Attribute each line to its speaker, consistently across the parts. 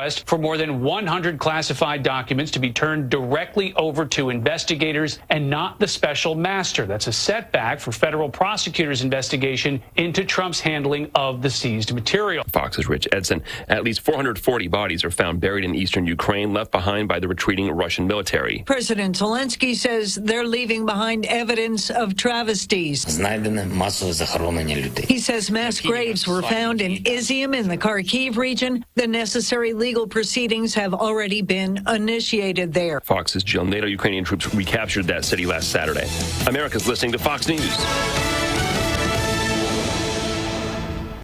Speaker 1: request for more than 100 classified documents to be turned directly over to investigators and not the special master. That's a setback for federal prosecutors' investigation into Trump's handling of the seized material.
Speaker 2: Fox's Rich Edson. At least 440 bodies are found buried in eastern Ukraine, left behind by the retreating Russian military.
Speaker 3: President Zelensky says they're leaving behind evidence of travesties. He says mass graves were found in Izium in the Kharkiv region. The necessary legal proceedings have already been initiated there.
Speaker 2: Fox's Jill. NATO Ukrainian troops recaptured that city last Saturday. America's listening to Fox News.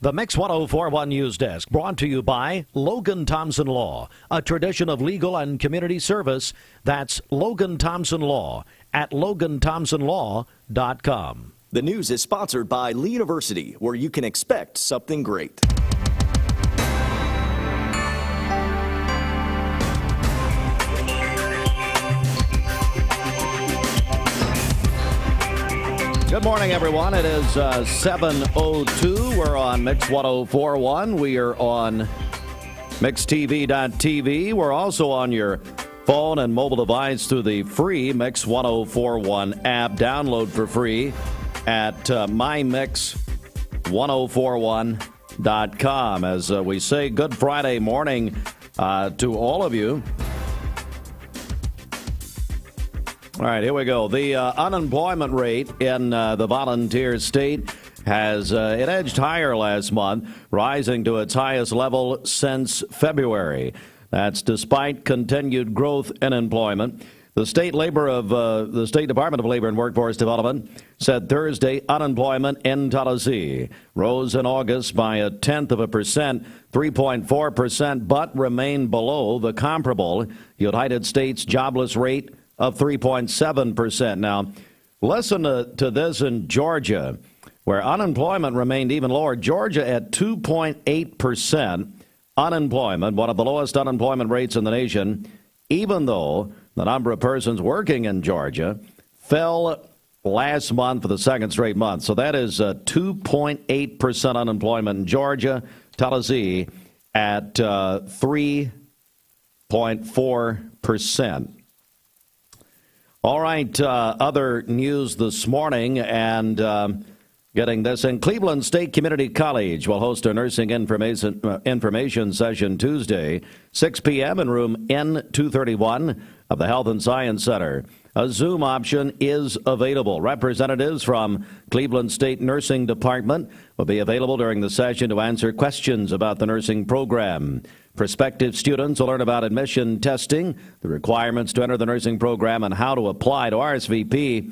Speaker 4: The Mix 1041 News Desk, brought to you by Logan Thompson Law, a tradition of legal and community service. That's Logan Thompson Law at LoganThompsonLaw.com.
Speaker 5: The news is sponsored by Lee University, where you can expect something great.
Speaker 4: Good morning, everyone. It is 7:02. We're on Mix 1041. We are on MixTV.tv. We're also on your phone and mobile device through the free Mix 1041 app. Download for free at mymix1041.com. As we say, good Friday morning to all of you. All right, here we go. The unemployment rate in the volunteer state has it edged higher last month, rising to its highest level since February. That's despite continued growth in employment. The State Department of Labor and Workforce Development said Thursday unemployment in Tallahassee rose in August by 0.1%, 3.4%, but remained below the comparable United States jobless rate of 3.7%. Now, listen to this in Georgia, where unemployment remained even lower. Georgia at 2.8% unemployment, one of the lowest unemployment rates in the nation, even though the number of persons working in Georgia fell last month for the second straight month. So that is 2.8% unemployment in Georgia. Tallahassee at 3.4%. All right, other news this morning, and getting this in. Cleveland State Community College will host a nursing information session Tuesday, 6 p.m. in room N231 of the Health and Science Center. A Zoom option is available. Representatives from Cleveland State Nursing Department will be available during the session to answer questions about the nursing program. Prospective students will learn about admission testing, the requirements to enter the nursing program, and how to apply to RSVP.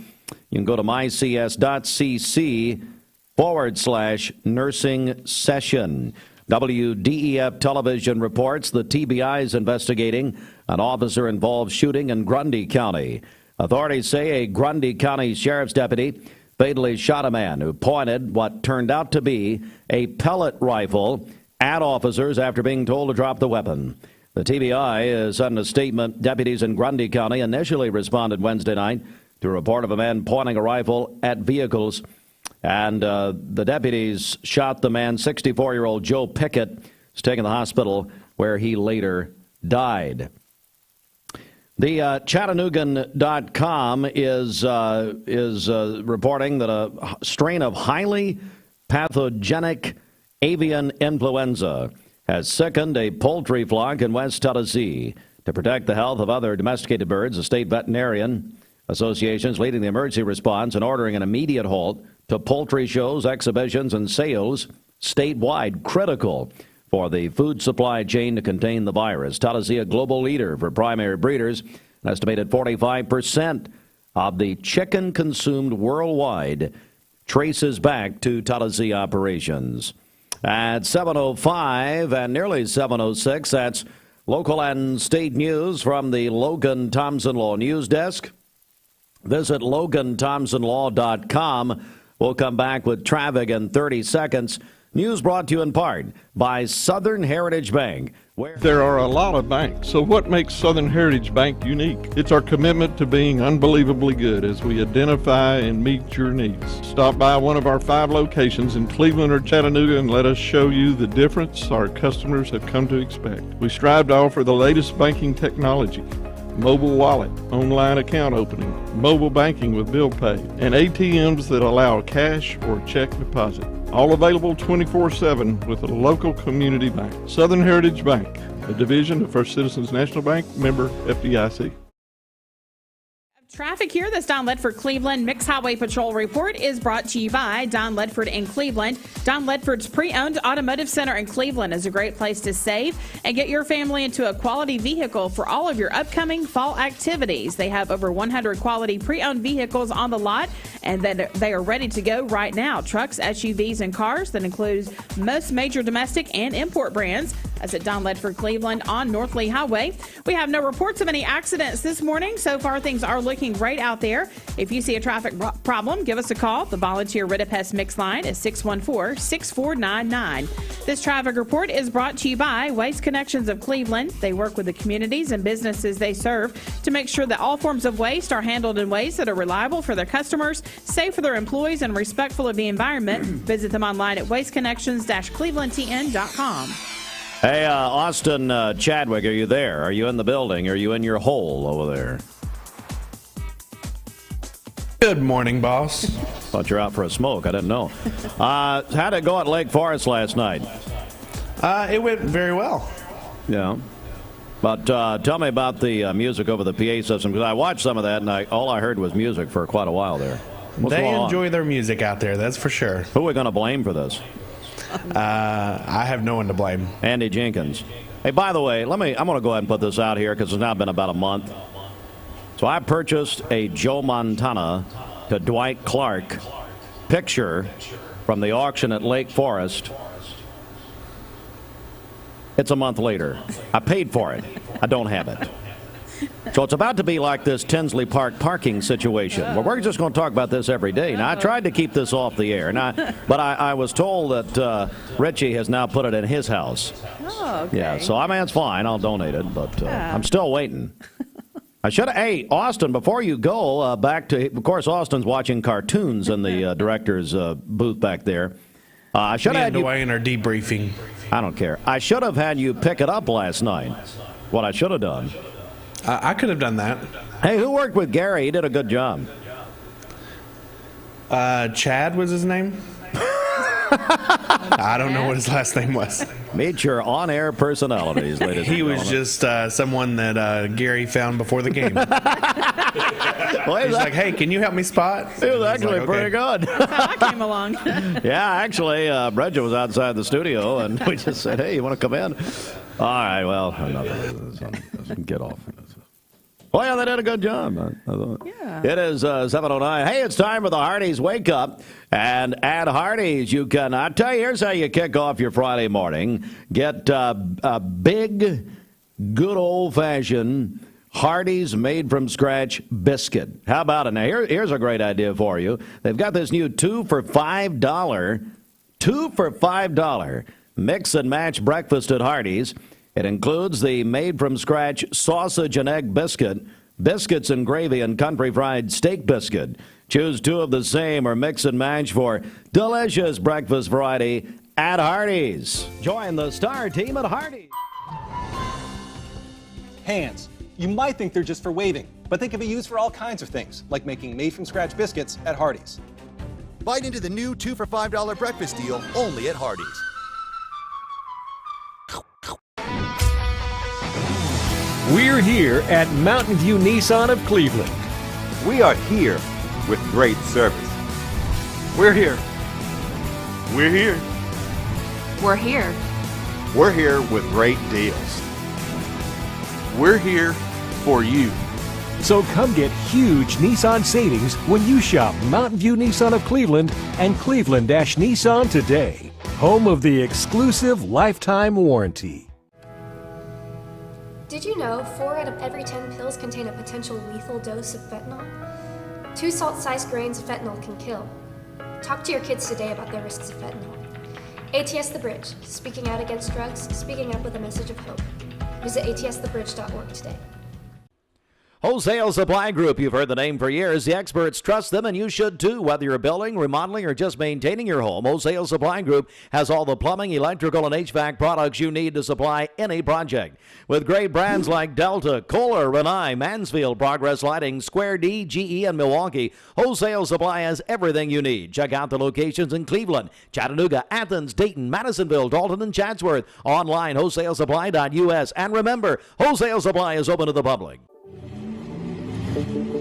Speaker 4: You can go to mycs.cc/nursing session. WDEF television reports the TBI is investigating an officer-involved shooting in Grundy County. Authorities say a Grundy County sheriff's deputy fatally shot a man who pointed what turned out to be a pellet rifle at officers after being told to drop the weapon. The TBI is in a statement. Deputies in Grundy County initially responded Wednesday night to a report of a man pointing a rifle at vehicles. And the deputies shot the man. 64-year-old Joe Pickett was taken to the hospital where he later died. The Chattanoogan.com is reporting that a strain of highly pathogenic avian influenza has sickened a poultry flock in West Tennessee. To protect the health of other domesticated birds, the state veterinarian association is leading the emergency response and ordering an immediate halt to poultry shows, exhibitions, and sales statewide, critical for the food supply chain to contain the virus. Tennessee, a global leader for primary breeders, an estimated 45% of the chicken consumed worldwide traces back to Tennessee operations. At 7:05 and nearly 7:06, that's local and state news from the Logan Thompson Law News Desk. Visit LoganThompsonLaw.com. We'll come back with traffic in 30 seconds. News brought to you in part by Southern Heritage Bank,
Speaker 6: There are a lot of banks, so what makes Southern Heritage Bank unique? It's our commitment to being unbelievably good as we identify and meet your needs. Stop by one of our 5 locations in Cleveland or Chattanooga and let us show you the difference our customers have come to expect. We strive to offer the latest banking technology, mobile wallet, online account opening, mobile banking with bill pay, and ATMs that allow cash or check deposit. All available 24/7 with a local community bank. Southern Heritage Bank, a division of First Citizens National Bank, member FDIC.
Speaker 7: Traffic here. This Don Ledford Cleveland Mixed Highway Patrol report is brought to you by Don Ledford in Cleveland. Don Ledford's pre-owned automotive center in Cleveland is a great place to save and get your family into a quality vehicle for all of your upcoming fall activities. They have over 100 quality pre-owned vehicles on the lot, and they are ready to go right now. Trucks, SUVs, and cars that includes most major domestic and import brands. That's at Don Ledford Cleveland on North Lee Highway. We have no reports of any accidents this morning. So far, things are looking great out there. If you see a traffic problem, give us a call. The volunteer Rid-A-Pest Mix line is 614-6499. This traffic report is brought to you by Waste Connections of Cleveland. They work with the communities and businesses they serve to make sure that all forms of waste are handled in ways that are reliable for their customers, safe for their employees, and respectful of the environment. Visit them online at wasteconnections-clevelandtn.com.
Speaker 4: Hey, Austin Chadwick, are you there? Are you in the building? Are you in your hole over there?
Speaker 8: Good morning, boss.
Speaker 4: Thought you're out for a smoke. I didn't know. How'd it go at Lake Forest last night?
Speaker 8: It went very well.
Speaker 4: Yeah. But tell me about the music over the PA system, because I watched some of that, and all I heard was music for quite a while there.
Speaker 8: They enjoy their music out there, that's for sure.
Speaker 4: Who are we going to blame for this?
Speaker 8: I have no one to blame.
Speaker 4: Andy Jenkins. Hey, by the way, I'm going to go ahead and put this out here because it's now been about a month. So I purchased a Joe Montana to Dwight Clark picture from the auction at Lake Forest. It's a month later. I paid for it. I don't have it. So it's about to be like this Tinsley Park parking situation, where we're just going to talk about this every day. Now, I tried to keep this off the air, but I was told that Richie has now put it in his house.
Speaker 7: Oh, okay.
Speaker 4: Yeah, so I mean, it's fine. I'll donate it, but I'm still waiting. I should have. Hey, Austin, before you go back to, of course, Austin's watching cartoons in the director's booth back there. I should have had you.
Speaker 8: away in our debriefing.
Speaker 4: I don't care. I should have had you pick it up last night. What I should have done.
Speaker 8: I could have done that.
Speaker 4: Hey, who worked with Garry? He did a good job.
Speaker 8: Chad was his name? I don't know what his last name was.
Speaker 4: Meet your on-air personalities, ladies and gentlemen.
Speaker 8: He was just someone that Garry found before the game. Well, he's like, hey, can you help me spot?
Speaker 4: He was actually like, pretty good.
Speaker 7: That's how I came along.
Speaker 4: Yeah, actually, Bridget was outside the studio, and we just said, hey, you want to come in? All right, well, get off. Well, yeah, they did a good job. Yeah. It is 7:09. Hey, it's time for the Hardee's Wake Up. And at Hardee's, you can, I'll tell you, here's how you kick off your Friday morning. Get a big, good old-fashioned Hardee's made-from-scratch biscuit. How about it? Now, here's a great idea for you. They've got this new $2 for $5 mix and match breakfast at Hardee's. It includes the made-from-scratch sausage and egg biscuit, biscuits and gravy, and country fried steak biscuit. Choose 2 of the same or mix and match for delicious breakfast variety at Hardee's. Join the star team at Hardee's.
Speaker 9: Hands. You might think they're just for waving, but they can be used for all kinds of things, like making made-from-scratch biscuits at Hardee's.
Speaker 10: Bite into the new $2 for $5 breakfast deal only at Hardee's.
Speaker 11: We're here at Mountain View Nissan of Cleveland.
Speaker 12: We are here with great service. We're here. We're here.
Speaker 13: We're here.
Speaker 12: We're here with great deals. We're here for you.
Speaker 11: So come get huge Nissan savings when you shop Mountain View Nissan of Cleveland and Cleveland-Nissan today. Home of the exclusive lifetime warranty.
Speaker 14: Did you know 4 out of every 10 pills contain a potential lethal dose of fentanyl? 2 salt-sized grains of fentanyl can kill. Talk to your kids today about the risks of fentanyl. ATS The Bridge, speaking out against drugs, speaking up with a message of hope. Visit atsthebridge.org today.
Speaker 4: Wholesale Supply Group, you've heard the name for years. The experts trust them, and you should too. Whether you're building, remodeling, or just maintaining your home, Wholesale Supply Group has all the plumbing, electrical, and HVAC products you need to supply any project. With great brands like Delta, Kohler, Rinnai, Mansfield, Progress Lighting, Square D, GE, and Milwaukee, Wholesale Supply has everything you need. Check out the locations in Cleveland, Chattanooga, Athens, Dayton, Madisonville, Dalton, and Chatsworth. Online, wholesalesupply.us. And remember, Wholesale Supply is open to the public.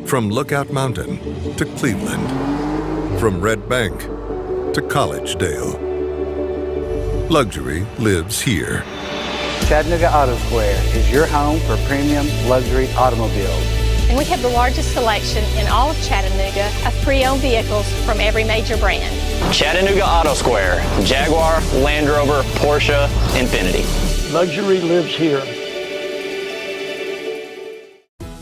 Speaker 15: From Lookout Mountain to Cleveland, from Red Bank to Collegedale, luxury lives here.
Speaker 16: Chattanooga Auto Square is your home for premium luxury automobiles.
Speaker 17: And we have the largest selection in all of Chattanooga of pre-owned vehicles from every major brand.
Speaker 18: Chattanooga Auto Square, Jaguar, Land Rover, Porsche, Infiniti.
Speaker 19: Luxury lives here.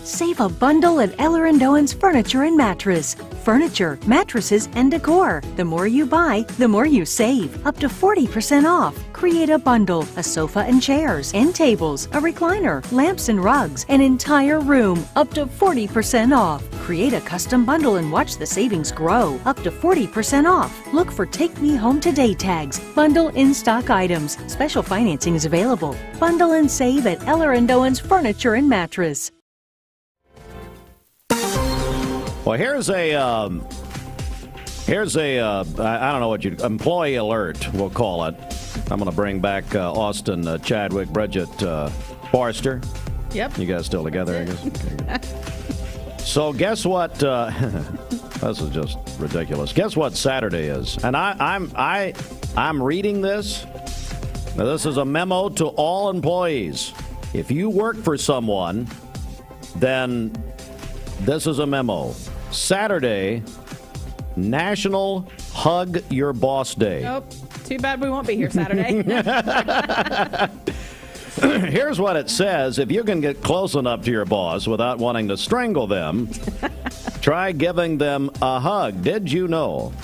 Speaker 20: Save a bundle at Eller & Owen's Furniture and Mattress. Furniture, mattresses, and decor. The more you buy, the more you save. Up to 40% off. Create a bundle, a sofa and chairs, end tables, a recliner, lamps and rugs, an entire room. Up to 40% off. Create a custom bundle and watch the savings grow. Up to 40% off. Look for Take Me Home Today tags. Bundle in-stock items. Special financing is available. Bundle and save at Eller & Owen's Furniture and Mattress.
Speaker 4: Well, here's a I don't know what employee alert, we'll call it. I'm going to bring back Austin, Chadwick, Bridget, Forrester.
Speaker 7: Yep.
Speaker 4: You guys still together, I guess? Okay. So guess what? This is just ridiculous. Guess what Saturday is? And I'm reading this. Now, this is a memo to all employees. If you work for someone, then this is a memo. Saturday, National Hug Your Boss Day.
Speaker 7: Nope. Too bad we won't be here Saturday.
Speaker 4: Here's what it says. If you can get close enough to your boss without wanting to strangle them, try giving them a hug. Did you know?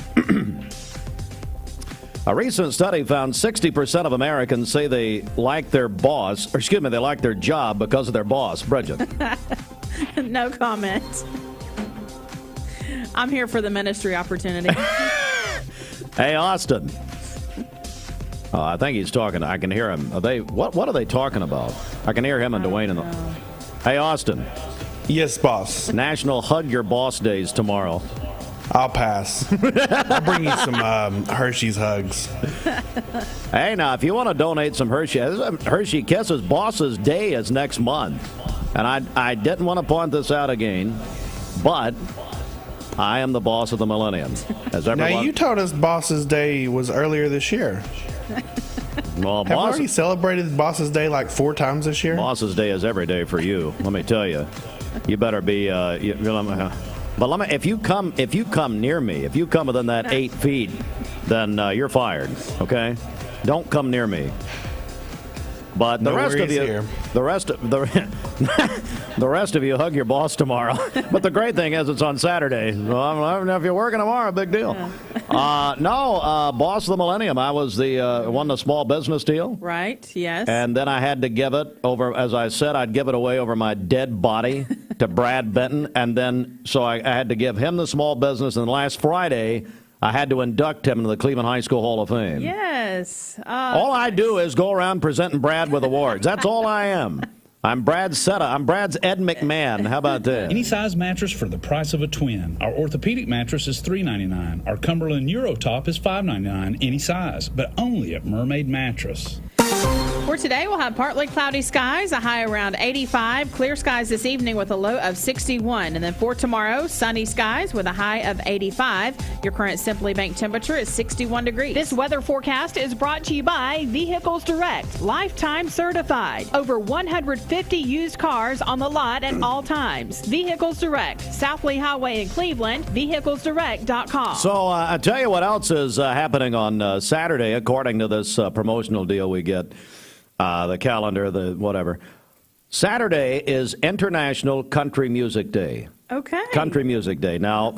Speaker 4: A recent study found 60% of Americans say they like their boss, or excuse me, they like their job because of their boss. Bridget.
Speaker 7: No comment. I'm here for the ministry opportunity.
Speaker 4: Hey, Austin. Oh, I think he's talking. I can hear him. What are they talking about? I can hear him and Dwayne. Hey, Austin.
Speaker 8: Yes, boss.
Speaker 4: National Hug Your Boss Days tomorrow.
Speaker 8: I'll pass. I'll bring you some Hershey's hugs.
Speaker 4: Hey, now, if you want to donate some Hershey Kisses, Boss's Day is next month. And I didn't want to point this out again, but I am the boss of the millennium.
Speaker 8: Now, you told us Boss's Day was earlier this year.
Speaker 4: Well,
Speaker 8: have we already celebrated Boss's Day like 4 times this year?
Speaker 4: Boss's Day is every day for you. Let me tell you. You better be. But if you come near me, if you come within that 8 feet, then you're fired. Okay? Don't come near me. But the rest of you, here. the rest of you, hug your boss tomorrow. But the great thing is, it's on Saturday. So if you're working tomorrow, big deal. Boss of the Millennium. I was won the small business deal.
Speaker 7: Right. Yes.
Speaker 4: And then I had to give it over. As I said, I'd give it away over my dead body to Brad Benton, and then so I had to give him the small business. And last Friday, I had to induct him into the Cleveland High School Hall of Fame.
Speaker 7: Yes.
Speaker 4: All I do is go around presenting Brad with awards. That's all I am. I'm Brad Setta. I'm Brad's Ed McMahon. How about that?
Speaker 21: Any size mattress for the price of a twin. Our orthopedic mattress is $3.99. Our Cumberland Eurotop is $5.99 any size, but only at Mermaid Mattress.
Speaker 7: For today, we'll have partly cloudy skies, a high around 85. Clear skies this evening with a low of 61. And then for tomorrow, sunny skies with a high of 85. Your current Simply Bank temperature is 61 degrees. This weather forecast is brought to you by Vehicles Direct, lifetime certified. Over 150 used cars on the lot at all times. Vehicles Direct, South Lee Highway in Cleveland, vehiclesdirect.com.
Speaker 4: So I tell you what else is happening on Saturday, according to this promotional deal we get. The calendar, the whatever. Saturday is International Country Music Day.
Speaker 7: Okay.
Speaker 4: Country Music Day. Now,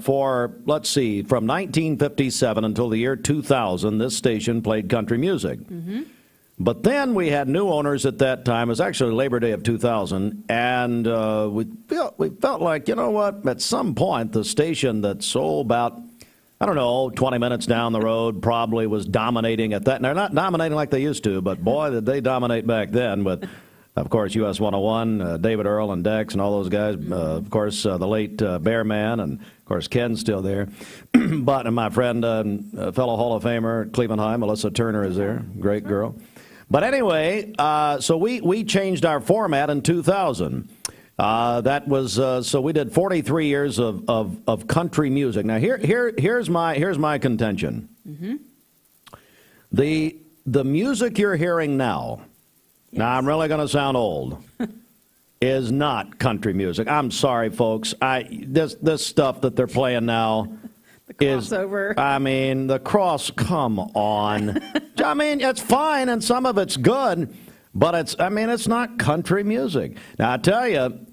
Speaker 4: let's see, from 1957 until the year 2000, this station played country music.
Speaker 7: Mm-hmm.
Speaker 4: But then we had new owners at that time. It was actually Labor Day of 2000, and we felt like, you know what, at some point, the station that's so about, 20 minutes down the road probably was dominating at that. And they're not dominating like they used to, but boy, did they dominate back then. But of course, US 101, David Earl and Dex and all those guys. Of course, the late Bear Man, and of course, Ken's still there. But my friend, fellow Hall of Famer, Cleveland High, Melissa Turner is there. Great girl. But anyway, so we changed our format in 2000. That was so we did 43 years of country music. Now here's my contention.
Speaker 7: Mm-hmm.
Speaker 4: The music you're hearing now. Yes. Now I'm really going to sound old. Is not country music. I'm sorry, folks. This stuff that they're playing now.
Speaker 7: The crossover.
Speaker 4: Come on. I mean, it's fine and some of it's good, but it's not country music. Now I tell you.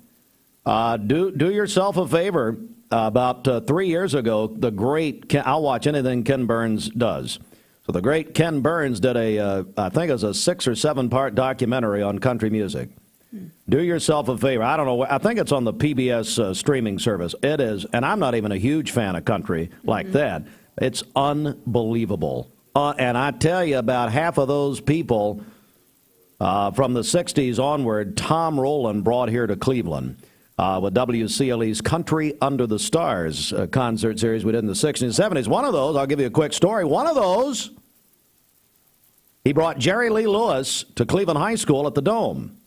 Speaker 4: Do yourself a favor. About 3 years ago, the great I'll watch anything Ken Burns does. So the great Ken Burns did I think it was a 6 or 7 part documentary on country music. Do yourself a favor. I don't know. I think it's on the PBS streaming service. It is, and I'm not even a huge fan of country like that. It's unbelievable. And I tell you, about half of those people from the 60s onward, Tom Rowland brought here to Cleveland. With WCLE's Country Under the Stars concert series we did in the 60s and 70s. One of those, I'll give you a quick story. One of those, he brought Jerry Lee Lewis to Cleveland High School at the Dome.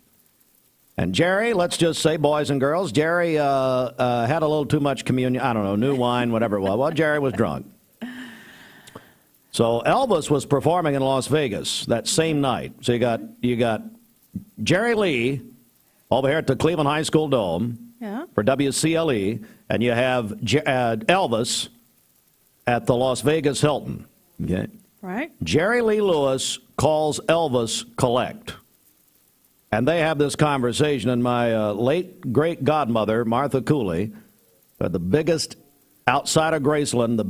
Speaker 4: And Jerry, let's just say, boys and girls, Jerry had a little too much communion. I don't know, new wine, whatever it was. Well, Jerry was drunk. So Elvis was performing in Las Vegas that same night. So you got Jerry Lee over here at the Cleveland High School Dome for WCLE, and you have Elvis at the Las Vegas Hilton. Okay.
Speaker 7: Right.
Speaker 4: Jerry Lee Lewis calls Elvis collect. And they have this conversation, and my late great godmother, Martha Cooley, the biggest outside of Graceland,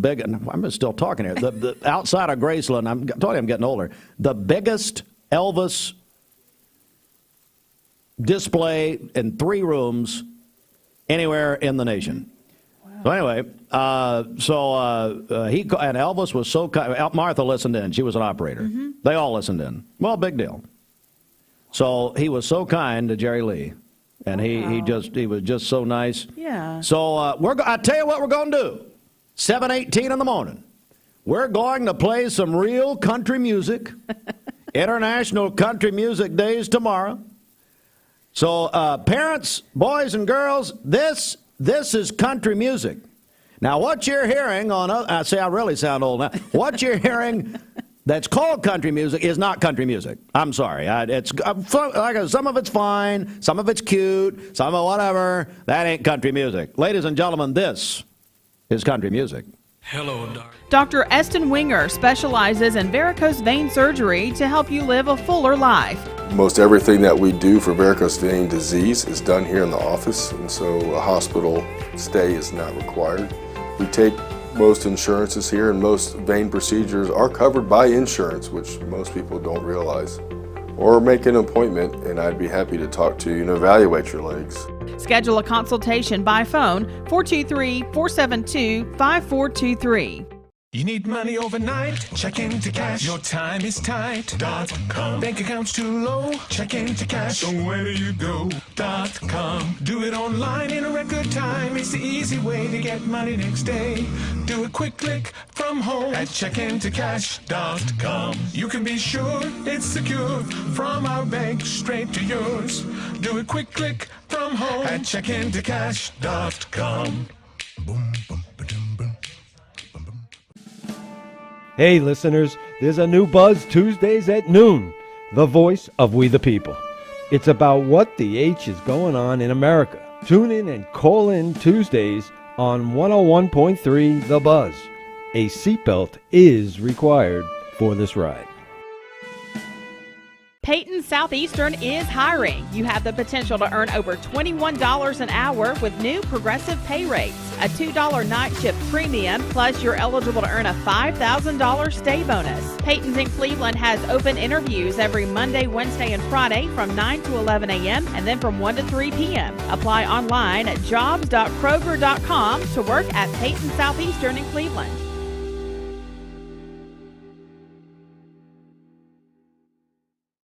Speaker 4: I'm still talking here, the outside of Graceland, I'm telling you I'm getting older, the biggest Elvis display in 3 rooms anywhere in the nation. Wow. So anyway, he and Elvis was so kind. Martha listened in. She was an operator. Mm-hmm. They all listened in. Well, big deal. So he was so kind to Jerry Lee, and he was just so nice.
Speaker 7: Yeah.
Speaker 4: So I tell you what we're going to do. 7:18 in the morning. We're going to play some real country music. International Country Music Day is tomorrow. So, parents, boys and girls, this is country music. Now, what you're hearing I really sound old now. What you're hearing that's called country music is not country music. I'm sorry. Some of it's fine, some of it's cute, some of whatever. That ain't country music. Ladies and gentlemen, this is country music.
Speaker 1: Hello, Doctor.
Speaker 7: Dr. Eston Winger specializes in varicose vein surgery to help you live a fuller life.
Speaker 1: Most everything that we do for varicose vein disease is done here in the office, and so a hospital stay is not required. We take most insurances here, and most vein procedures are covered by insurance, which most people don't realize. Or make an appointment, and I'd be happy to talk to you and evaluate your legs.
Speaker 7: Schedule a consultation by phone, 423-472-5423.
Speaker 22: You need money overnight? Check into cash. Your time is tight. .com. Bank accounts too low? Check into cash. So where do you go? .com. Do it online in a record time. It's the easy way to get money next day. Do a quick click from home at checkintocash.com. You can be sure it's secure from our bank straight to yours. Do a quick click from home at checkintocash.com. Boom, boom, ba-dum, boom.
Speaker 11: Hey listeners, there's a new Buzz Tuesdays at noon, the voice of We the People. It's about what the H is going on in America. Tune in and call in Tuesdays on 101.3 The Buzz. A seatbelt is required for this ride.
Speaker 7: Peyton Southeastern is hiring. You have the potential to earn over $21 an hour with new progressive pay rates. A $2 night shift premium, plus you're eligible to earn a $5,000 stay bonus. Peyton's in Cleveland has open interviews every Monday, Wednesday, and Friday from 9 to 11 a.m. and then from 1 to 3 p.m. Apply online at jobs.kroger.com to work at Peyton Southeastern in Cleveland.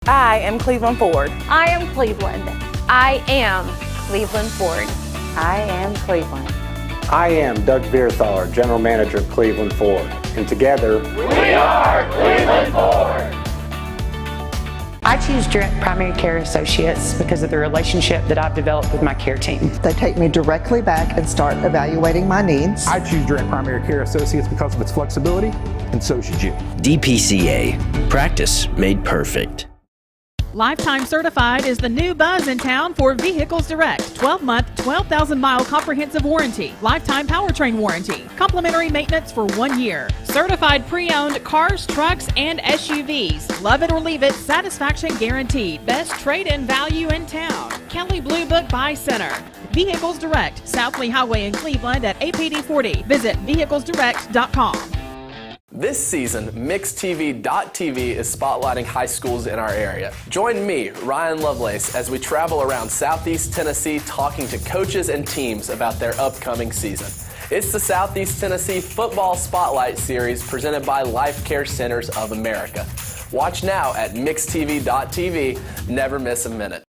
Speaker 2: I am Cleveland Ford.
Speaker 17: I am Cleveland. I am Cleveland Ford.
Speaker 16: I am Cleveland. I am Doug Vierthaler, General Manager of Cleveland Ford. And together,
Speaker 22: we are Cleveland Ford.
Speaker 2: I choose Direct Primary Care Associates because of the relationship that I've developed with my care team.
Speaker 3: They take me directly back and start evaluating my needs.
Speaker 23: I choose Direct Primary Care Associates because of its flexibility, and so should you.
Speaker 24: DPCA. Practice made perfect.
Speaker 7: Lifetime Certified is the new buzz in town for Vehicles Direct. 12-month, 12,000-mile comprehensive warranty. Lifetime powertrain warranty. Complimentary maintenance for 1 year. Certified pre-owned cars, trucks, and SUVs. Love it or leave it, satisfaction guaranteed. Best trade-in value in town. Kelly Blue Book Buy Center. Vehicles Direct, South Lee Highway in Cleveland at APD 40. Visit vehiclesdirect.com.
Speaker 25: This season, MixedTV.tv is spotlighting high schools in our area. Join me, Ryan Lovelace, as we travel around Southeast Tennessee talking to coaches and teams about their upcoming season. It's the Southeast Tennessee Football Spotlight Series presented by Life Care Centers of America. Watch now at MixedTV.tv. Never miss a minute.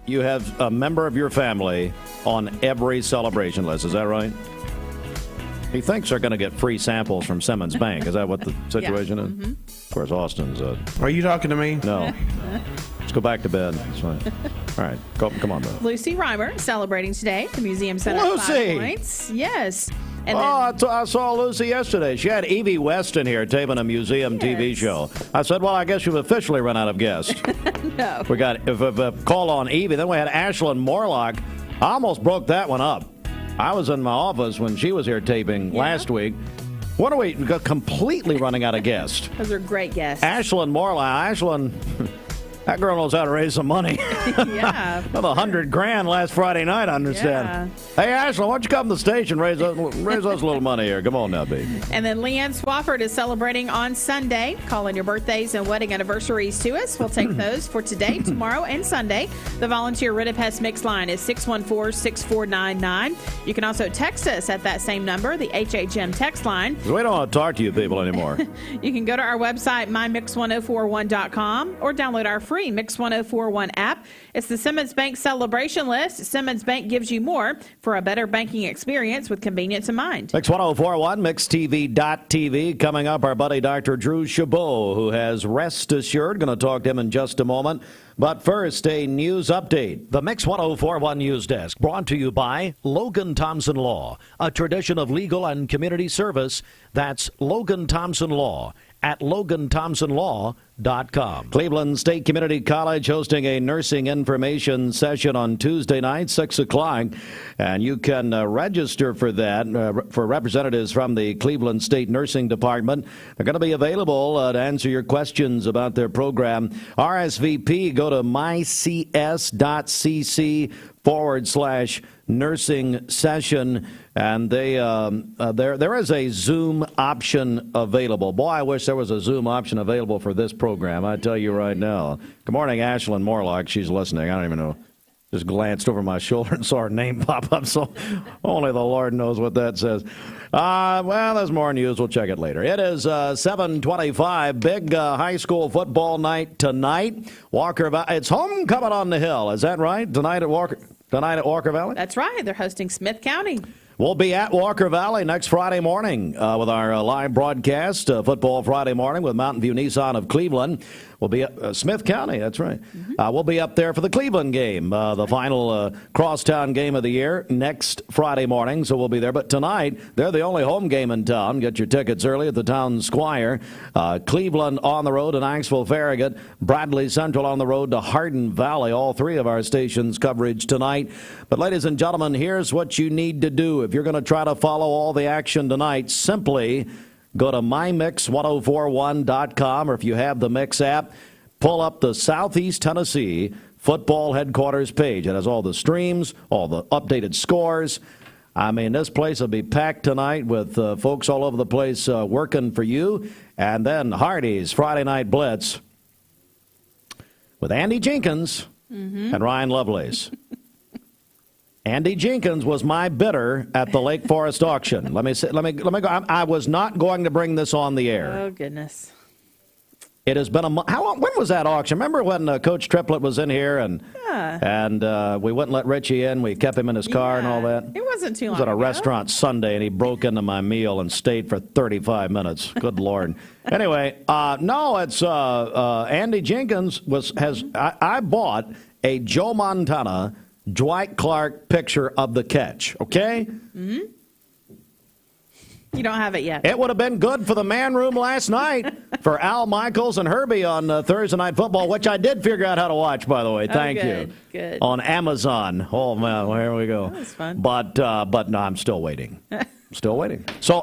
Speaker 4: You have a member of your family on every celebration list. Is that right? He thinks they're going to get free samples from Simmons Bank. Is that what the situation is? Mm-hmm. Of course, Austin's...
Speaker 8: Are you talking to me?
Speaker 4: No. Let's go back to bed. That's fine. All right. Come on, though.
Speaker 7: Lucy Reimer celebrating today. The Museum Center.
Speaker 4: Lucy!
Speaker 7: 5 points. Yes. And
Speaker 4: I saw Lucy yesterday. She had Evie West in here taping a museum TV show. I said, well, I guess you've officially run out of guests.
Speaker 7: No.
Speaker 4: We got a call on Evie. Then we had Ashlyn Morlock. I almost broke that one up. I was in my office when she was here taping last week. What are we completely running out of guests?
Speaker 7: Those are great guests.
Speaker 4: Ashlyn Morlock. Ashlyn... That girl knows how to raise some money.
Speaker 7: Yeah.
Speaker 4: With $100,000 last Friday night, I understand. Yeah. Hey, Ashley, why don't you come to the station, raise us a little money here. Come on now, baby.
Speaker 7: And then Leanne Swafford is celebrating on Sunday. Call in your birthdays and wedding anniversaries to us. We'll take those for today, tomorrow, and Sunday. The volunteer Ridipest Mix line is 614-6499. You can also text us at that same number, the HHM text line.
Speaker 4: We don't want to talk to you people anymore.
Speaker 7: You can go to our website, mymix1041.com, or download our free Mix 1041 app. It's the Simmons Bank celebration list. Simmons Bank gives you more for a better banking experience with convenience in mind.
Speaker 4: Mix 1041, MixedTV.tv. Coming up, our buddy Dr. Drew Shabo, who has Rest Assured. Going to talk to him in just a moment. But first, a news update. The Mix 1041 News Desk, brought to you by Logan Thompson Law, a tradition of legal and community service. That's Logan Thompson Law at LoganThompsonLaw.com. Cleveland State Community College hosting a nursing information session on Tuesday night, 6 o'clock. And you can register for that for representatives from the Cleveland State Nursing Department. They're going to be available to answer your questions about their program. RSVP, go to mycs.cc/nursing session, and there is a Zoom option available. Boy, I wish there was a Zoom option available for this program. I tell you right now. Good morning, Ashlyn Morlock. She's listening. I don't even know. Just glanced over my shoulder and saw her name pop up, so only the Lord knows what that says. Well, there's more news. We'll check it later. It is 7:25. Big high school football night tonight. It's homecoming on the hill. Is that right? Tonight at Walker Valley?
Speaker 7: That's right. They're hosting Smith County.
Speaker 4: We'll be at Walker Valley next Friday morning with our live broadcast, Football Friday morning with Mountain View Nissan of Cleveland. We'll be at Smith County, that's right. We'll be up there for the Cleveland game, the final crosstown game of the year, next Friday morning, so we'll be there. But tonight, they're the only home game in town. Get your tickets early at the Town Squire. Cleveland on the road to Knoxville Farragut. Bradley Central on the road to Hardin Valley. All three of our stations' coverage tonight. But ladies and gentlemen, here's what you need to do. If you're going to try to follow all the action tonight, simply go to mymix1041.com, or if you have the Mix app, pull up the Southeast Tennessee Football Headquarters page. It has all the streams, all the updated scores. I mean, this place will be packed tonight with folks all over the place working for you. And then Hardy's Friday Night Blitz with Andy Jenkins and Ryan Lovelace. Andy Jenkins was my bidder at the Lake Forest auction. Let me go. I was not going to bring this on the air.
Speaker 7: Oh, goodness.
Speaker 4: It has been a month. How long? When was that auction? Remember when Coach Triplett was in here and we wouldn't let Richie in? We kept him in his car and all that.
Speaker 7: It wasn't too long
Speaker 4: He was at a
Speaker 7: ago.
Speaker 4: restaurant Sunday and he broke into my meal and stayed for 35 minutes. Good Lord. Anyway, no, it's Andy Jenkins I bought a Joe Montana Dwight Clark picture of the catch, okay?
Speaker 7: Mm-hmm. You don't have it yet.
Speaker 4: It would have been good for the man room last night for Al Michaels and Herbie on Thursday Night Football, which I did figure out how to watch, by the way. Thank you.
Speaker 7: Good.
Speaker 4: On Amazon. Oh, man, well, here we go.
Speaker 7: That was fun.
Speaker 4: But no, I'm still waiting. Still waiting. So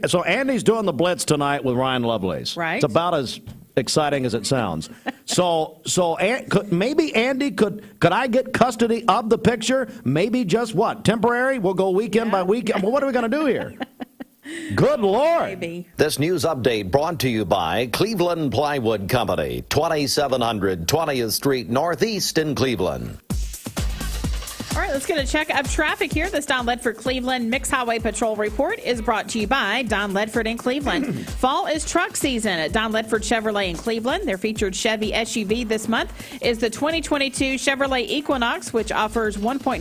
Speaker 4: so Andy's doing the Blitz tonight with Ryan Lovelace.
Speaker 7: Right.
Speaker 4: It's about as exciting as it sounds. So maybe Andy, could I get custody of the picture? Maybe just what? Temporary? We'll go weekend by weekend. Well, what are we going to do here? Good Lord.
Speaker 7: Maybe.
Speaker 4: This news update brought to you by Cleveland Plywood Company, 2700 20th Street Northeast in Cleveland.
Speaker 7: All right, let's get a check of traffic here. This Don Ledford Cleveland Mixed Highway Patrol report is brought to you by Don Ledford in Cleveland. Fall is truck season at Don Ledford Chevrolet in Cleveland. Their featured Chevy SUV this month is the 2022 Chevrolet Equinox, which offers 1.9%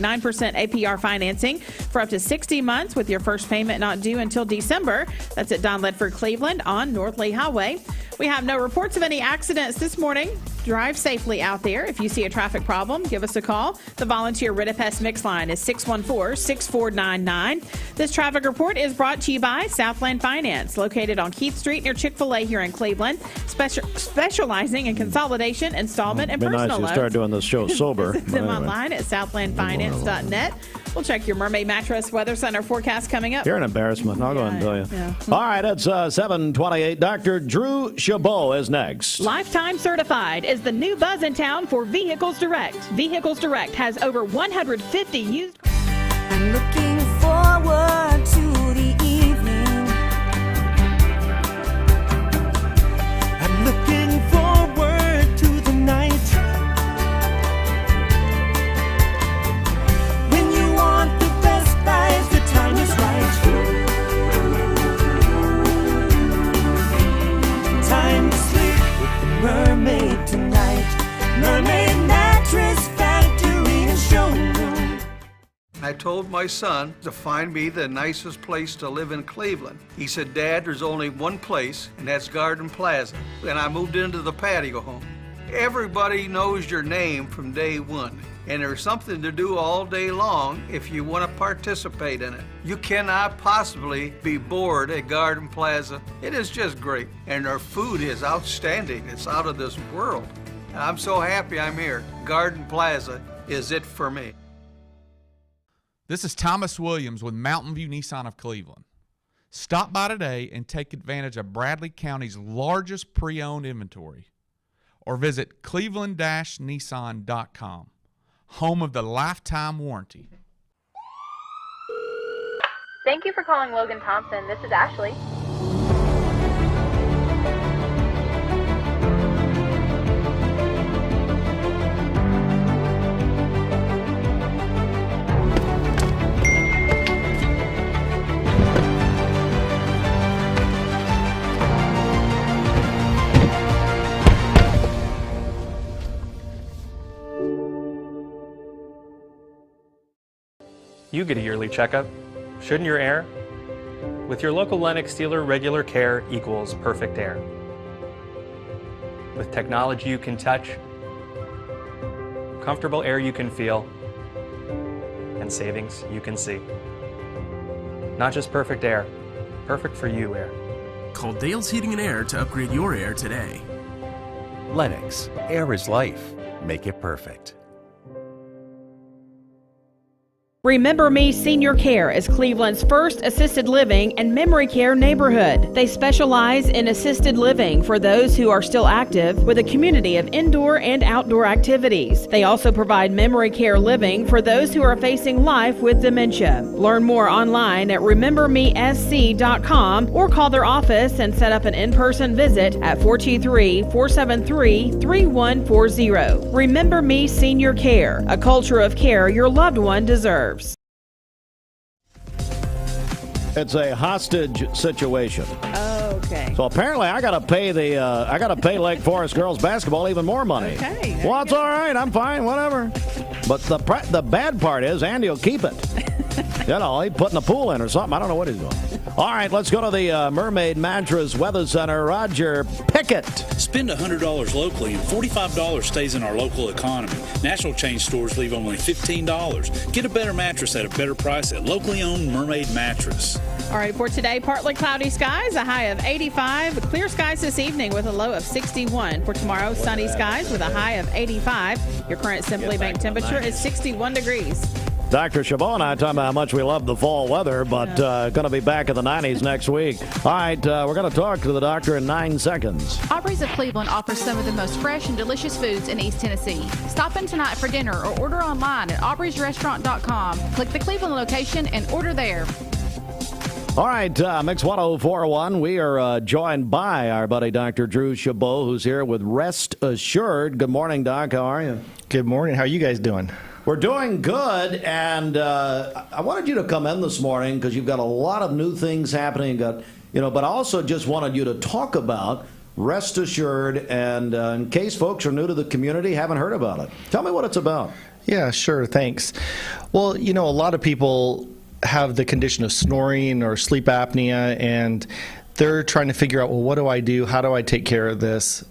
Speaker 7: APR financing for up to 60 months with your first payment not due until December. That's at Don Ledford Cleveland on North Lee Highway. We have no reports of any accidents this morning. Drive safely out there. If you see a traffic problem, give us a call. The volunteer Ridipest Mix line is 614-6499. This traffic report is brought to you by Southland Finance, located on Keith Street near Chick-fil-A here in Cleveland, specializing in consolidation, installment, and personal
Speaker 4: Nice you
Speaker 7: loans.
Speaker 4: start doing this show sober.
Speaker 7: Visit them online at southlandfinance.net. We'll check your Mermaid Mattress Weather Center forecast coming up.
Speaker 4: You're an embarrassment. I'll go ahead and tell you.
Speaker 7: Yeah.
Speaker 4: All right, it's 7:28. Dr. Drew Shabo is next.
Speaker 5: Lifetime certified is the new buzz in town for Vehicles Direct. Vehicles Direct has over 150 used.
Speaker 6: I'm looking forward to the evening. I'm looking forward to the night. When you want the best buys, the time is right. Time to sleep with the mermaid tonight. Mermaid Mattress Factory and Showroom.
Speaker 9: I told my son to find me the nicest place to live in Cleveland. He said, Dad, there's only one place, and that's Garden Plaza. And I moved into the patio home. Everybody knows your name from day one, and there's something to do all day long if you want to participate in it. You cannot possibly be bored at Garden Plaza. It is just great, and their food is outstanding. It's out of this world. And I'm so happy I'm here. Garden Plaza is it for me.
Speaker 10: This is Thomas Williams with Mountain View Nissan of Cleveland. Stop by today and take advantage of Bradley County's largest pre-owned inventory, or visit cleveland-nissan.com, home of the lifetime warranty.
Speaker 13: Thank you for calling Logan Thompson. This is Ashley.
Speaker 26: You get a yearly checkup.
Speaker 12: Shouldn't your air? With your local Lennox dealer, regular care equals perfect air. With technology you can touch, comfortable air you can feel, and savings you can see. Not just perfect air, perfect for you air.
Speaker 14: Call Dale's Heating and Air to upgrade your air today.
Speaker 15: Lennox, air is life. Make it perfect.
Speaker 5: Remember Me Senior Care is Cleveland's first assisted living and memory care neighborhood. They specialize in assisted living for those who are still active with a community of indoor and outdoor activities. They also provide memory care living for those who are facing life with dementia. Learn more online at remembermesc.com or call their office and set up an in-person visit at 423-473-3140. Remember Me Senior Care, a culture of care your loved one deserves.
Speaker 4: It's a hostage situation.
Speaker 5: Okay.
Speaker 4: So apparently, I gotta pay Lake Forest girls basketball even more money.
Speaker 5: Okay.
Speaker 4: Well, it's all right. I'm fine. Whatever. But the bad part is Andy will keep it. You know, he's putting the pool in or something. I don't know what he's doing. All right, let's go to the Mermaid Mattress Weather Center. Roger Pickett.
Speaker 21: Spend $100 locally and $45 stays in our local economy. National chain stores leave only $15. Get a better mattress at a better price at locally owned Mermaid Mattress.
Speaker 7: All right, for today, partly cloudy skies, a high of 85. Clear skies this evening with a low of 61. For tomorrow, sunny skies with a high of 85. Your current Simply Bank temperature is 61 degrees.
Speaker 4: Dr. Shabo and I talking about how much we love the fall weather, but going to be back in the 90s next week. All right, we're going to talk to the doctor in 9 seconds.
Speaker 18: Aubrey's of Cleveland offers some of the most fresh and delicious foods in East Tennessee. Stop in tonight for dinner or order online at aubreysrestaurant.com. Click the Cleveland location and order there.
Speaker 4: All right, Mix 1041. We are joined by our buddy Dr. Drew Shabo, who's here with Rest Assured. Good morning, Doc. How are you?
Speaker 19: Good morning. How are you guys doing?
Speaker 4: We're doing good, and I wanted you to come in this morning because you've got a lot of new things happening. But I also just wanted you to talk about Rest Assured, and in case folks are new to the community, haven't heard about it. Tell me what it's about.
Speaker 19: Yeah, sure. Thanks. Well, a lot of people have the condition of snoring or sleep apnea, and they're trying to figure out, well, what do I do? How do I take care of this?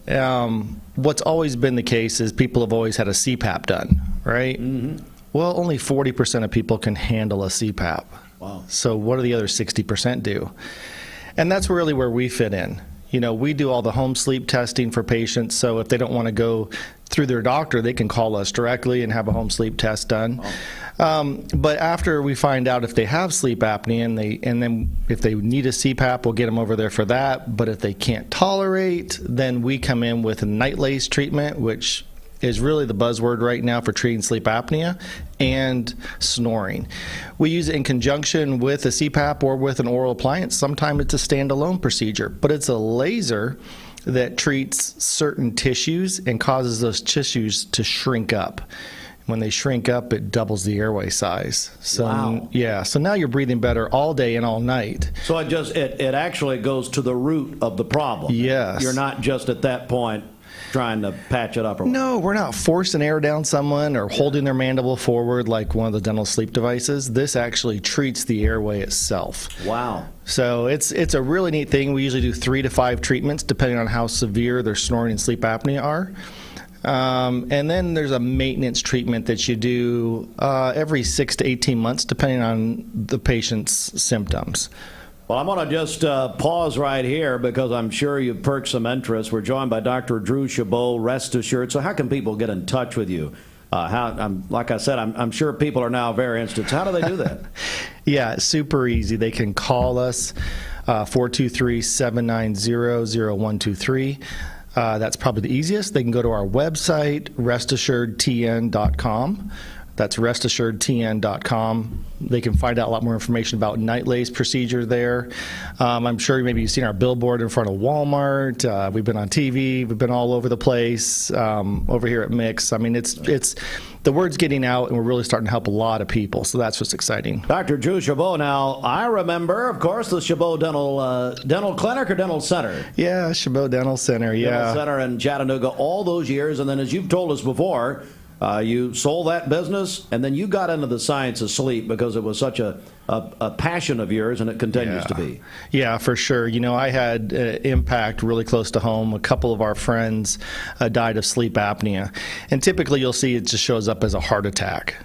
Speaker 19: What's always been the case is people have always had a CPAP done, right? Mm-hmm. Well, only 40% of people can handle a CPAP.
Speaker 4: Wow.
Speaker 19: So what do the other 60% do? And that's really where we fit in. We do all the home sleep testing for patients, so if they don't want to go through their doctor, they can call us directly and have a home sleep test done. Oh. But after we find out if they have sleep apnea and then if they need a CPAP, we'll get them over there for that. But if they can't tolerate, then we come in with a night lace treatment, which is really the buzzword right now for treating sleep apnea and snoring. We use it in conjunction with a CPAP or with an oral appliance. Sometimes it's a standalone procedure, but it's a laser that treats certain tissues and causes those tissues to shrink up. When they shrink up, it doubles the airway size. So,
Speaker 4: wow.
Speaker 19: Yeah, so now you're breathing better all day and all night.
Speaker 4: So it actually goes to the root of the problem.
Speaker 19: Yes.
Speaker 4: You're not just at that point trying to patch it up.
Speaker 19: No, we're not forcing air down someone or holding their mandible forward like one of the dental sleep devices. This actually treats the airway itself.
Speaker 4: Wow.
Speaker 19: So it's a really neat thing. We usually do 3 to 5 treatments depending on how severe their snoring and sleep apnea are. And then there's a maintenance treatment that you do every 6 to 18 months depending on the patient's symptoms.
Speaker 4: Well, I'm going to just pause right here because I'm sure you've perked some interest. We're joined by Dr. Drew Shabo, Rest Assured. So how can people get in touch with you? Like I said, I'm sure people are now very interested. So how do they do that?
Speaker 19: Yeah, it's super easy. They can call us 423-790-0123. That's probably the easiest. They can go to our website, restassuredtn.com. That's restassuredtn.com. They can find out a lot more information about night lace procedure there. I'm sure maybe you've seen our billboard in front of Walmart. We've been on TV. We've been all over the place over here at Mix. I mean, it's the word's getting out, and we're really starting to help a lot of people. So that's what's exciting.
Speaker 4: Dr. Drew Shabo. Now, I remember, of course, the Shabo Dental Clinic or Dental Center.
Speaker 19: Yeah, Shabo Dental Center. Yeah,
Speaker 4: Dental Center in Chattanooga all those years, and then as you've told us before, You sold that business, and then you got into the science of sleep because it was such a passion of yours, and it continues to be.
Speaker 19: Yeah, for sure. I had impact really close to home. A couple of our friends died of sleep apnea, and typically you'll see it just shows up as a heart attack.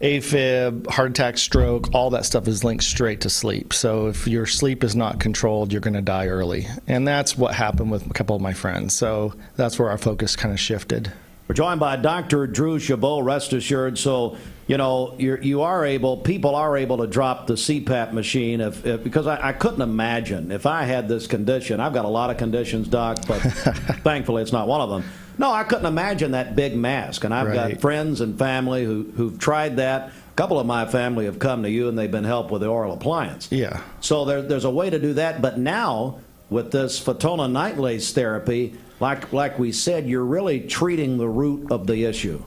Speaker 19: AFib, heart attack, stroke, all that stuff is linked straight to sleep. So if your sleep is not controlled, you're going to die early. And that's what happened with a couple of my friends. So that's where our focus kind of shifted.
Speaker 4: We're joined by Dr. Drew Shabo, rest assured. So, people are able to drop the CPAP machine because I couldn't imagine if I had this condition. I've got a lot of conditions, Doc, but thankfully it's not one of them. No, I couldn't imagine that big mask. And I've got friends and family who've tried that. A couple of my family have come to you, and they've been helped with the oral appliance.
Speaker 19: Yeah.
Speaker 4: So there's a way to do that. But now, with this Fotona nightlace therapy, like we said, you're really treating the root of the issue.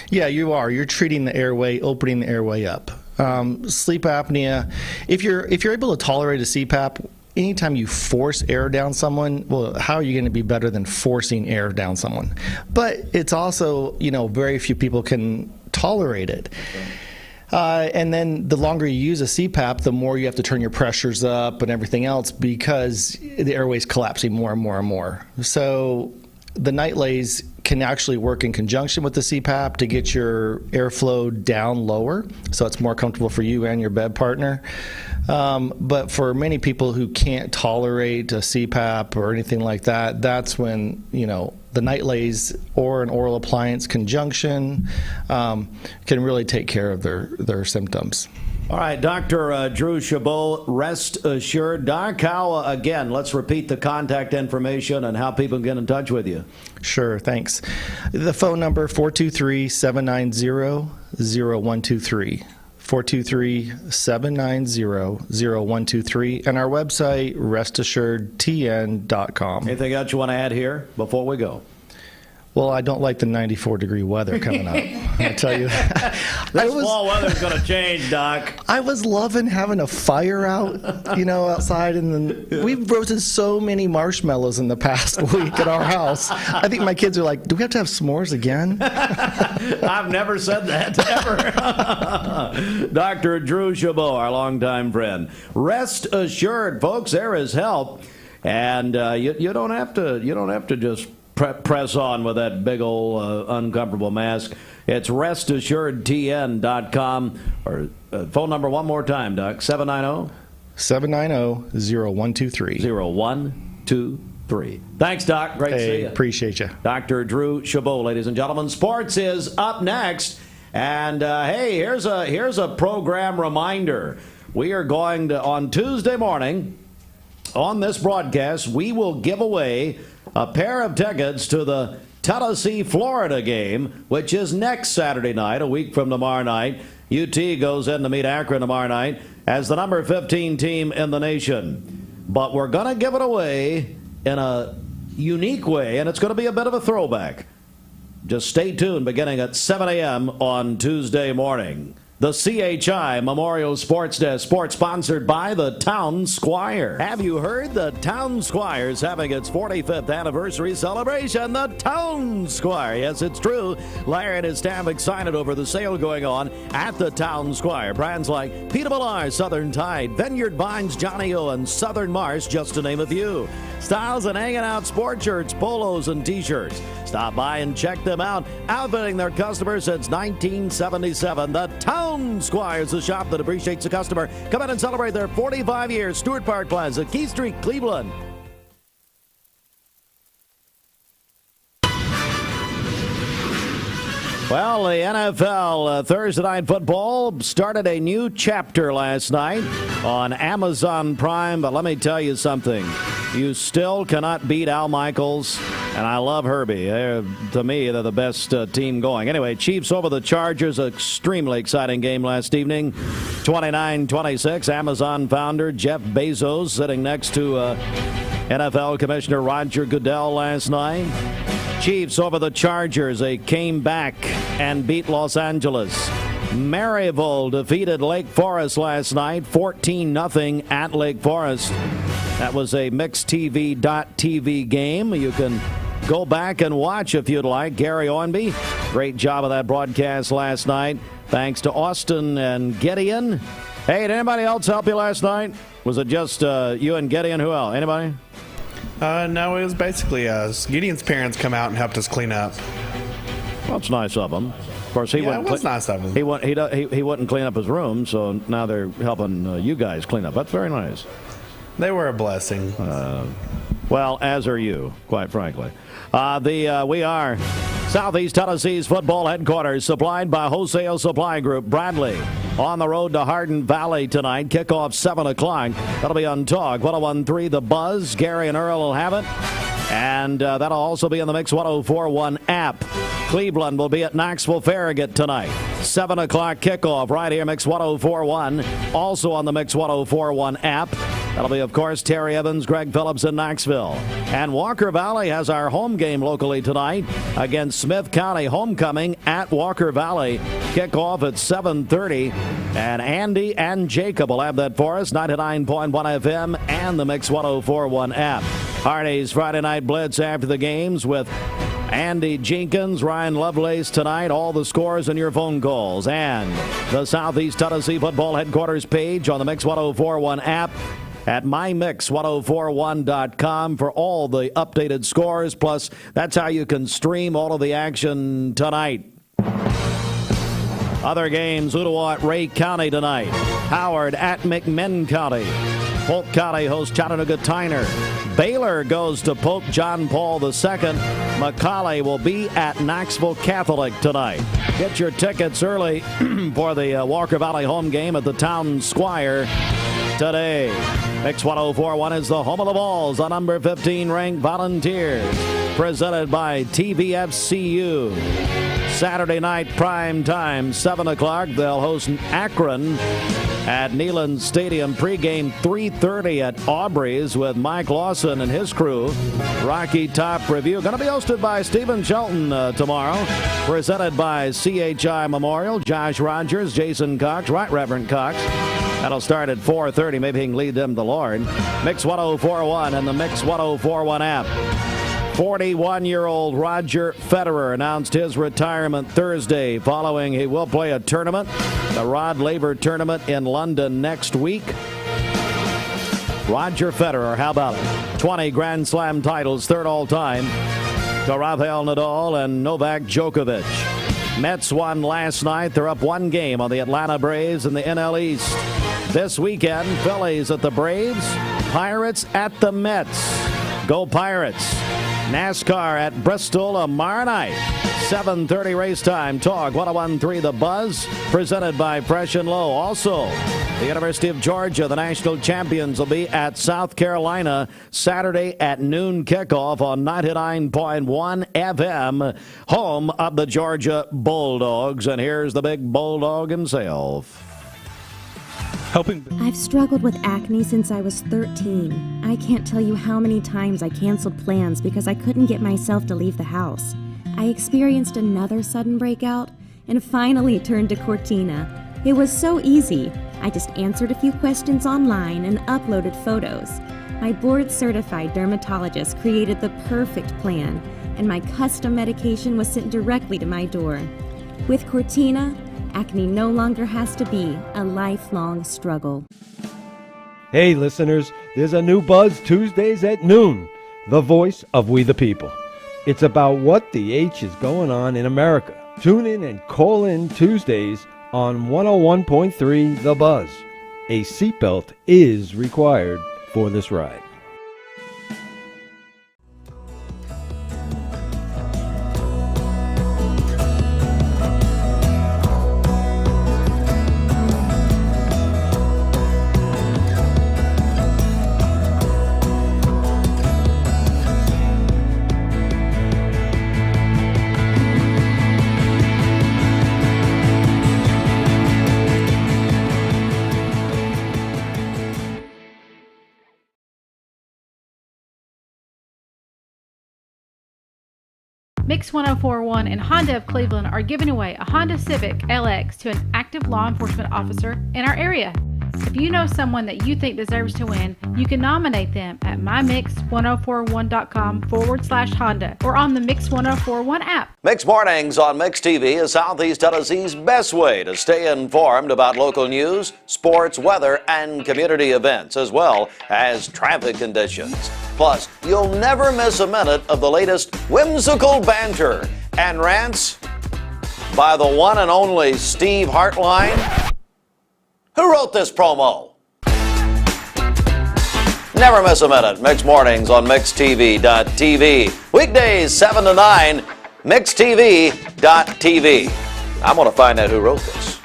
Speaker 19: Yeah, you are. You're treating the airway, opening the airway up. Sleep apnea, if you're able to tolerate a CPAP, anytime you force air down someone, well, how are you going to be better than forcing air down someone? But it's also, very few people can tolerate it. And then the longer you use a CPAP, the more you have to turn your pressures up and everything else because the airway's collapsing more and more and more. So the nightlays can actually work in conjunction with the CPAP to get your airflow down lower so it's more comfortable for you and your bed partner. But for many people who can't tolerate a CPAP or anything like that, that's when, the nightlays or an oral appliance conjunction can really take care of their symptoms.
Speaker 4: All right, Dr. Drew Shabo, rest assured. Doc, again, let's repeat the contact information and how people can get in touch with you.
Speaker 19: Sure, thanks. The phone number, 423-790-0123. 423-790-0123, and our website, restassuredtn.com.
Speaker 4: Anything else you want to add here before we go?
Speaker 19: Well, I don't like the 94-degree weather coming up. I tell you that.
Speaker 4: This fall weather's going to change, Doc.
Speaker 19: I was loving having a fire out, outside, and then we've roasted so many marshmallows in the past week at our house. I think my kids are like, do we have to have s'mores again?
Speaker 4: I've never said that, ever. Dr. Drew Shabo, our longtime friend. Rest assured, folks, there is help, and you don't have to just press on with that big old uncomfortable mask. It's restassuredtn.com, or phone number one more time, Doc. 790?
Speaker 19: 790-0123.
Speaker 4: 0123. Thanks, Doc. Great to see you.
Speaker 19: Appreciate you.
Speaker 4: Dr. Drew Shabo, ladies and gentlemen. Sports is up next. And, hey, here's a program reminder. We are going to, on Tuesday morning, on this broadcast, we will give away a pair of tickets to the Tennessee-Florida game, which is next Saturday night, a week from tomorrow night. UT goes in to meet Akron tomorrow night as the number 15 team in the nation. But we're going to give it away in a unique way, and it's going to be a bit of a throwback. Just stay tuned beginning at 7 a.m. on Tuesday morning. The CHI Memorial Sports Desk, sports sponsored by the Town Squire. Have you heard? The Town Squire is having its 45th anniversary celebration. The Town Squire. Yes, it's true. Larry and his staff excited over the sale going on at the Town Squire. Brands like Peter Millar, Southern Tide, Vineyard Vines, Johnny O, and Southern Marsh, just to name a few. Styles and hanging out sport shirts, polos, and t-shirts. Stop by and check them out. Outfitting their customers since 1977. The Town Squire is the shop that appreciates the customer. Come in and celebrate their 45 years. Stewart Park Plaza, Key Street, Cleveland. Well, the NFL Thursday Night Football started a new chapter last night on Amazon Prime, but let me tell you something. You still cannot beat Al Michaels, and I love Herbie. To me, they're the best team going. Anyway, Chiefs over the Chargers, extremely exciting game last evening. 29-26, Amazon founder Jeff Bezos sitting next to NFL Commissioner Roger Goodell last night. Chiefs over the Chargers. They came back and beat Los Angeles. Maryville defeated Lake Forest last night, 14-0 at Lake Forest. That was a mixedtv.tv game. You can go back and watch if you'd like. Garry Ownby, great job of that broadcast last night. Thanks to Austin and Gideon. Hey, did anybody else help you last night? Was it just you and Gideon? Who else? Anybody?
Speaker 8: No, it was basically us. Gideon's parents come out and helped us clean up.
Speaker 4: Well, it's nice of them. Of course, he wouldn't.
Speaker 8: It was nice of him.
Speaker 4: He wouldn't clean up his room, so now they're helping you guys clean up. That's very nice.
Speaker 8: They were a blessing.
Speaker 4: Well, as are you, quite frankly. We are Southeast Tennessee's football headquarters, supplied by Wholesale Supply Group. Bradley on the road to Hardin Valley tonight. Kickoff 7 o'clock. That'll be on Talk 101.3 The Buzz. Gary and Earl will have it. And that'll also be in the Mix 104.1 app. Cleveland will be at Knoxville Farragut tonight. 7 o'clock kickoff right here, Mix 104.1. Also on the Mix 104.1 app. That'll be, of course, Terry Evans, Greg Phillips in Knoxville. And Walker Valley has our home game locally tonight against Smith County Homecoming at Walker Valley. Kickoff at 7:30. And Andy and Jacob will have that for us. 99.1 FM and the Mix 104.1 app. Hardy's Friday Night Blitz after the games with Andy Jenkins, Ryan Lovelace tonight. All the scores and your phone calls. And the Southeast Tennessee Football Headquarters page on the Mix 104.1 app at mymix1041.com for all the updated scores. Plus, that's how you can stream all of the action tonight. Other games, Ottawa at Ray County tonight. Howard at McMinn County. Polk County hosts Chattanooga Tyner. Baylor goes to Pope John Paul II. McCallie will be at Knoxville Catholic tonight. Get your tickets early for the Walker Valley home game at the Town Squire today. Mix 104.1 is the home of the Vols, the number 15 ranked Volunteers. Presented by TVFCU. Saturday night prime time, 7 o'clock. They'll host Akron at Neyland Stadium. Pregame 3:30 at Aubrey's with Mike Lawson and his crew. Rocky Top Review. Going to be hosted by Stephen Shelton tomorrow. Presented by CHI Memorial. Josh Rogers, Jason Cox, Right Reverend Cox. That'll start at 4:30. Maybe he can lead them to the Lord. Mix 104.1 and the Mix 104.1 app. 41-year-old Roger Federer announced his retirement Thursday following he will play a tournament, the Rod Laver tournament in London next week. Roger Federer, how about it? 20 Grand Slam titles, third all-time to Rafael Nadal and Novak Djokovic. Mets won last night. They're up one game on the Atlanta Braves in the NL East. This weekend, Phillies at the Braves, Pirates at the Mets. Go Pirates. NASCAR at Bristol tomorrow night. 7:30 race time. Talk 101.3 The Buzz, presented by Fresh and Low. Also, the University of Georgia, the national champions, will be at South Carolina Saturday at noon kickoff on 99.1 FM, home of the Georgia Bulldogs. And here's the big Bulldog himself.
Speaker 1: I've struggled with acne since I was 13. I can't tell you how many times I canceled plans because I couldn't get myself to leave the house. I experienced another sudden breakout and finally turned to Cortina. It was so easy. I just answered a few questions online and uploaded photos. My board-certified dermatologist created the perfect plan, and my custom medication was sent directly to my door. With Cortina, acne no longer has to be a lifelong struggle.
Speaker 11: Hey listeners, there's a new Buzz Tuesdays at noon, the voice of We the People. It's about what the H is going on in America. Tune in and call in Tuesdays on 101.3 The Buzz. A seatbelt is required for this ride.
Speaker 18: Mix 104.1 and Honda of Cleveland are giving away a Honda Civic LX to an active law enforcement officer in our area. If you know someone that you think deserves to win, you can nominate them at mymix1041.com/Honda or on the Mix 1041 app.
Speaker 4: Mix Mornings on Mix TV is Southeast Tennessee's best way to stay informed about local news, sports, weather, and community events, as well as traffic conditions. Plus, you'll never miss a minute of the latest whimsical banter and rants by the one and only Steve Hartline. Who wrote this promo? Never miss a minute. Mix Mornings on MixTV.tv. Weekdays 7 to 9, MixTV.tv. I'm going to find out who wrote this.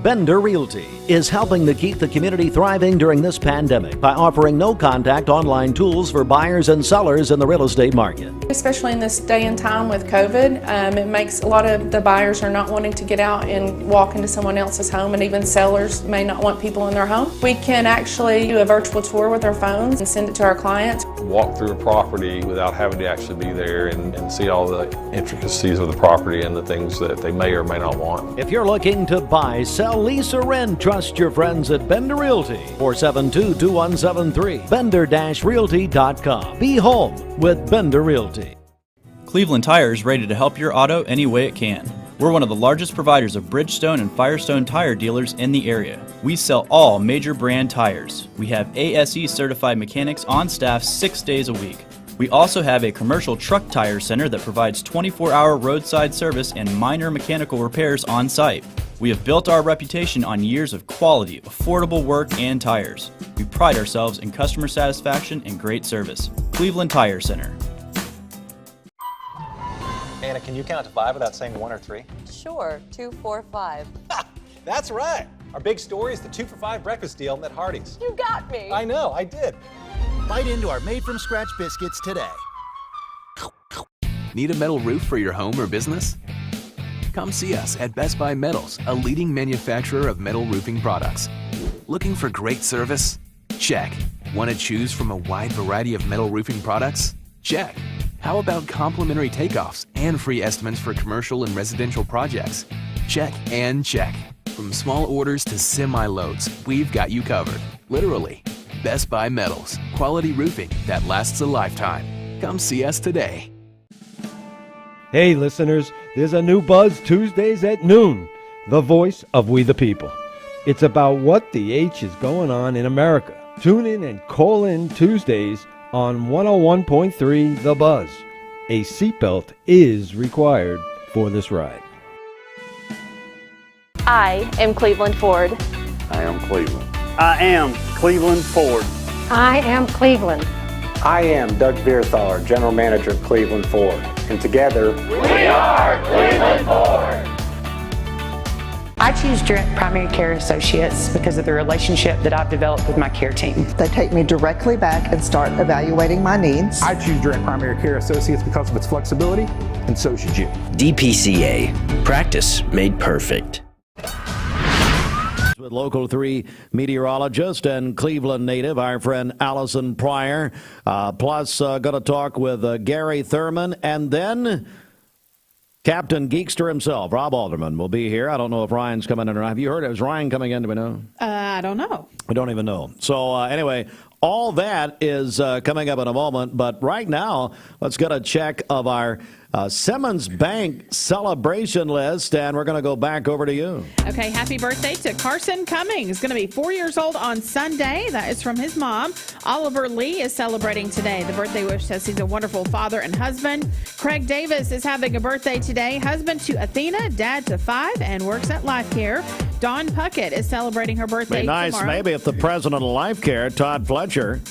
Speaker 4: Bender Realty is helping to keep the community thriving during this pandemic by offering no-contact online tools for buyers and sellers in the real estate market.
Speaker 2: Especially in this day and time with COVID, it makes a lot of the buyers are not wanting to get out and walk into someone else's home, and even sellers may not want people in their home. We can actually do a virtual tour with our phones and send it to our clients.
Speaker 23: Walk through a property without having to actually be there and see all the intricacies of the property and the things that they may or may not want.
Speaker 4: If you're looking to buy, sell, lease, or rent, trust your friends at Bender Realty. 472-2173. Bender-Realty.com. Be home with Bender Realty.
Speaker 16: Cleveland Tire is ready to help your auto any way it can. We're one of the largest providers of Bridgestone and Firestone tire dealers in the area. We sell all major brand tires. We have ASE certified mechanics on staff 6 days a week. We also have a commercial truck tire center that provides 24-hour roadside service and minor mechanical repairs on site. We have built our reputation on years of quality, affordable work, and tires. We pride ourselves in customer satisfaction and great service. Cleveland Tire Center.
Speaker 17: Anna, can you count to 5 without saying 1 or 3?
Speaker 20: Sure, 2, 4, 5.
Speaker 17: That's right. Our big story is the 2 for $5 breakfast deal at Hardee's.
Speaker 20: You got me.
Speaker 17: I know, I did.
Speaker 22: Bite into our made-from-scratch biscuits today.
Speaker 14: Need a metal roof for your home or business? Come see us at Best Buy Metals, a leading manufacturer of metal roofing products. Looking for great service? Check. Want to choose from a wide variety of metal roofing products? Check. How about complimentary takeoffs and free estimates for commercial and residential projects? Check and check. From small orders to semi-loads, we've got you covered. Literally. Best Buy Metals, quality roofing that lasts a lifetime. Come see us today.
Speaker 11: Hey listeners, there's a new Buzz Tuesdays at noon, the voice of We the People. It's about what the H is going on in America. Tune in and call in Tuesdays on 101.3 The Buzz. A seatbelt is required for this ride.
Speaker 13: I am Cleveland Ford.
Speaker 26: I am Cleveland. I am Cleveland Ford.
Speaker 27: I am Cleveland.
Speaker 23: I am Doug Vierthar, General Manager of Cleveland Ford. And together,
Speaker 27: we are Cleveland Ford. I choose Direct Primary Care Associates because of the relationship that I've developed with my care team.
Speaker 3: They take me directly back and start evaluating my needs.
Speaker 23: I choose Direct Primary Care Associates because of its flexibility, and so should you.
Speaker 24: DPCA. Practice made perfect.
Speaker 4: With Local 3 meteorologist and Cleveland native, our friend Alison Pryor. Plus, going to talk with Garry Thurman, and then Captain Geekster himself, Rob Alderman, will be here. I don't know if Ryan's coming in or not. Have you heard? Is Ryan coming in? Do we know?
Speaker 7: I don't know.
Speaker 4: We don't even know. So anyway, all that is coming up in a moment. But right now, let's get a check of our Simmons Bank celebration list, and we're going to go back over to you.
Speaker 7: Okay, happy birthday to Carson Cummings. He's going to be 4 years old on Sunday. That is from his mom. Oliver Lee is celebrating today. The birthday wish says he's a wonderful father and husband. Craig Davis is having a birthday today. Husband to Athena, dad to 5, and works at Life Care. Dawn Puckett is celebrating her birthday
Speaker 4: Be nice,
Speaker 7: tomorrow.
Speaker 4: maybe, if the president of Life Care, Todd Fletcher,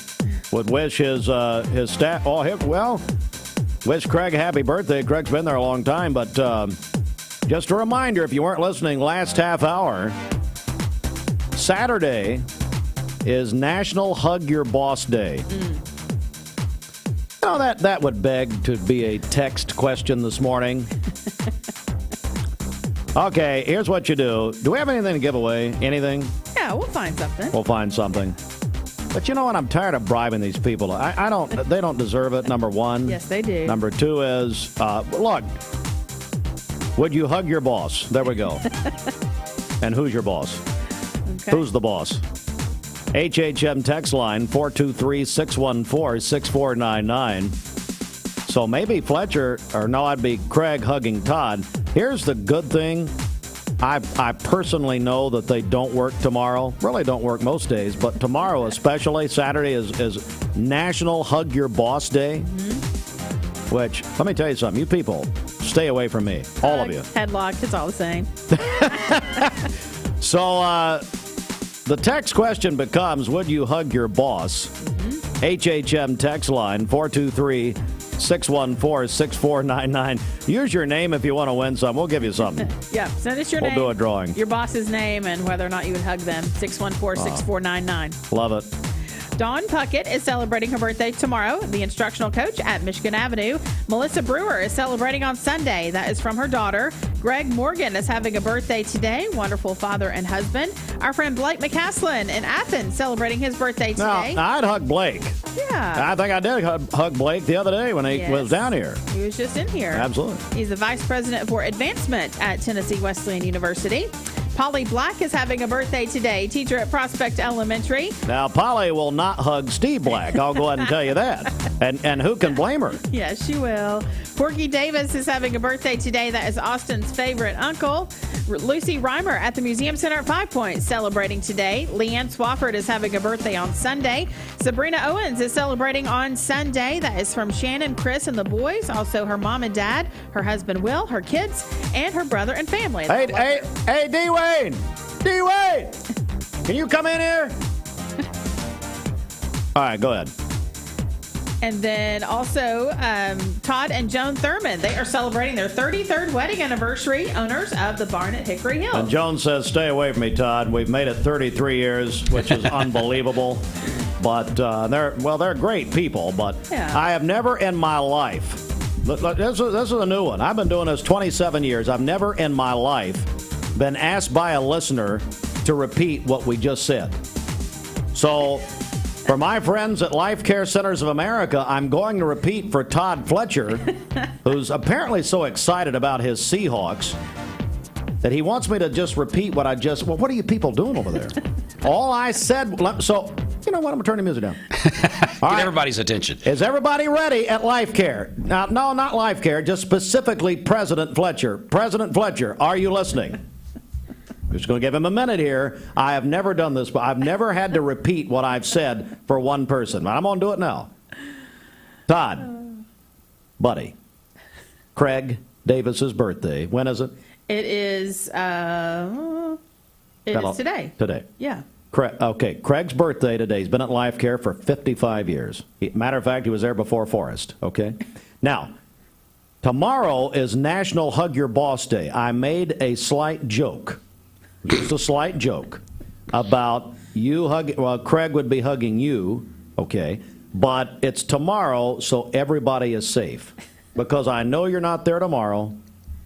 Speaker 4: would wish his staff. Wish Craig a happy birthday. Craig's been there a long time, but just a reminder, if you weren't listening last half hour, Saturday is National Hug Your Boss Day. You know, that would beg to be a text question this morning. Okay, here's what you do. Do we have anything to give away? Anything?
Speaker 7: Yeah, we'll find something.
Speaker 4: We'll find something. But you know what? I'm tired of bribing these people. I don't. They don't deserve it. Number one.
Speaker 7: Yes, they do.
Speaker 4: Number two is look. Would you hug your boss? There we go. And who's your boss?
Speaker 7: Okay.
Speaker 4: Who's the boss? HHM text line 423-614-6499. So maybe Fletcher, or no, I'd be Craig hugging Todd. Here's the good thing. I personally know that they don't work tomorrow. Really don't work most days, but tomorrow especially, Saturday is National Hug Your Boss Day. Mm-hmm. Which, let me tell you something. You people, stay away from me. All of you.
Speaker 7: Headlock, it's all the same.
Speaker 4: So, the text question becomes, would you hug your boss? Mm-hmm. HHM text line 423-614-6499. Use your name if you want to win some. We'll give you something.
Speaker 7: Yeah, send us your name.
Speaker 4: We'll do a drawing.
Speaker 7: Your boss's name and whether or not you would hug them. 614-6499.
Speaker 4: Love it.
Speaker 7: Dawn Puckett is celebrating her birthday tomorrow, the instructional coach at Michigan Avenue. Melissa Brewer is celebrating on Sunday. That is from her daughter. Greg Morgan is having a birthday today. Wonderful father and husband. Our friend Blake McCaslin in Athens celebrating his birthday today.
Speaker 4: Now, I'd hug Blake.
Speaker 7: Yeah.
Speaker 4: I think I did hug Blake the other day when he was down here.
Speaker 7: He was just in here.
Speaker 4: Absolutely.
Speaker 7: He's the vice president for advancement at Tennessee Wesleyan University. Polly Black is having a birthday today, teacher at Prospect Elementary.
Speaker 4: Now, Polly will not hug Steve Black. I'll go ahead and tell you that. And who can blame her?
Speaker 7: Yes, she will. Porky Davis is having a birthday today. That is Austin's favorite uncle. Lucy Reimer at the Museum Center at 5 Points celebrating today. Leanne Swafford is having a birthday on Sunday. Sabrina Owens is celebrating on Sunday. That is from Shannon, Chris, and the boys. Also her mom and dad, her husband Will, her kids, and her brother and family.
Speaker 4: Hey, D-Wayne! D-Wayne! Can you come in here? All right, go ahead.
Speaker 7: And then also Todd and Joan Thurman. They are celebrating their 33rd wedding anniversary, owners of the barn at Hickory Hill.
Speaker 4: And Joan says, stay away from me, Todd. We've made it 33 years, which is unbelievable. But they're great people. But
Speaker 7: yeah.
Speaker 4: I have never in my life, this is a new one. I've been doing this 27 years. I've never in my life been asked by a listener to repeat what we just said. So, for my friends at Life Care Centers of America, I'm going to repeat for Todd Fletcher, who's apparently so excited about his Seahawks that he wants me to just repeat what I just... Well, what are you people doing over there? All I said... So, you know what? I'm going to turn the music down.
Speaker 5: Get everybody's attention.
Speaker 4: Is everybody ready at Life Care? Now, no, not Life Care, just specifically President Fletcher. President Fletcher, are you listening? I'm just going to give him a minute here. I have never done this, but I've never had to repeat what I've said for one person. I'm going to do it now. Todd, buddy, Craig Davis's birthday. When is it?
Speaker 7: It is today.
Speaker 4: Today.
Speaker 7: Yeah.
Speaker 4: Okay, Craig's birthday today. He's been at Life Care for 55 years. Matter of fact, he was there before Forrest, okay? Now, tomorrow is National Hug Your Boss Day. I made a slight joke. Just a slight joke about you hugging. Well, Craig would be hugging you, okay? But it's tomorrow, so everybody is safe. Because I know you're not there tomorrow.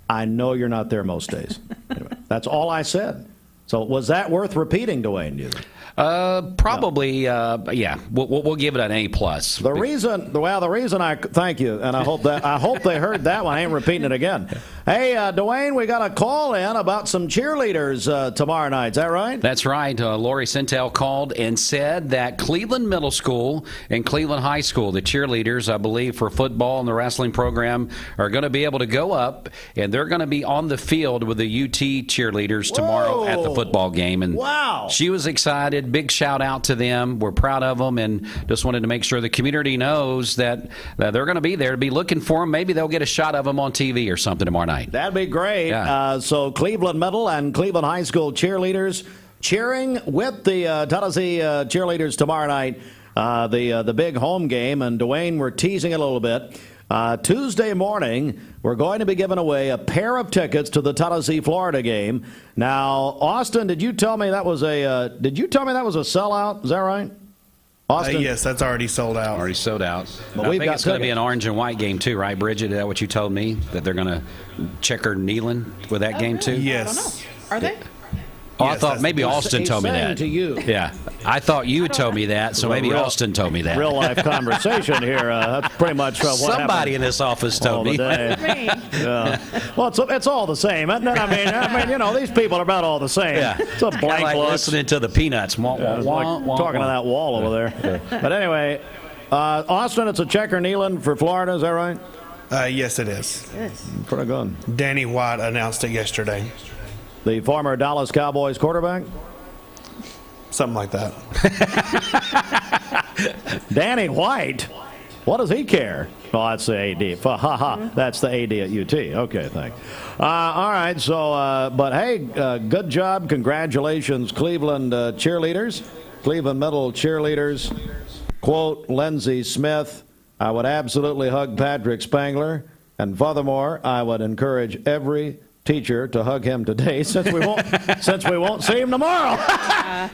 Speaker 4: I know you're not there most days. Anyway, that's all I said. So was that worth repeating, Dwayne? Do you think?
Speaker 5: Probably, yeah. We'll give it an A+.
Speaker 4: The reason I thank you, and I hope they heard that one. I ain't repeating it again. Hey, Dwayne, we got a call in about some cheerleaders tomorrow night. Is that right?
Speaker 5: That's right. Lori Sintel called and said that Cleveland Middle School and Cleveland High School, the cheerleaders, I believe, for football and the wrestling program, are going to be able to go up, and they're going to be on the field with the UT cheerleaders tomorrow at the football game. And
Speaker 4: wow.
Speaker 5: She was excited. Big shout out to them. We're proud of them, and just wanted to make sure the community knows that they're going to be there to be looking for them. Maybe they'll get a shot of them on TV or something tomorrow night.
Speaker 4: That'd be great.
Speaker 5: Yeah.
Speaker 4: So Cleveland Middle and Cleveland High School cheerleaders cheering with the Tennessee cheerleaders tomorrow night, the big home game. And Dwayne, we're teasing it a little bit. Tuesday morning, we're going to be giving away a pair of tickets to the Tennessee-Florida game. Now, Austin, did you tell me that was a sellout? Is that right? Austin?
Speaker 8: Yes, that's already sold out.
Speaker 5: Already sold out.
Speaker 4: But
Speaker 5: I
Speaker 4: we've
Speaker 5: think
Speaker 4: got
Speaker 5: it's going to be an orange and white game too, right, Bridget? Is that what you told me? That they're going to checker kneeling with that game too?
Speaker 8: Yes.
Speaker 7: I don't know. Are they?
Speaker 5: Oh, I thought maybe Austin told me that.
Speaker 4: To you.
Speaker 5: Yeah, I thought you had told me that, so maybe Austin told me that.
Speaker 4: Real life conversation here. That's pretty much what
Speaker 5: somebody in this office told me.
Speaker 4: Yeah. Well, it's all the same, isn't it? I mean, these people are about all the same.
Speaker 5: Yeah.
Speaker 4: It's a blank
Speaker 5: like
Speaker 4: look.
Speaker 5: listening to the Peanuts.
Speaker 4: Talking to that wall over there. But anyway, Austin, it's a checker kneeling for Florida. Is that right?
Speaker 8: Yes, it is.
Speaker 1: Yes.
Speaker 4: Pretty good.
Speaker 8: Danny White announced it yesterday.
Speaker 4: The former Dallas Cowboys quarterback?
Speaker 8: Something like that.
Speaker 4: Danny White? What does he care? Oh, that's the AD. That's the AD at UT. Okay, thanks. All right, so, but hey, good job. Congratulations, Cleveland cheerleaders. Cleveland Middle cheerleaders. Quote, Lindsey Smith, I would absolutely hug Patrick Spangler. And furthermore, I would encourage every teacher to hug him today since we won't see him tomorrow.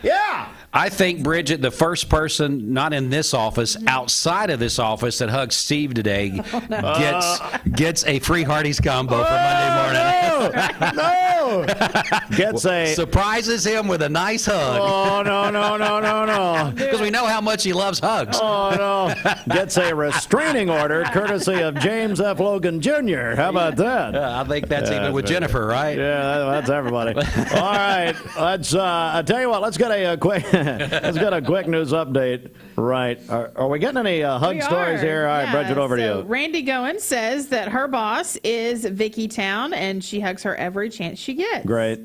Speaker 4: Yeah.
Speaker 5: I think, Bridget, the first person, not in this office, outside of this office, that hugs Steve today gets a free Hardee's combo for Monday morning.
Speaker 4: No! Gets
Speaker 5: surprises him with a nice hug.
Speaker 4: Oh, no.
Speaker 5: Because we know how much he loves hugs.
Speaker 4: Oh, no. Gets a restraining order courtesy of James F. Logan Jr. How about that?
Speaker 5: I think that's even with Jennifer, right?
Speaker 4: Yeah, that's everybody. All right. Let's, I tell you what, let's get a quick... Let's get a quick news update. Right. Are we getting any hug stories here? All right, Bridget, over to you.
Speaker 7: Randy Goen says that her boss is Vicky Town, and she hugs her every chance she gets.
Speaker 4: Great.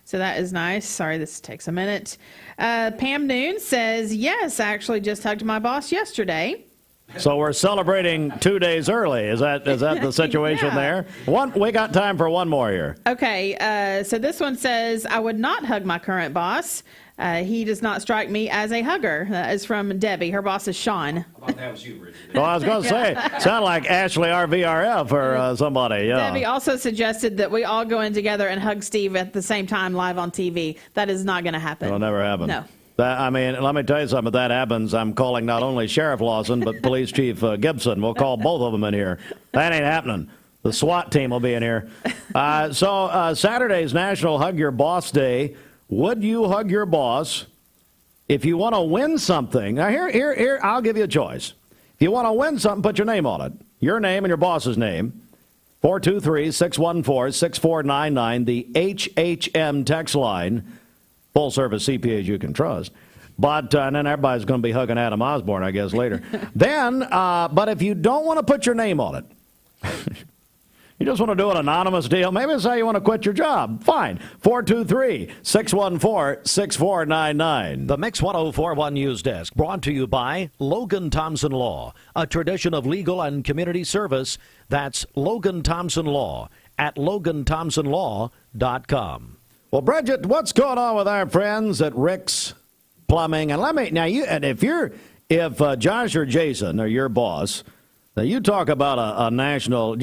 Speaker 7: So that is nice. Sorry, this takes a minute. Pam Noon says, yes, I actually just hugged my boss yesterday.
Speaker 4: So we're celebrating 2 days early. Is that the situation there? We got time for one more here.
Speaker 7: Okay. So this one says, I would not hug my current boss. He does not strike me as a hugger. That is from Debbie. Her boss is Sean.
Speaker 5: I thought that was you, Bridget.
Speaker 4: Well, I was going to say, sound like Ashley RVRF or somebody. Yeah.
Speaker 7: Debbie also suggested that we all go in together and hug Steve at the same time live on TV. That is not going to happen.
Speaker 4: It'll never happen.
Speaker 7: No.
Speaker 4: I mean, let me tell you something. If that happens, I'm calling not only Sheriff Lawson, but Police Chief Gibson. We'll call both of them in here. That ain't happening. The SWAT team will be in here. So Saturday's National Hug Your Boss Day. Would you hug your boss if you want to win something? Now, here, I'll give you a choice. If you want to win something, put your name on it. Your name and your boss's name. 423-614-6499, the HHM text line. Full-service CPAs you can trust. But and then everybody's going to be hugging Adam Osborne, I guess, later. Then, but if you don't want to put your name on it, you just want to do an anonymous deal, maybe it's how you want to quit your job. Fine. 423-614-6499.
Speaker 6: The Mix 1041 News Desk, brought to you by Logan Thompson Law, a tradition of legal and community service. That's Logan Thompson Law at LoganThompsonLaw.com.
Speaker 4: Well, Bridget, what's going on with our friends at Rick's Plumbing? And if Josh or Jason are your boss, now you talk about a national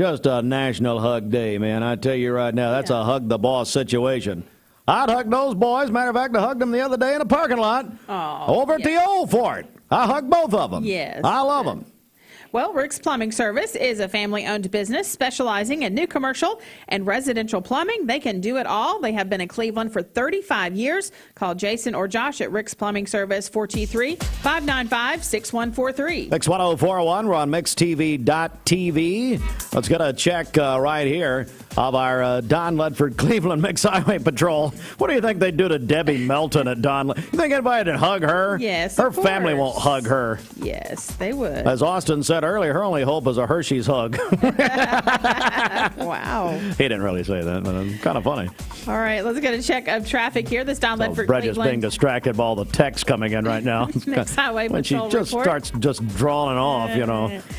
Speaker 4: hug day, man. I tell you right now, that's a hug the boss situation. I'd hug those boys. Matter of fact, I hugged them the other day in a parking lot over at the Old Fort. I hugged both of them.
Speaker 7: Yes.
Speaker 4: I love them.
Speaker 7: Well, Rick's Plumbing Service is a family-owned business specializing in new commercial and residential plumbing. They can do it all. They have been in Cleveland for 35 years. Call Jason or Josh at Rick's Plumbing Service, 423-595-6143.
Speaker 4: Mix 1041, we're on MixTV.tv. Let's get a check right here of our Don Ledford Cleveland Mix Highway Patrol. What do you think they'd do to Debbie Melton at Don? You think anybody would hug her?
Speaker 7: Yes,
Speaker 4: her family won't hug her.
Speaker 7: Yes, they would.
Speaker 4: As Austin said earlier, her only hope is a Hershey's hug.
Speaker 7: Wow.
Speaker 4: He didn't really say that, but it's kind of funny.
Speaker 7: All right, let's get a check of traffic here. This Don Ledford
Speaker 4: Brett
Speaker 7: Cleveland.
Speaker 4: is being distracted by all the texts coming in right now.
Speaker 7: Next Highway
Speaker 4: when
Speaker 7: Patrol
Speaker 4: she just
Speaker 7: report.
Speaker 4: starts just drawing off,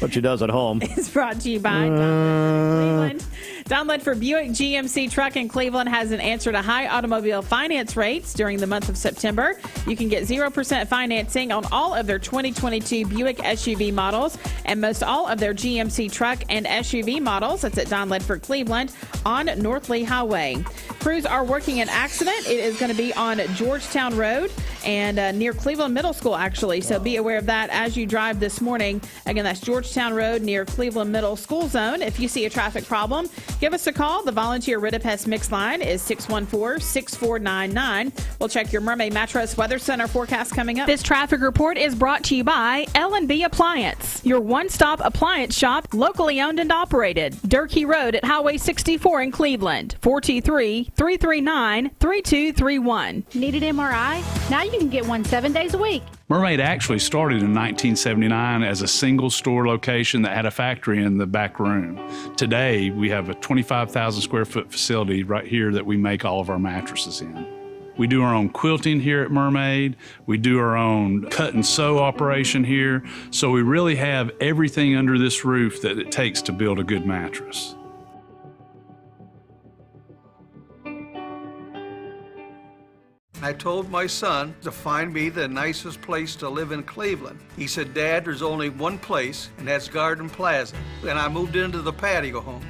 Speaker 4: what she does at home.
Speaker 7: It's brought to you by Don Ledford Cleveland. Don Ledford Buick GMC Truck in Cleveland has an answer to high automobile finance rates during the month of September. You can get 0% financing on all of their 2022 Buick SUV models and most all of their GMC truck and SUV models. That's at Don Ledford Cleveland on North Lee Highway. Crews are working an accident. It is going to be on Georgetown Road and near Cleveland Middle School, actually. So be aware of that as you drive this morning. Again, that's Georgetown Road near Cleveland Middle School Zone. If you see a traffic problem, give us a call. The volunteer Ridipest mix line is 614-6499. We'll check your Mermaid Mattress Weather Center forecast coming up. This traffic report is brought to you by L&B Appliance, your one-stop appliance shop, locally owned and operated. Durkee Road at Highway 64 in Cleveland, 423-339-3231.
Speaker 18: Needed MRI? Now you can get one 7 days a week.
Speaker 9: Mermaid actually started in 1979 as a single store location that had a factory in the back room. Today, we have a 25,000 square foot facility right here that we make all of our mattresses in. We do our own quilting here at Mermaid. We do our own cut and sew operation here. So we really have everything under this roof that it takes to build a good mattress.
Speaker 10: I told my son to find me the nicest place to live in Cleveland. He said, Dad, there's only one place, and that's Garden Plaza. And I moved into the patio home.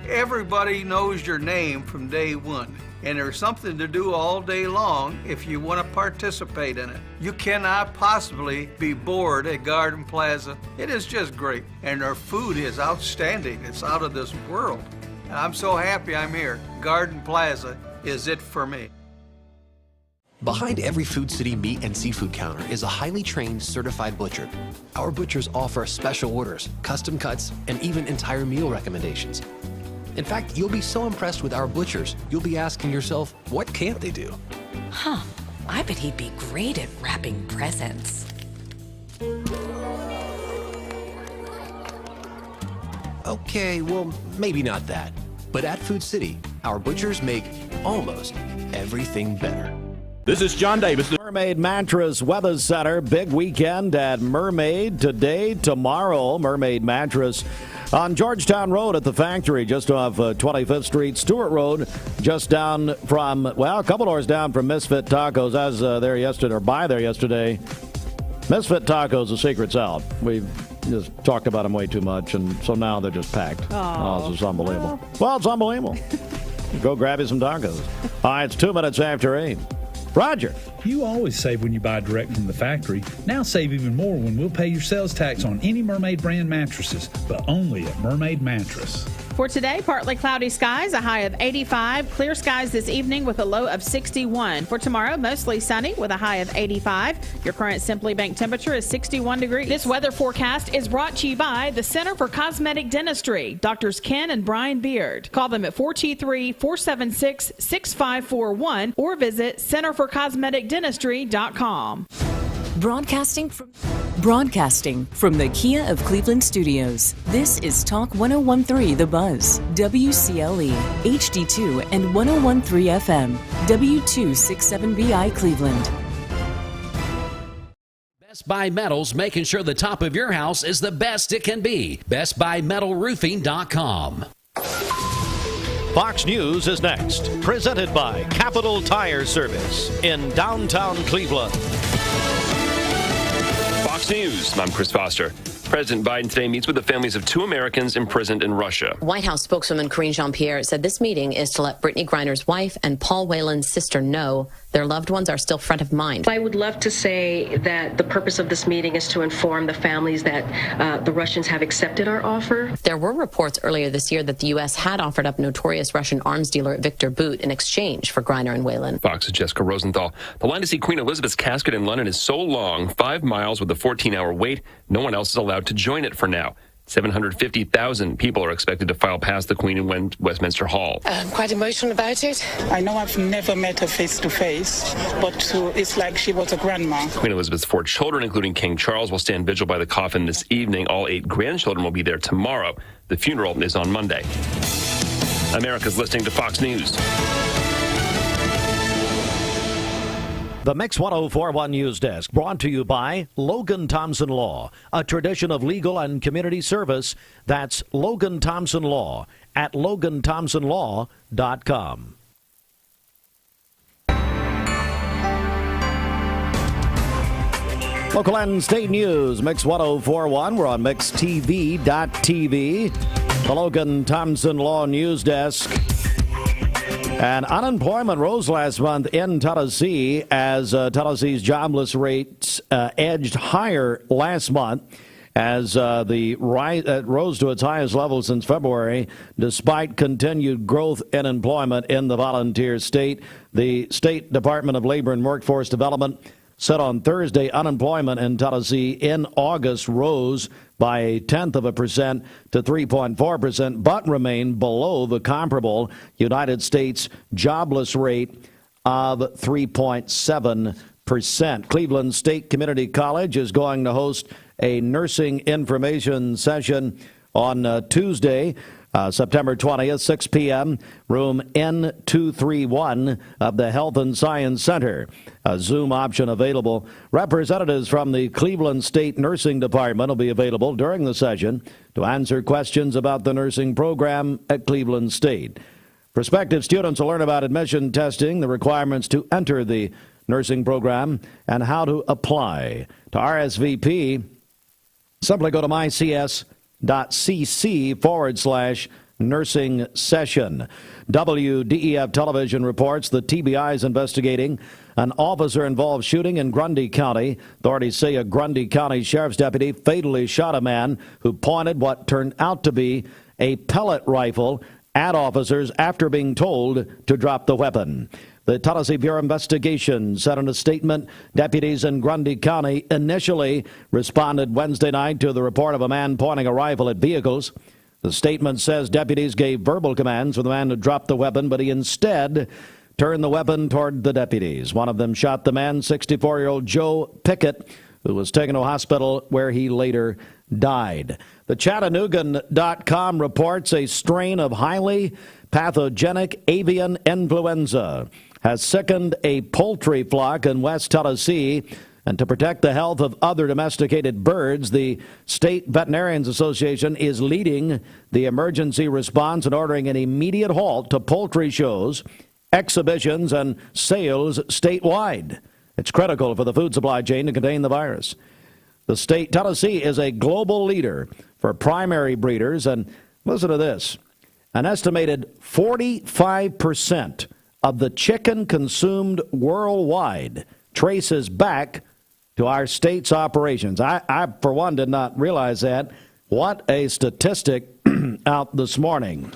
Speaker 10: Everybody knows your name from day one, and there's something to do all day long if you want to participate in it. You cannot possibly be bored at Garden Plaza. It is just great, and their food is outstanding. It's out of this world. And I'm so happy I'm here. Garden Plaza is it for me.
Speaker 12: Behind every Food City meat and seafood counter is a highly trained, certified butcher. Our butchers offer special orders, custom cuts, and even entire meal recommendations. In fact, you'll be so impressed with our butchers, you'll be asking yourself, what can't they do?
Speaker 15: Huh, I bet he'd be great at wrapping presents.
Speaker 12: Okay, well, maybe not that. But at Food City, our butchers make almost everything better.
Speaker 4: This is John Davis. Mermaid Mattress Weather Center. Big weekend at Mermaid today, tomorrow. Mermaid Mattress on Georgetown Road at the factory, just off 25th Street, Stewart Road, just down from, well, a couple doors down from Misfit Tacos. I was there yesterday, or by there yesterday. Misfit Tacos, the secret's out. We've just talked about them way too much, and so now they're just packed. Oh, this is unbelievable. Well, it's unbelievable. Go grab you some tacos. All right, it's 2 minutes after 8. Roger.
Speaker 19: You always save when you buy direct from the factory. Now save even more when we'll pay your sales tax on any Mermaid brand mattresses, but only at Mermaid Mattress.
Speaker 7: For today, partly cloudy skies, a high of 85. Clear skies this evening with a low of 61. For tomorrow, mostly sunny with a high of 85. Your current Simply Bank temperature is 61 degrees. This weather forecast is brought to you by the Center for Cosmetic Dentistry, Drs. Ken and Brian Beard. Call them at 423-476-6541 or visit centerforcosmeticdentistry.com.
Speaker 21: Broadcasting from the Kia of Cleveland studios, this is Talk 101.3 The Buzz, WCLE, HD2 and 101.3 FM, W267BI Cleveland.
Speaker 5: Best Buy Metals, making sure the top of your house is the best it can be. BestBuyMetalRoofing.com.
Speaker 6: Fox News is next, presented by Capital Tire Service in downtown Cleveland.
Speaker 25: Fox News, I'm Chris Foster. President Biden today meets with the families of 2 Americans imprisoned in Russia.
Speaker 28: White House spokeswoman Karine Jean-Pierre said this meeting is to let Brittany Griner's wife and Paul Whelan's sister know their loved ones are still front of mind.
Speaker 29: I would love to say that the purpose of this meeting is to inform the families that the Russians have accepted our offer.
Speaker 28: There were reports earlier this year that the U.S. had offered up notorious Russian arms dealer Victor Bout in exchange for Griner and Whelan.
Speaker 25: Fox's Jessica Rosenthal. The line to see Queen Elizabeth's casket in London is so long, 5 miles with a 14-hour wait, no one else is allowed to join it for now. 750,000 people are expected to file past the Queen in Westminster Hall.
Speaker 30: I'm quite emotional about it. I know I've never met her face to face, but it's like she was a grandma.
Speaker 25: Queen Elizabeth's 4 children, including King Charles, will stand vigil by the coffin this evening. All 8 grandchildren will be there tomorrow. The funeral is on Monday. America's listening to Fox News.
Speaker 6: The Mix 104.1 News Desk, brought to you by Logan Thompson Law, a tradition of legal and community service. That's Logan Thompson Law at LoganThompsonLaw.com. Local and state news, Mix 104.1. We're on MixTV.tv. The Logan Thompson Law News Desk.
Speaker 4: And unemployment rose last month in Tennessee as Tennessee's jobless rates edged higher last month as the rose to its highest level since February, despite continued growth in employment in the volunteer state. The State Department of Labor and Workforce Development said on Thursday unemployment in Tennessee in August rose by 0.1% to 3.4%, but remained below the comparable United States jobless rate of 3.7%. Cleveland State Community College is going to host a nursing information session on Tuesday, September 20th, 6 p.m., room N231 of the Health and Science Center. A Zoom option available. Representatives from the Cleveland State Nursing Department will be available during the session to answer questions about the nursing program at Cleveland State. Prospective students will learn about admission testing, the requirements to enter the nursing program, and how to apply. To RSVP, simply go to mycs.cc/nursing session. WDEF television reports the TBI is investigating an officer-involved shooting in Grundy County. Authorities say a Grundy County sheriff's deputy fatally shot a man who pointed what turned out to be a pellet rifle at officers after being told to drop the weapon. The Tennessee Bureau of Investigation said in a statement, deputies in Grundy County initially responded Wednesday night to the report of a man pointing a rifle at vehicles. The statement says deputies gave verbal commands for the man to drop the weapon, but he instead turned the weapon toward the deputies. One of them shot the man, 64-year-old Joe Pickett, who was taken to a hospital where he later died. The Chattanoogan.com reports a strain of highly pathogenic avian influenza has sickened a poultry flock in West Tennessee. And to protect the health of other domesticated birds, the State Veterinarians Association is leading the emergency response and ordering an immediate halt to poultry shows, exhibitions, and sales statewide. It's critical for the food supply chain to contain the virus. The state, Tennessee, is a global leader for primary breeders. And listen to this. An estimated 45% of the chicken consumed worldwide traces back to our state's operations. I, for one, did not realize that. What a statistic out this morning.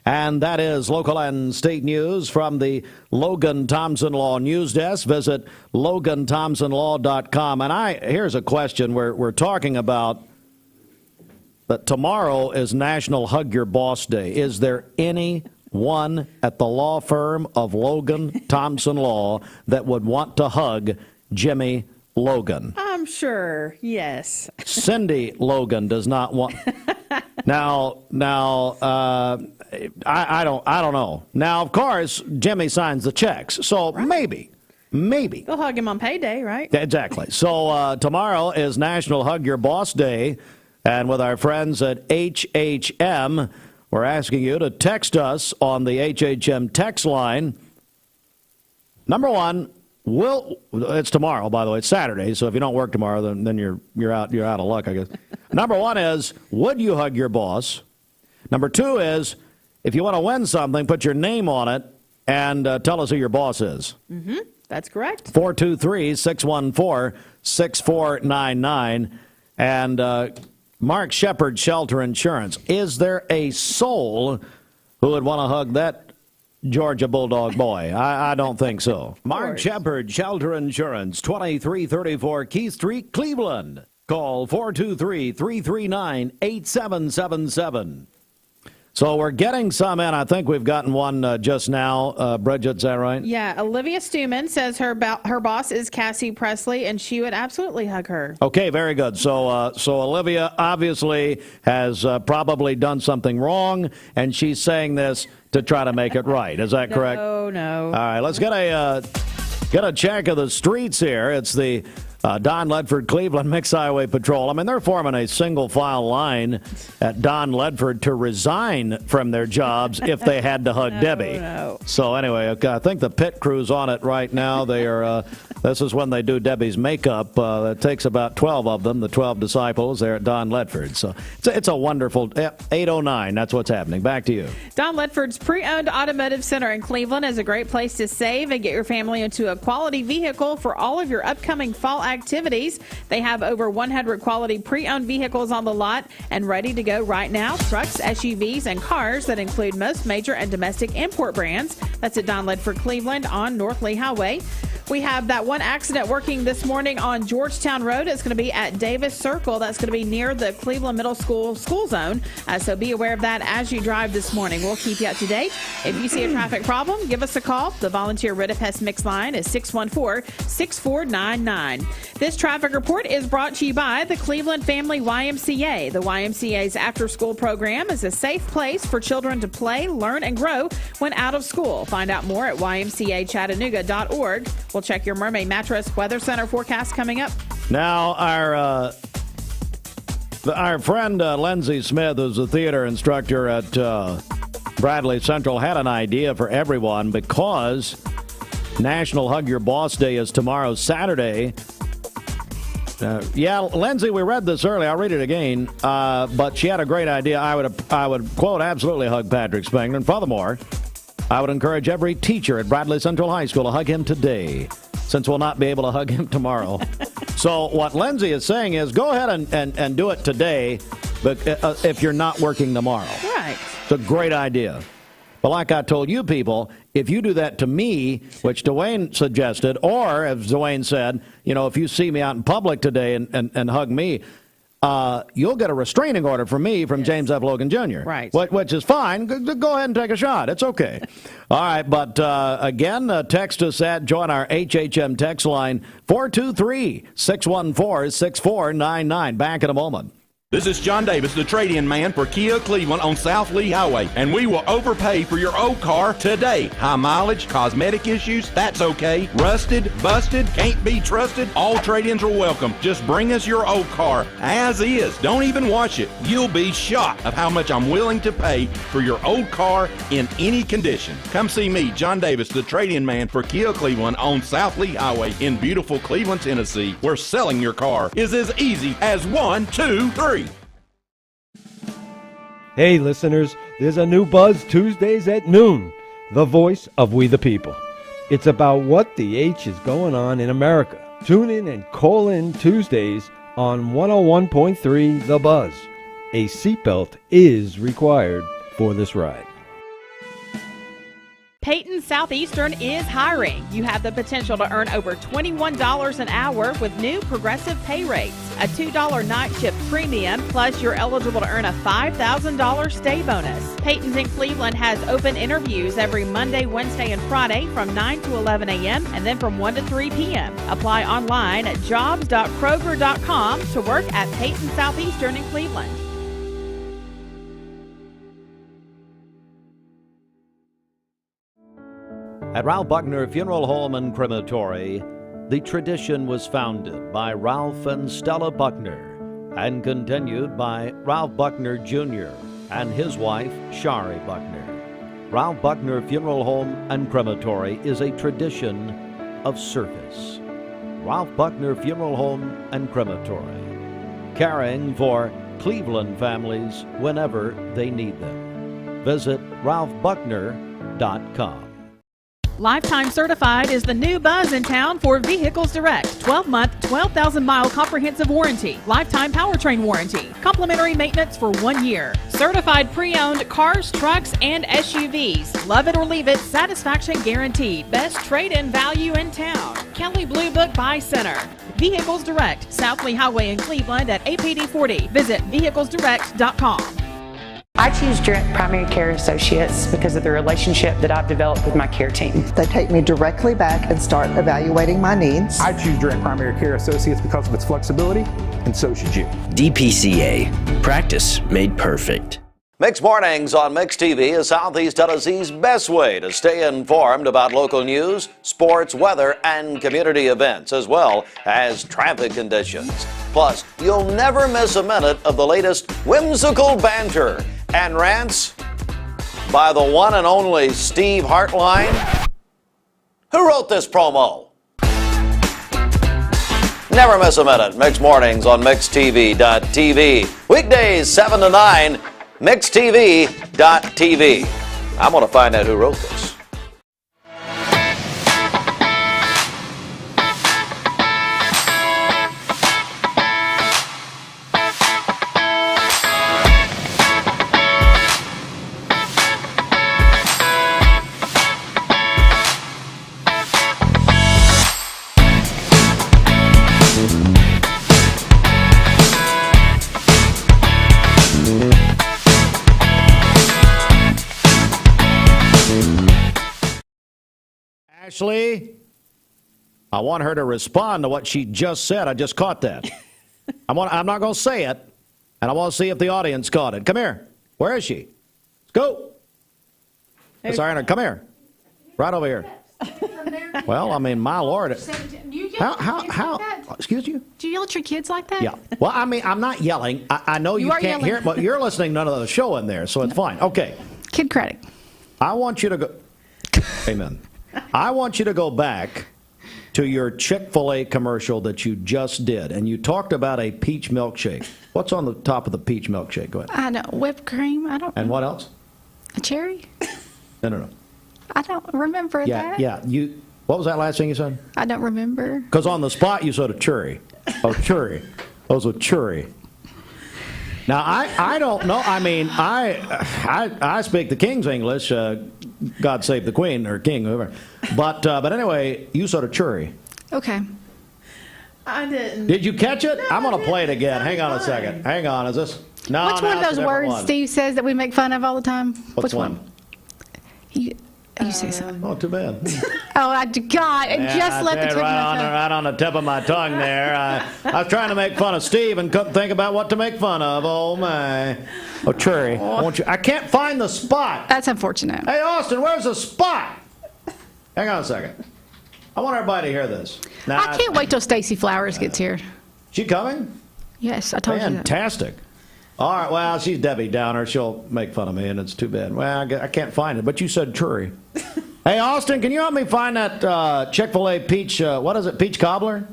Speaker 4: And that is local and state news from the Logan Thompson Law News Desk. Visit LoganThompsonLaw.com. And here's a question. We're talking about that tomorrow is National Hug Your Boss Day. Is there anyone at the law firm of Logan Thompson Law that would want to hug Jimmy Logan?
Speaker 7: I'm sure, yes.
Speaker 4: Cindy Logan does not want. Now, I don't know. Now, of course, Jimmy signs the checks, so maybe.
Speaker 7: They'll hug him on payday, right?
Speaker 4: Exactly. So tomorrow is National Hug Your Boss Day, and with our friends at HHM, we're asking you to text us on the HHM text line. Number one. It's tomorrow, by the way. It's Saturday, so if you don't work tomorrow, then you're out of luck, I guess. Number one is, would you hug your boss? Number two is, if you want to win something, put your name on it and tell us who your boss is.
Speaker 7: Mm-hmm. That's correct.
Speaker 4: 423-614-6499. And Mark Shepard, Shelter Insurance. Is there a soul who would want to hug that Georgia Bulldog boy? I don't think so. Mark Shepard, Shelter Insurance, 2334 Keith Street, Cleveland. Call 423-339-8777. So we're getting some in. I think we've gotten one just now. Bridget, is that right?
Speaker 7: Yeah. Olivia Stuman says her boss is Cassie Presley, and she would absolutely hug her.
Speaker 4: Okay, very good. So Olivia obviously has probably done something wrong, and she's saying this to try to make it right. Is that correct?
Speaker 7: No.
Speaker 4: All right, let's get a check of the streets here. It's the Don Ledford, Cleveland, Mixed Highway Patrol. I mean, they're forming a single-file line at Don Ledford to resign from their jobs if they had to hug Debbie.
Speaker 7: No.
Speaker 4: So anyway, I think the pit crew's on it right now. They are. This is when they do Debbie's makeup. It takes about 12 of them, the 12 disciples there at Don Ledford. So it's a wonderful 809. That's what's happening. Back to you.
Speaker 7: Don Ledford's pre-owned automotive center in Cleveland is a great place to save and get your family into a quality vehicle for all of your upcoming fall activities. They have over 100 quality pre-owned vehicles on the lot and ready to go right now. Trucks, SUVs, and cars that include most major and domestic import brands. That's at Don Ledford, Cleveland on North Lee Highway. We have that one accident working this morning on Georgetown Road. It's going to be at Davis Circle. That's going to be near the Cleveland Middle School zone. So be aware of that as you drive this morning. We'll keep you up to date. If you see a traffic problem, give us a call. The volunteer Rid-a-Pest Mix line is 614-6499. This traffic report is brought to you by the Cleveland Family YMCA. The YMCA's after-school program is a safe place for children to play, learn, and grow when out of school. Find out more at ymcachattanooga.org. We'll check your Mermaid Mattress Weather Center forecast coming up.
Speaker 4: Now, our friend Lindsay Smith, who's a theater instructor at Bradley Central, had an idea for everyone because National Hug Your Boss Day is tomorrow, Saturday. Lindsay, we read this earlier. I'll read it again. But she had a great idea. I would quote, absolutely hug Patrick Spangler. And furthermore, I would encourage every teacher at Bradley Central High School to hug him today, since we'll not be able to hug him tomorrow. So what Lindsay is saying is go ahead and do it today, but if you're not working tomorrow.
Speaker 7: Right.
Speaker 4: It's a great idea. But like I told you people, if you do that to me, which Dwayne suggested, or as Dwayne said, if you see me out in public today and hug me, you'll get a restraining order from me from James F. Logan Jr.
Speaker 7: Right.
Speaker 4: Which is fine. Go ahead and take a shot. It's okay. All right. But again, text us join our HHM text line 423-614-6499. Back in a moment.
Speaker 2: This is John Davis, the trade-in man for Kia Cleveland on South Lee Highway, and we will overpay for your old car today. High mileage, cosmetic issues, that's okay. Rusted, busted, can't be trusted, all trade-ins are welcome. Just bring us your old car as is. Don't even wash it. You'll be shocked of how much I'm willing to pay for your old car in any condition. Come see me, John Davis, the trade-in man for Kia Cleveland on South Lee Highway in beautiful Cleveland, Tennessee, where selling your car is as easy as 1, 2, 3.
Speaker 11: Hey listeners, there's a new Buzz Tuesdays at noon, the voice of we the people. It's about what the H is going on in America. Tune in and call in Tuesdays on 101.3 The Buzz. A seatbelt is required for this ride.
Speaker 7: Peyton Southeastern is hiring. You have the potential to earn over $21 an hour with new progressive pay rates. A $2 night shift premium, plus you're eligible to earn a $5,000 stay bonus. Peyton's in Cleveland has open interviews every Monday, Wednesday, and Friday from 9 to 11 a.m. and then from 1 to 3 p.m. Apply online at jobs.kroger.com to work at Peyton Southeastern in Cleveland.
Speaker 4: At Ralph Buckner Funeral Home and Crematory, the tradition was founded by Ralph and Stella Buckner and continued by Ralph Buckner Jr. and his wife, Shari Buckner. Ralph Buckner Funeral Home and Crematory is a tradition of service. Ralph Buckner Funeral Home and Crematory, caring for Cleveland families whenever they need them. Visit ralphbuckner.com.
Speaker 7: Lifetime Certified is the new buzz in town for Vehicles Direct. 12-month, 12,000-mile comprehensive warranty. Lifetime powertrain warranty. Complimentary maintenance for 1 year. Certified pre-owned cars, trucks, and SUVs. Love it or leave it, satisfaction guaranteed. Best trade-in value in town. Kelly Blue Book Buy Center. Vehicles Direct, South Lee Highway in Cleveland at APD 40. Visit vehiclesdirect.com.
Speaker 13: I choose Direct Primary Care Associates because of the relationship that I've developed with my care team.
Speaker 3: They take me directly back and start evaluating my needs.
Speaker 14: I choose Direct Primary Care Associates because of its flexibility, and so should you.
Speaker 24: DPCA. Practice made perfect.
Speaker 4: Mixed Mornings on Mixed TV is Southeast Tennessee's best way to stay informed about local news, sports, weather, and community events, as well as traffic conditions. Plus, you'll never miss a minute of the latest whimsical banter and rants by the one and only Steve Hartline. Who wrote this promo? Never miss a minute. Mixed Mornings on MixedTV.tv. Weekdays 7 to 9. MixedTV.tv. I'm going to find out who wrote this. Ashley, I want her to respond to what she just said. I just caught that. I'm not going to say it, and I want to see if the audience caught it. Come here. Where is she? Let's go. Miss Iron, come here. Right over here. Well, I mean, my Lord. How? Excuse you?
Speaker 1: Do you yell at your kids like that?
Speaker 4: Yeah. Well, I mean, I'm not yelling. I know you can't hear it, but you're listening to none of the show in there, so it's fine. Okay.
Speaker 1: Kid credit.
Speaker 4: I want you to go. Amen. I want you to go back to your Chick-fil-A commercial that you just did, and you talked about a peach milkshake. What's on the top of the peach milkshake? Go ahead.
Speaker 1: I know. Whipped cream. I don't.
Speaker 4: And what else?
Speaker 1: A cherry.
Speaker 4: No.
Speaker 1: I don't remember that.
Speaker 4: Yeah. What was that last thing you said?
Speaker 1: I don't remember.
Speaker 4: Because on the spot you said a cherry. Oh, cherry. That was a cherry. Now I don't know. I mean, I speak the King's English. God save the Queen or King, whoever. But anyway, you said a cherry.
Speaker 1: Okay.
Speaker 7: I didn't.
Speaker 4: Did you catch it?
Speaker 7: No,
Speaker 4: I'm going to play it again. Hang on a second. Hang on. Is this? No.
Speaker 1: What's one of those words Steve says that we make fun of all the time?
Speaker 4: What's one?
Speaker 1: You say something.
Speaker 4: Oh, too bad.
Speaker 1: God, it just left the tip of my tongue.
Speaker 4: Right on the tip of my tongue there. I was trying to make fun of Steve and couldn't think about what to make fun of. Oh, my. Oh, cherry. I can't find the spot.
Speaker 1: That's unfortunate.
Speaker 4: Hey, Austin, where's the spot? Hang on a second. I want everybody to hear this. Now,
Speaker 1: I can't wait till Stacey Flowers gets here.
Speaker 4: She coming?
Speaker 1: Yes, I told you that.
Speaker 4: Fantastic. All right, well, she's Debbie Downer. She'll make fun of me, and it's too bad. Well, I can't find it, but you said cherry. Hey, Austin, can you help me find that Chick-fil-A peach, what is it, peach cobbler?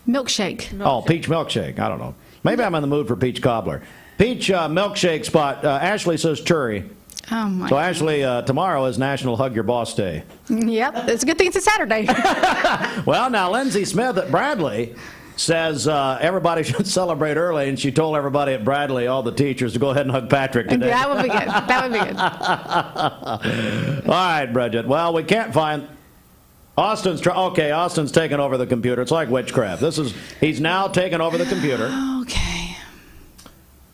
Speaker 1: Milkshake.
Speaker 4: Oh, peach milkshake. I don't know. Maybe I'm in the mood for peach cobbler. Peach milkshake spot. Ashley says cherry.
Speaker 1: Oh, my
Speaker 4: So, Ashley, tomorrow is National Hug Your Boss Day.
Speaker 1: Yep, it's a good thing it's a Saturday.
Speaker 4: Well, now, Lindsay Smith at Bradley says everybody should celebrate early, and she told everybody at Bradley, all the teachers, to go ahead and hug Patrick today.
Speaker 1: That would be good. That would be good.
Speaker 4: All right, Bridget. Well, we can't find... Austin's taking over the computer. It's like witchcraft. He's now taken over the computer.
Speaker 1: Okay.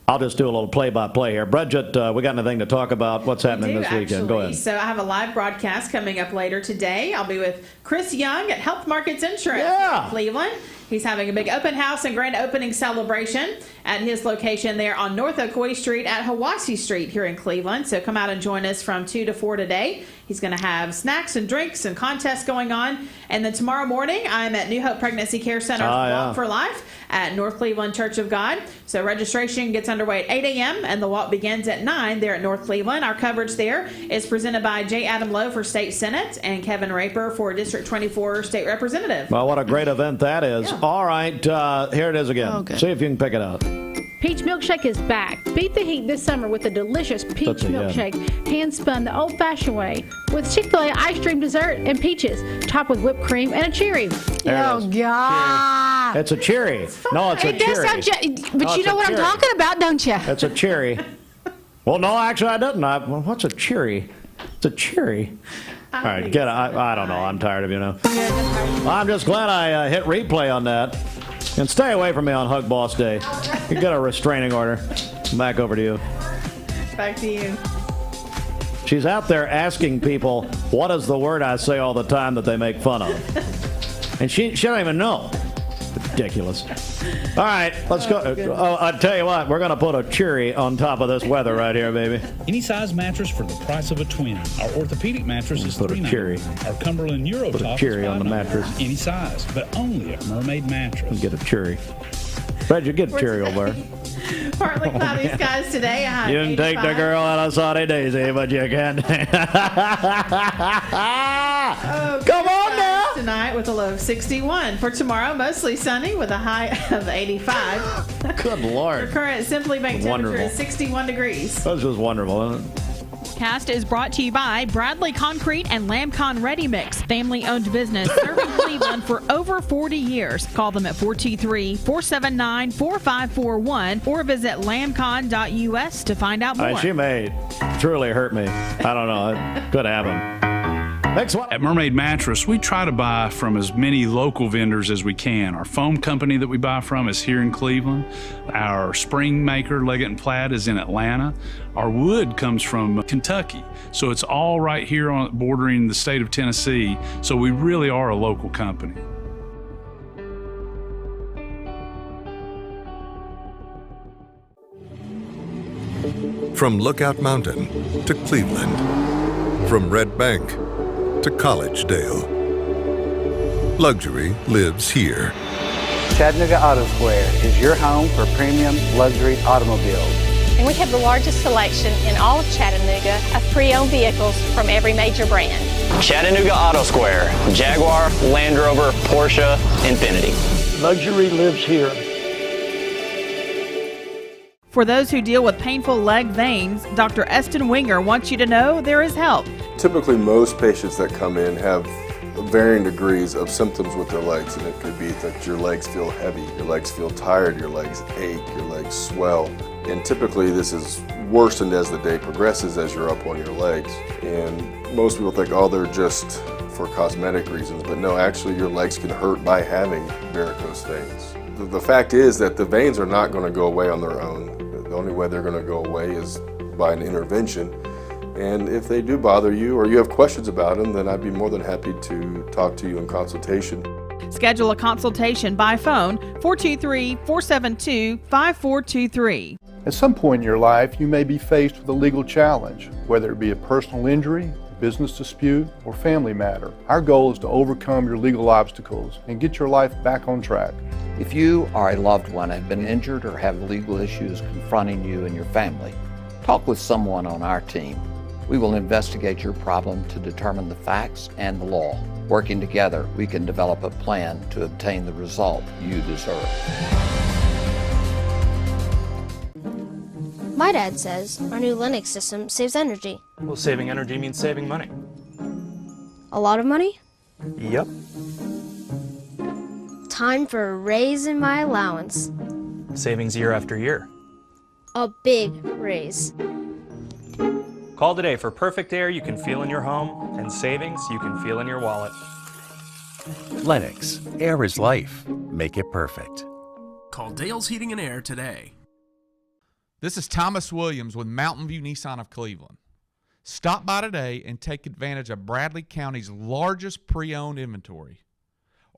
Speaker 4: I'll just do a little play-by-play here. Bridget, we got anything to talk about? What's happening this weekend? Go ahead.
Speaker 7: So I have a live broadcast coming up later today. I'll be with Chris Young at Health Markets Insurance in Cleveland. He's having a big open house and grand opening celebration at his location there on North Ocoee Street at Hiwassee Street here in Cleveland. So come out and join us from 2 to 4 today. He's going to have snacks and drinks and contests going on. And then tomorrow morning, I'm at New Hope Pregnancy Care Center Walk for Life at North Cleveland Church of God. So registration gets underway at 8 a.m. and the walk begins at 9 there at North Cleveland. Our coverage there is presented by J. Adam Lowe for State Senate and Kevin Raper for District 24 State Representative.
Speaker 4: Well, what a great event that is. Yeah. All right, here it is again. See if you can pick it out.
Speaker 8: Peach Milkshake is back. Beat the heat this summer with a delicious peach milkshake, hand-spun the old-fashioned way, with Chick-fil-A ice cream dessert and peaches, topped with whipped cream and a cherry.
Speaker 1: Oh, God.
Speaker 4: It's a cherry. No, it's a cherry.
Speaker 1: But you know what I'm talking about, don't you?
Speaker 4: It's a cherry. Well, no, actually, I didn't. What's a cherry? It's a cherry. All right, get it. I don't know. I'm tired of you now. Well, I'm just glad I hit replay on that. And stay away from me on Hug Boss Day. You get a restraining order. Back over to you.
Speaker 7: Back to you.
Speaker 4: She's out there asking people, what is the word I say all the time that they make fun of? And she don't even know. Ridiculous. All right, let's go. I'll tell you what, we're going to put a cherry on top of this weather right here, baby.
Speaker 19: Any size mattress for the price of a twin. Our orthopedic mattress is $3.99. Our Cumberland Euro
Speaker 4: Put a
Speaker 19: Top
Speaker 4: cherry
Speaker 19: is
Speaker 4: on the mattress.
Speaker 19: Any size, but only at Mermaid Mattress.
Speaker 4: Get a cherry. Fred, you get a cherry over there.
Speaker 7: Partly cloudy skies today.
Speaker 4: You didn't take the girl out of Saudi Daisy, but you can. Come on now.
Speaker 7: Tonight with a low of 61. For tomorrow, mostly sunny with a high of 85.
Speaker 4: Good Lord.
Speaker 7: Your current Simply Baked temperature
Speaker 4: Wonderful.
Speaker 7: is 61 degrees.
Speaker 4: That's just wonderful, isn't it?
Speaker 7: Cast is brought to you by Bradley Concrete and Lamcon Ready Mix, family-owned business serving Cleveland for over 40 years. Call them at 423-479-4541 or visit lamcon.us to find out more.
Speaker 4: She may truly hurt me. I don't know. It could happen. Next one.
Speaker 19: At Mermaid Mattress, we try to buy from as many local vendors as we can. Our foam company that we buy from is here in Cleveland. Our spring maker, Leggett & Platt, is in Atlanta. Our wood comes from Kentucky. So it's all right here on bordering the state of Tennessee. So we really are a local company.
Speaker 9: From Lookout Mountain to Cleveland, from Red Bank to Collegedale, luxury lives here.
Speaker 10: Chattanooga Auto Square is your home for premium luxury automobiles.
Speaker 16: And we have the largest selection in all of Chattanooga of pre-owned vehicles from every major brand.
Speaker 24: Chattanooga Auto Square, Jaguar, Land Rover, Porsche, Infiniti.
Speaker 10: Luxury lives here.
Speaker 7: For those who deal with painful leg veins, Dr. Eston Winger wants you to know there is help.
Speaker 17: Typically, most patients that come in have varying degrees of symptoms with their legs, and it could be that your legs feel heavy, your legs feel tired, your legs ache, your legs swell. And typically this is worsened as the day progresses as you're up on your legs. And most people think, oh, they're just for cosmetic reasons, but no, actually your legs can hurt by having varicose veins. The fact is that the veins are not going to go away on their own. The only way they're going to go away is by an intervention. And if they do bother you or you have questions about them, then I'd be more than happy to talk to you in consultation.
Speaker 7: Schedule a consultation by phone, 423-472-5423.
Speaker 18: At some point in your life, you may be faced with a legal challenge, whether it be a personal injury, a business dispute, or family matter. Our goal is to overcome your legal obstacles and get your life back on track.
Speaker 20: If you or a loved one have been injured or have legal issues confronting you and your family, talk with someone on our team. We will investigate your problem to determine the facts and the law. Working together, we can develop a plan to obtain the result you deserve.
Speaker 22: My dad says our new Linux system saves energy.
Speaker 23: Well, saving energy means saving money.
Speaker 22: A lot of money?
Speaker 23: Yep.
Speaker 22: Time for a raise in my allowance.
Speaker 23: Savings year after year.
Speaker 22: A big raise.
Speaker 23: Call today for perfect air you can feel in your home and savings you can feel in your wallet.
Speaker 26: Lennox. Air is life. Make it perfect.
Speaker 27: Call Dale's Heating and Air today. This is Thomas Williams with Mountain View Nissan of Cleveland. Stop by today and take advantage of Bradley County's largest pre-owned inventory.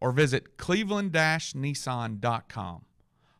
Speaker 27: Or visit cleveland-nissan.com,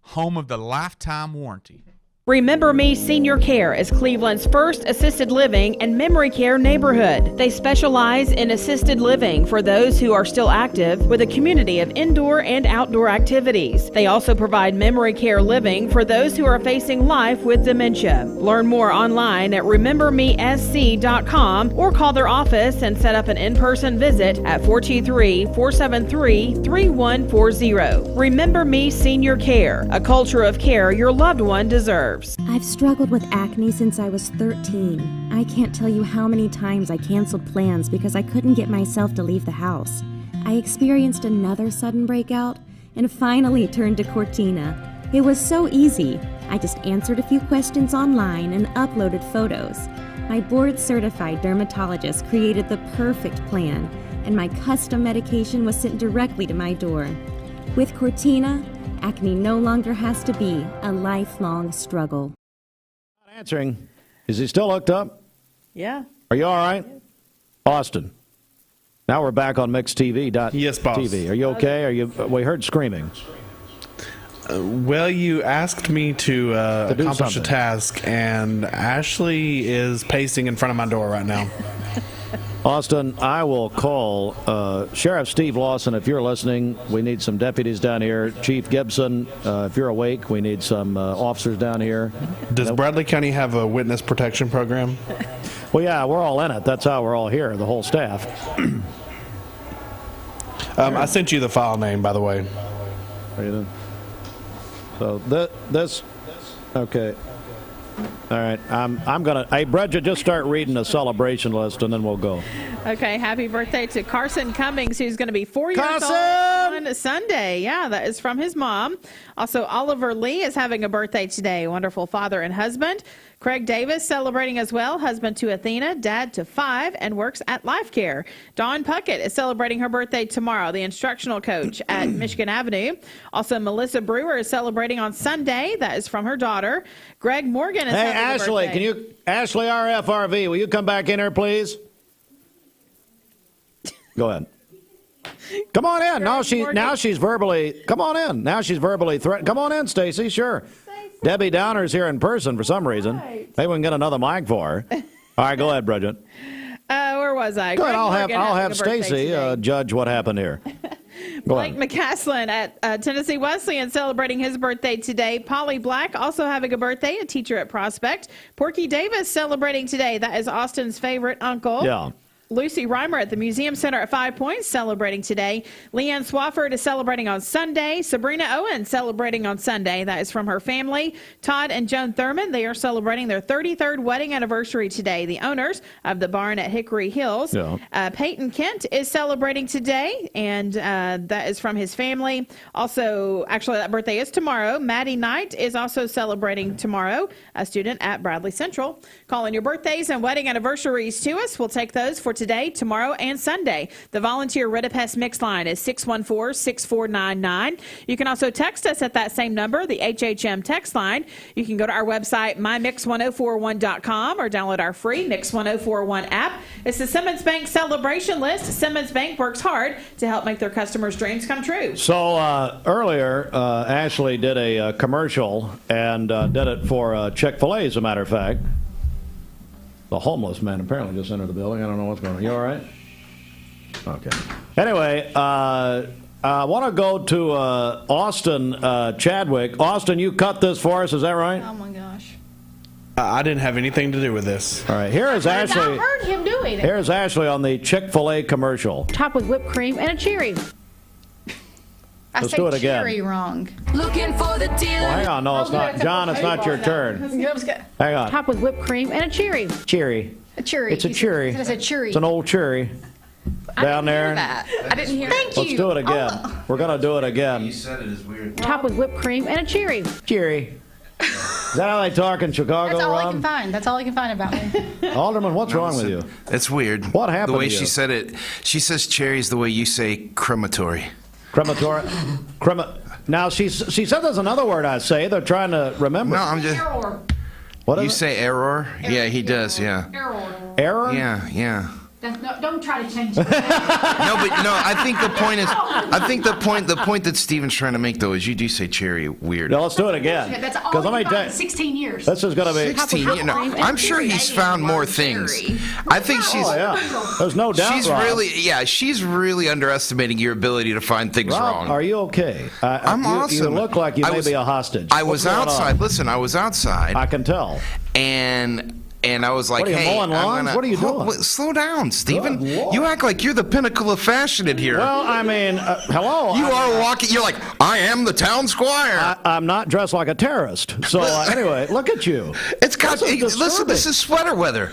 Speaker 27: home of the lifetime warranty.
Speaker 7: Remember Me Senior Care is Cleveland's first assisted living and memory care neighborhood. They specialize in assisted living for those who are still active with a community of indoor and outdoor activities. They also provide memory care living for those who are facing life with dementia. Learn more online at remembermesc.com or call their office and set up an in-person visit at 423-473-3140. Remember Me Senior Care, a culture of care your loved one deserves.
Speaker 31: I've struggled with acne since I was 13. I can't tell you how many times I canceled plans because I couldn't get myself to leave the house. I experienced another sudden breakout and finally turned to Cortina. It was so easy. I just answered a few questions online and uploaded photos. My board-certified dermatologist created the perfect plan, and my custom medication was sent directly to my door. With Cortina, acne no longer has to be a lifelong struggle.
Speaker 4: Not answering. Is he still hooked up?
Speaker 7: Yeah.
Speaker 4: Are you all right? Austin. Now we're back on mixedtv.tv.
Speaker 23: Yes, boss.
Speaker 4: TV. Are you okay? We heard screaming.
Speaker 2: Well, you asked me to accomplish a task, and Ashley is pacing in front of my door right now.
Speaker 4: Austin, I will call Sheriff Steve Lawson if you're listening. We need some deputies down here. Chief Gibson, if you're awake, we need some officers down here.
Speaker 2: Does Bradley County have a witness protection program?
Speaker 4: Well, yeah, we're all in it. That's how we're all here, the whole staff.
Speaker 2: I sent you the file name, by the way.
Speaker 4: So this, okay. All right, I'm gonna. Hey, Bridget, just start reading the celebration list, and then we'll go.
Speaker 7: Okay, happy birthday to Carson Cummings, who's going to be 4 years old on Sunday. Yeah, that is from his mom. Also, Oliver Lee is having a birthday today. Wonderful father and husband. Craig Davis celebrating as well, husband to Athena, dad to 5, and works at Life Care. Dawn Puckett is celebrating her birthday tomorrow, the instructional coach at Michigan Avenue. Also, Melissa Brewer is celebrating on Sunday. That is from her daughter. Greg Morgan is having
Speaker 4: Ashley,
Speaker 7: a birthday.
Speaker 4: Ashley RFRV, will you come back in here, please? Go ahead. Come on in. Now she's verbally. Come on in. Now she's verbally threatened. Come on in, Stacy. Sure. Debbie Downer's here in person for some reason. Maybe we can get another mic for her. All right, go ahead, Bridget.
Speaker 7: Where was I?
Speaker 4: Go ahead. I'll have Stacy judge what happened here.
Speaker 7: Blake McCaslin at Tennessee Wesleyan celebrating his birthday today. Polly Black also having a birthday, a teacher at Prospect. Porky Davis celebrating today. That is Austin's favorite uncle.
Speaker 4: Yeah.
Speaker 7: Lucy Reimer at the Museum Center at 5 Points celebrating today. Leanne Swafford is celebrating on Sunday. Sabrina Owen celebrating on Sunday. That is from her family. Todd and Joan Thurman, they are celebrating their 33rd wedding anniversary today. The owners of the barn at Hickory Hills. Yeah. Peyton Kent is celebrating today, and that is from his family. Also, actually, that birthday is tomorrow. Maddie Knight is also celebrating tomorrow, a student at Bradley Central. Calling your birthdays and wedding anniversaries to us. We'll take those for today, tomorrow, and Sunday. The volunteer Ridipest mix line is 614-6499. You can also text us at that same number, the HHM text line. You can go to our website, mymix1041.com, or download our free Mix 1041 app. It's the Simmons Bank celebration list. Simmons Bank works hard to help make their customers' dreams come true.
Speaker 4: So earlier, Ashley did a commercial and did it for Chick-fil-A, as a matter of fact. The homeless man apparently just entered the building. I don't know what's going on. You all right? Okay. Anyway, I want to go to Austin Chadwick. Austin, you cut this for us. Is that right?
Speaker 1: Oh, my gosh.
Speaker 2: I didn't have anything to do with this.
Speaker 4: All right. Here is Ashley.
Speaker 8: I heard him doing it.
Speaker 4: Here's Ashley on the Chick-fil-A commercial.
Speaker 8: Topped with whipped cream and a cherry.
Speaker 4: Let's do it again.
Speaker 1: Cherry wrong.
Speaker 22: Looking for the dealer.
Speaker 4: Well, hang on. No, it's not. John, it's not your turn. Hang on.
Speaker 8: Topped with whipped cream and a cherry.
Speaker 4: Cherry.
Speaker 1: A cherry.
Speaker 4: It's a cherry.
Speaker 1: It's a cherry.
Speaker 4: It's an old cherry. Down there.
Speaker 1: I didn't hear that.
Speaker 4: Let's do it again. We're going to do it again.
Speaker 5: You said it is weird.
Speaker 8: Topped with whipped cream and a cherry.
Speaker 4: Cherry. Is that how they talk in Chicago,
Speaker 1: That's all
Speaker 4: Ron?
Speaker 1: I can find. That's all I can find about me.
Speaker 4: Alderman, what's wrong with you?
Speaker 5: It's weird.
Speaker 4: What happened
Speaker 5: The way
Speaker 4: to you?
Speaker 5: she said it, she says cherries the way you say crematory.
Speaker 4: Crematory? Now, she said there's another word I say. They're trying to remember.
Speaker 5: No, I'm just...
Speaker 1: Error.
Speaker 4: What
Speaker 5: you
Speaker 4: is it?
Speaker 5: say error? Yeah, he does, yeah.
Speaker 4: Error?
Speaker 5: Yeah, yeah.
Speaker 1: No, don't try to change it.
Speaker 5: I think the point is, the point that Steven's trying to make though is you do say cherry weird.
Speaker 4: No, let's do it again.
Speaker 1: That's all I can find in 16 years.
Speaker 4: This is going to be
Speaker 5: 16 years. No, I'm sure he's found more things. I think she's.
Speaker 4: Oh, yeah. There's no doubt.
Speaker 5: She's really underestimating your ability to find things wrong.
Speaker 4: Are you okay?
Speaker 5: I'm awesome.
Speaker 4: You look like you may be a hostage.
Speaker 5: I was outside. Listen, I was outside.
Speaker 4: I can tell.
Speaker 5: And I was like,
Speaker 4: what are you, mowing lawns? What are you doing?
Speaker 5: Slow down, Stephen. You act like you're the pinnacle of fashion in here.
Speaker 4: Well, I mean, hello.
Speaker 5: You are walking. You're like, I am the town squire.
Speaker 4: I'm not dressed like a terrorist. So anyway, look at you.
Speaker 5: It's got. Listen, this is sweater weather.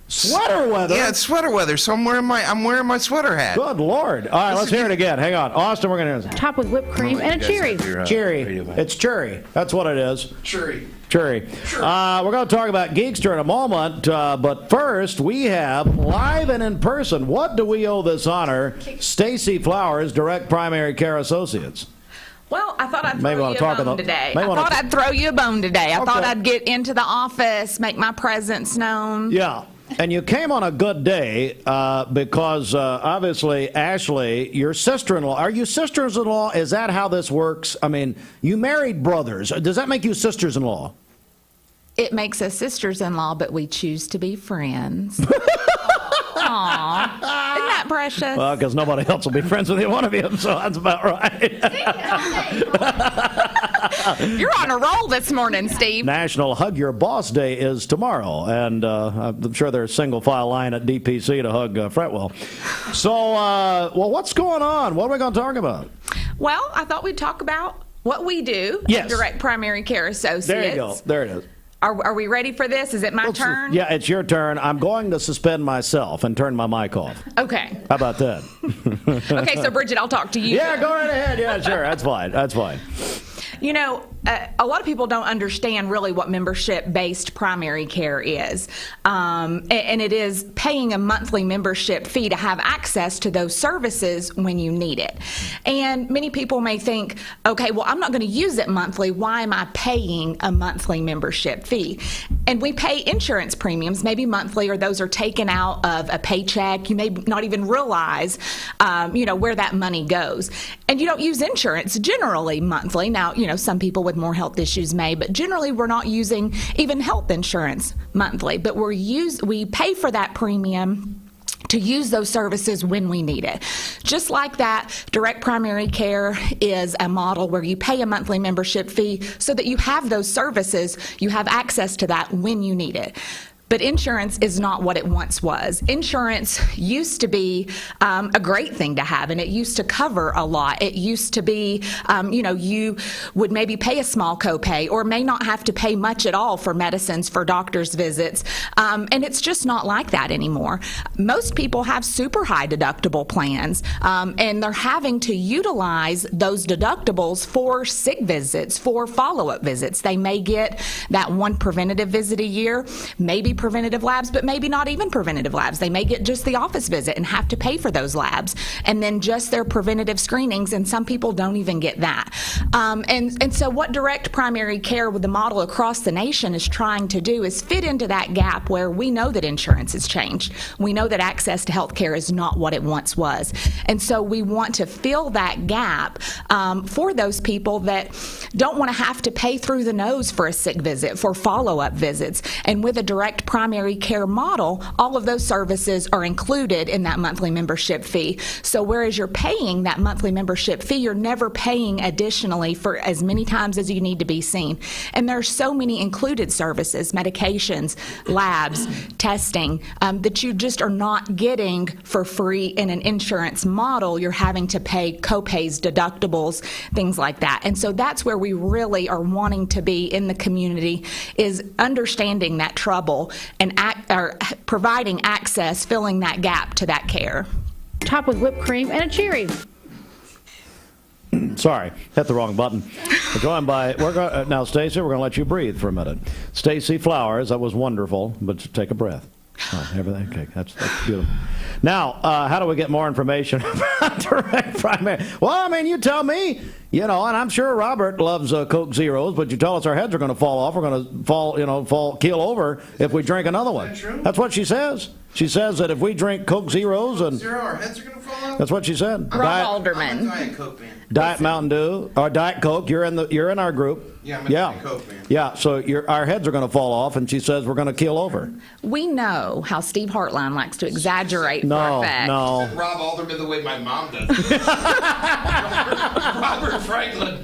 Speaker 4: Sweater weather?
Speaker 5: Yeah, it's sweater weather. So I'm wearing my sweater hat.
Speaker 4: Good Lord. All right, let's hear it again. Hang on. Austin, we're going to hear it.
Speaker 8: Topped with whipped cream and a cherry.
Speaker 4: Cherry. It's cherry. That's what it is.
Speaker 5: Cherry.
Speaker 4: We're going to talk about Geekster in a moment, but first we have live and in person. What do we owe this honor? Stacy Flowers, Direct Primary Care Associates.
Speaker 6: Well, I thought I'd throw you a bone today. I thought I'd get into the office, make my presence known.
Speaker 4: Yeah. And you came on a good day because obviously, Ashley, your sister-in-law, are you sisters-in-law? Is that how this works? I mean, you married brothers. Does that make you sisters-in-law?
Speaker 6: It makes us sisters-in-law, but we choose to be friends. Aww. Isn't that precious?
Speaker 4: Well, because nobody else will be friends with either one of you, so that's about right.
Speaker 6: You're on a roll this morning, Steve.
Speaker 4: National Hug Your Boss Day is tomorrow, and I'm sure there's a single file line at DPC to hug Fretwell. So, well, what's going on? What are we going to talk about?
Speaker 6: Well, I thought we'd talk about what we do
Speaker 4: Yes.
Speaker 6: at Direct Primary Care Associates.
Speaker 4: There you go. There it is.
Speaker 6: Are we ready for this? Is it my turn?
Speaker 4: Yeah, it's your turn. I'm going to suspend myself and turn my mic off.
Speaker 6: Okay.
Speaker 4: How about that?
Speaker 6: Okay, so Bridget, I'll talk to you.
Speaker 4: Yeah, go right ahead. Yeah, sure. That's fine. That's fine.
Speaker 6: You know, a lot of people don't understand really what membership-based primary care is. And it is paying a monthly membership fee to have access to those services when you need it. And many people may think, okay, well, I'm not going to use it monthly. Why am I paying a monthly membership fee? And we pay insurance premiums, maybe monthly, or those are taken out of a paycheck. You may not even realize, where that money goes. And you don't use insurance generally monthly. Now, some people with more health issues may, but generally we're not using even health insurance monthly, but we pay for that premium to use those services when we need it. Just like that, direct primary care is a model where you pay a monthly membership fee so that you have those services, you have access to that when you need it. But insurance is not what it once was. Insurance used to be a great thing to have, and it used to cover a lot. It used to be, you would maybe pay a small copay or may not have to pay much at all for medicines, for doctor's visits, and it's just not like that anymore. Most people have super high deductible plans, and they're having to utilize those deductibles for sick visits, for follow-up visits. They may get that one preventative visit a year, maybe preventative labs, but maybe not even preventative labs. They may get just the office visit and have to pay for those labs, and then just their preventative screenings, and some people don't even get that. And so what direct primary care with the model across the nation is trying to do is fit into that gap where we know that insurance has changed. We know that access to health care is not what it once was. And so we want to fill that gap for those people that don't want to have to pay through the nose for a sick visit, for follow-up visits. And with a direct primary care model, all of those services are included in that monthly membership fee. So whereas you're paying that monthly membership fee, you're never paying additionally for as many times as you need to be seen. And there are so many included services, medications, labs, testing, that you just are not getting for free in an insurance model. You're having to pay copays, deductibles, things like that. And so that's where we really are wanting to be in the community, is understanding that trouble and providing access, filling that gap to that care.
Speaker 8: Top with whipped cream and a cherry.
Speaker 4: Sorry, hit the wrong button. We're going by. Now, Stacy, we're going to let you breathe for a minute. Stacy Flowers, that was wonderful, but take a breath. Oh, everything. Okay, that's beautiful. Now, how do we get more information about direct primary? Well, I mean, you tell me. And I'm sure Robert loves Coke Zeros, but you tell us our heads are going to fall off. We're going to keel over if we drink another one.
Speaker 5: Is that true?
Speaker 4: That's what she says. She says that if we drink Coke Zeros and
Speaker 5: our heads are going to fall off.
Speaker 4: That's what she said.
Speaker 6: Alderman.
Speaker 5: I'm a Diet Coke man.
Speaker 4: Diet Mountain Dew or Diet Coke. You're in our group.
Speaker 5: Yeah, I'm a Diet Coke man.
Speaker 4: Yeah, so our heads are going to fall off, and she says we're going to keel over.
Speaker 6: We know how Steve Hartline likes to exaggerate for effect.
Speaker 4: No.
Speaker 5: Rob Alderman the way my mom does. Robert Franklin.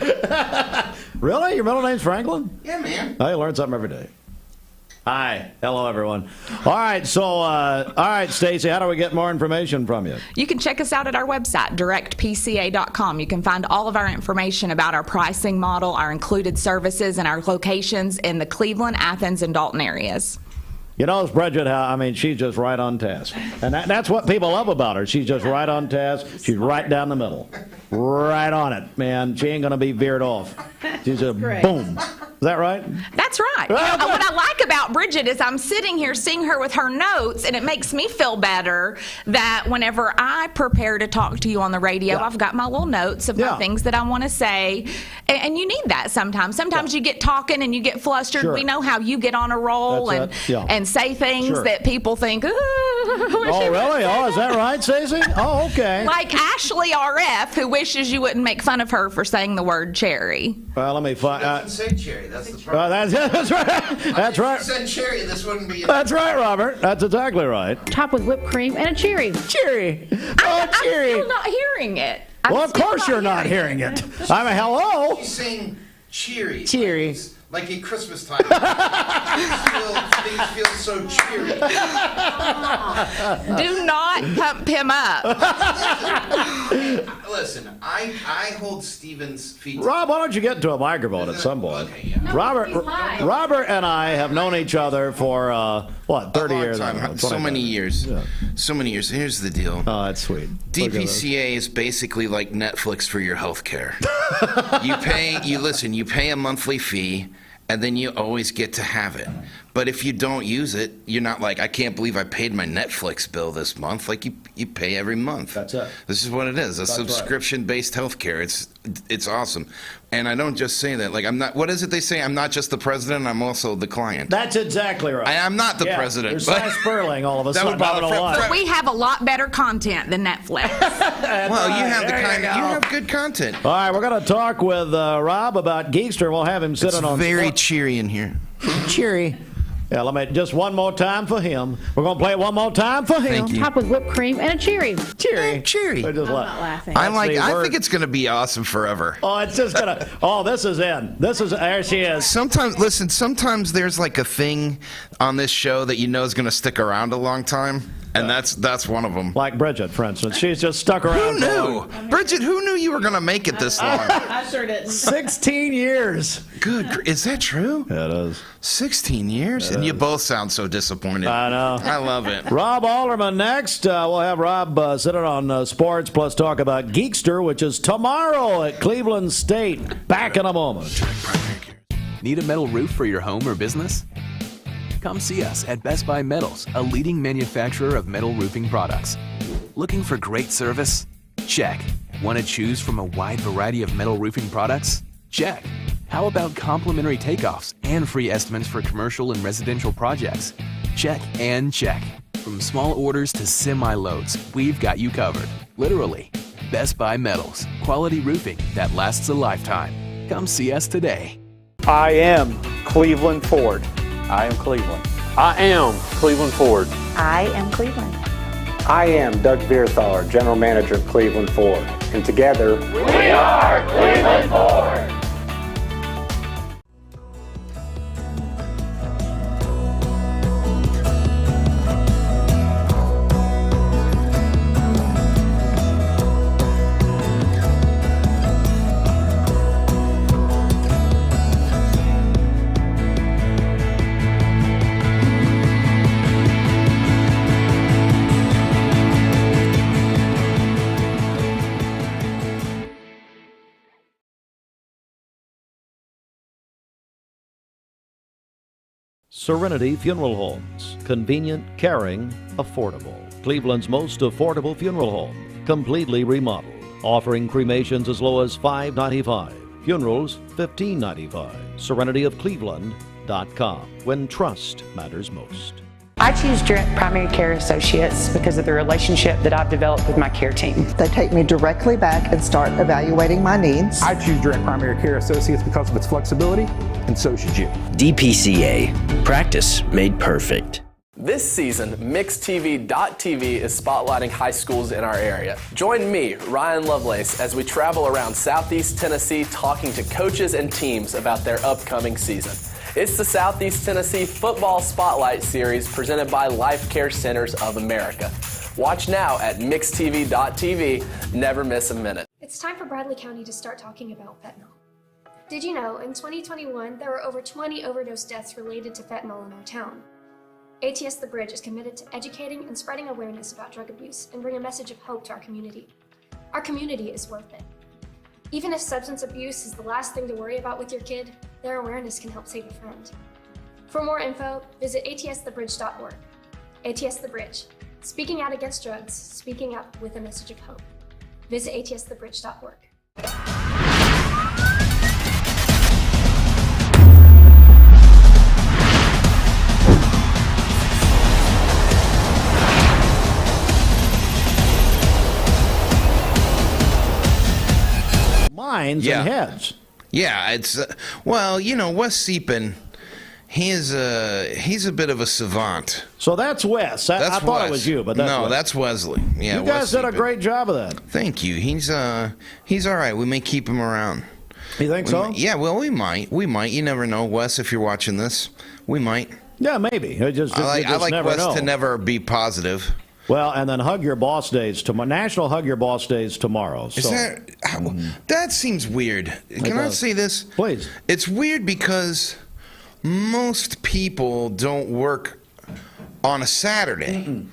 Speaker 4: Really? Your middle name's Franklin?
Speaker 5: Yeah, man.
Speaker 4: I learn something every day. Hi. Hello, everyone. All right, Stacey, how do we get more information from you?
Speaker 6: You can check us out at our website, directpca.com. You can find all of our information about our pricing model, our included services, and our locations in the Cleveland, Athens, and Dalton areas.
Speaker 4: It's Bridget, she's just right on task. And that's what people love about her. She's just right on task. She's right down the middle. right on it, man. She ain't going to be veered off. She's a boom. Is that right?
Speaker 6: That's right. What I like about Bridget is I'm sitting here seeing her with her notes, and it makes me feel better that whenever I prepare to talk to you on the radio, I've got my little notes of my things that I want to say. And you need that sometimes. Sometimes you get talking and you get flustered.
Speaker 4: Sure.
Speaker 6: We know how you get on a roll and say things that people think,
Speaker 4: oh, really? Oh, is that right, Stacey? Oh, okay.
Speaker 6: Like Ashley RF, who wishes you wouldn't make fun of her for saying the word cherry.
Speaker 4: Well, let me find.
Speaker 5: Doesn't say cherry. That's the problem.
Speaker 4: That's right. That's right.
Speaker 5: If you said cherry, this wouldn't be.
Speaker 4: That's right, Robert. That's exactly right.
Speaker 8: Topped with whipped cream and a cherry.
Speaker 4: Cherry.
Speaker 6: I'm still not hearing it.
Speaker 4: Well, of course you're not hearing it. I mean, hello.
Speaker 5: She's saying cheery.
Speaker 4: Cheery.
Speaker 5: Like at Christmas time. Things feel so cheery.
Speaker 6: Do not pump him up.
Speaker 5: Listen, I hold Steven's feet.
Speaker 4: Rob, why don't you get into a microphone at some point? Okay, yeah. Robert and I have known each other for, 30 years?
Speaker 5: So many years. Yeah. So many years. Here's the deal.
Speaker 4: Oh, that's sweet.
Speaker 5: DPCA is basically like Netflix for your health care. You pay a monthly fee, and then you always get to have it. But if you don't use it, you're not like, I can't believe I paid my Netflix bill this month. Like, you pay every month.
Speaker 4: That's it.
Speaker 5: This is what it is, subscription-based healthcare. It's awesome. And I don't just say that. Like, I'm not, what is it they say? I'm not just the president, I'm also the client.
Speaker 4: That's exactly right.
Speaker 5: I'm not the president.
Speaker 4: There's Cy Sperling all of a sudden.
Speaker 6: But we have a lot better content than Netflix.
Speaker 5: Well, you have you have good content.
Speaker 4: All right, we're going to talk with Rob about Geekster. We'll have him sitting on.
Speaker 5: It's very cheery in here.
Speaker 4: Cheery. Yeah, let me just one more time for him. We're going to play it one more time for him.
Speaker 8: Topped with whipped cream and a cherry.
Speaker 5: Cheery.
Speaker 8: I'm not laughing.
Speaker 5: I think it's going to be awesome forever.
Speaker 4: Oh, it's just going to. Oh, this is in. There she is.
Speaker 5: Sometimes there's like a thing on this show that you know is going to stick around a long time. And that's one of them.
Speaker 4: Like Bridget, for instance. She's just stuck around.
Speaker 5: Who knew? Bridget, who knew you were going to make it this long?
Speaker 7: I sure didn't.
Speaker 4: 16 years.
Speaker 5: Good. Is that true?
Speaker 4: Yeah, it is.
Speaker 5: 16 years? And you both sound so disappointed.
Speaker 4: I know.
Speaker 5: I love it.
Speaker 4: Rob Alderman next. We'll have Rob sit in on sports, plus talk about Geekster, which is tomorrow at Cleveland State. Back in a moment.
Speaker 3: Need a metal roof for your home or business? Come see us at Best Buy Metals, a leading manufacturer of metal roofing products. Looking for great service? Check. Want to choose from a wide variety of metal roofing products? Check. How about complimentary takeoffs and free estimates for commercial and residential projects? Check and check. From small orders to semi-loads, we've got you covered. Literally. Best Buy Metals, quality roofing that lasts a lifetime. Come see us today.
Speaker 10: I am Cleveland Ford. I am Cleveland. I am Cleveland Ford.
Speaker 11: I am Cleveland.
Speaker 10: I am Doug Vierthaler, General Manager of Cleveland Ford. And together,
Speaker 11: we are Cleveland Ford.
Speaker 4: Serenity Funeral Homes. Convenient, caring, affordable. Cleveland's most affordable funeral home. Completely remodeled. Offering cremations as low as $5.95. Funerals, $15.95. SerenityofCleveland.com. When trust matters most.
Speaker 11: I choose Direct Primary Care Associates because of the relationship that I've developed with my care team.
Speaker 12: They take me directly back and start evaluating my needs.
Speaker 13: I choose Direct Primary Care Associates because of its flexibility, and so should you.
Speaker 14: DPCA. Practice made perfect.
Speaker 15: This season, MixedTV.tv is spotlighting high schools in our area. Join me, Ryan Lovelace, as we travel around Southeast Tennessee talking to coaches and teams about their upcoming season. It's the Southeast Tennessee Football Spotlight Series presented by Life Care Centers of America. Watch now at MixedTV.tv. Never miss a minute.
Speaker 21: It's time for Bradley County to start talking about fentanyl. Did you know in 2021 there were over 20 overdose deaths related to fentanyl in our town? ATS The Bridge is committed to educating and spreading awareness about drug abuse and bring a message of hope to our community. Our community is worth it. Even if substance abuse is the last thing to worry about with your kid, their awareness can help save a friend. For more info, visit atsthebridge.org. ATS The Bridge, speaking out against drugs, speaking up with a message of hope. Visit atsthebridge.org.
Speaker 4: Minds and heads.
Speaker 5: Yeah, it's well, Wes Seepin, he's a bit of a savant.
Speaker 4: So that's Wes. I thought
Speaker 5: Wes.
Speaker 4: it was you, but that's
Speaker 5: no,
Speaker 4: Wes.
Speaker 5: that's Wesley. Yeah,
Speaker 4: you guys
Speaker 5: Wes
Speaker 4: did a
Speaker 5: Seepin.
Speaker 4: great job of that.
Speaker 5: Thank you. He's all right. We may keep him around.
Speaker 4: You think so?
Speaker 5: Yeah, well, we might. You never know, Wes. If you're watching this, we might.
Speaker 4: Yeah, maybe. I
Speaker 5: like
Speaker 4: never
Speaker 5: Wes
Speaker 4: know.
Speaker 5: to never be positive.
Speaker 4: Well, and then Hug Your Boss Days tomorrow. National Hug Your Boss Days tomorrow.
Speaker 5: Is that seems weird? Can I say this?
Speaker 4: Please.
Speaker 5: It's weird because most people don't work on a Saturday,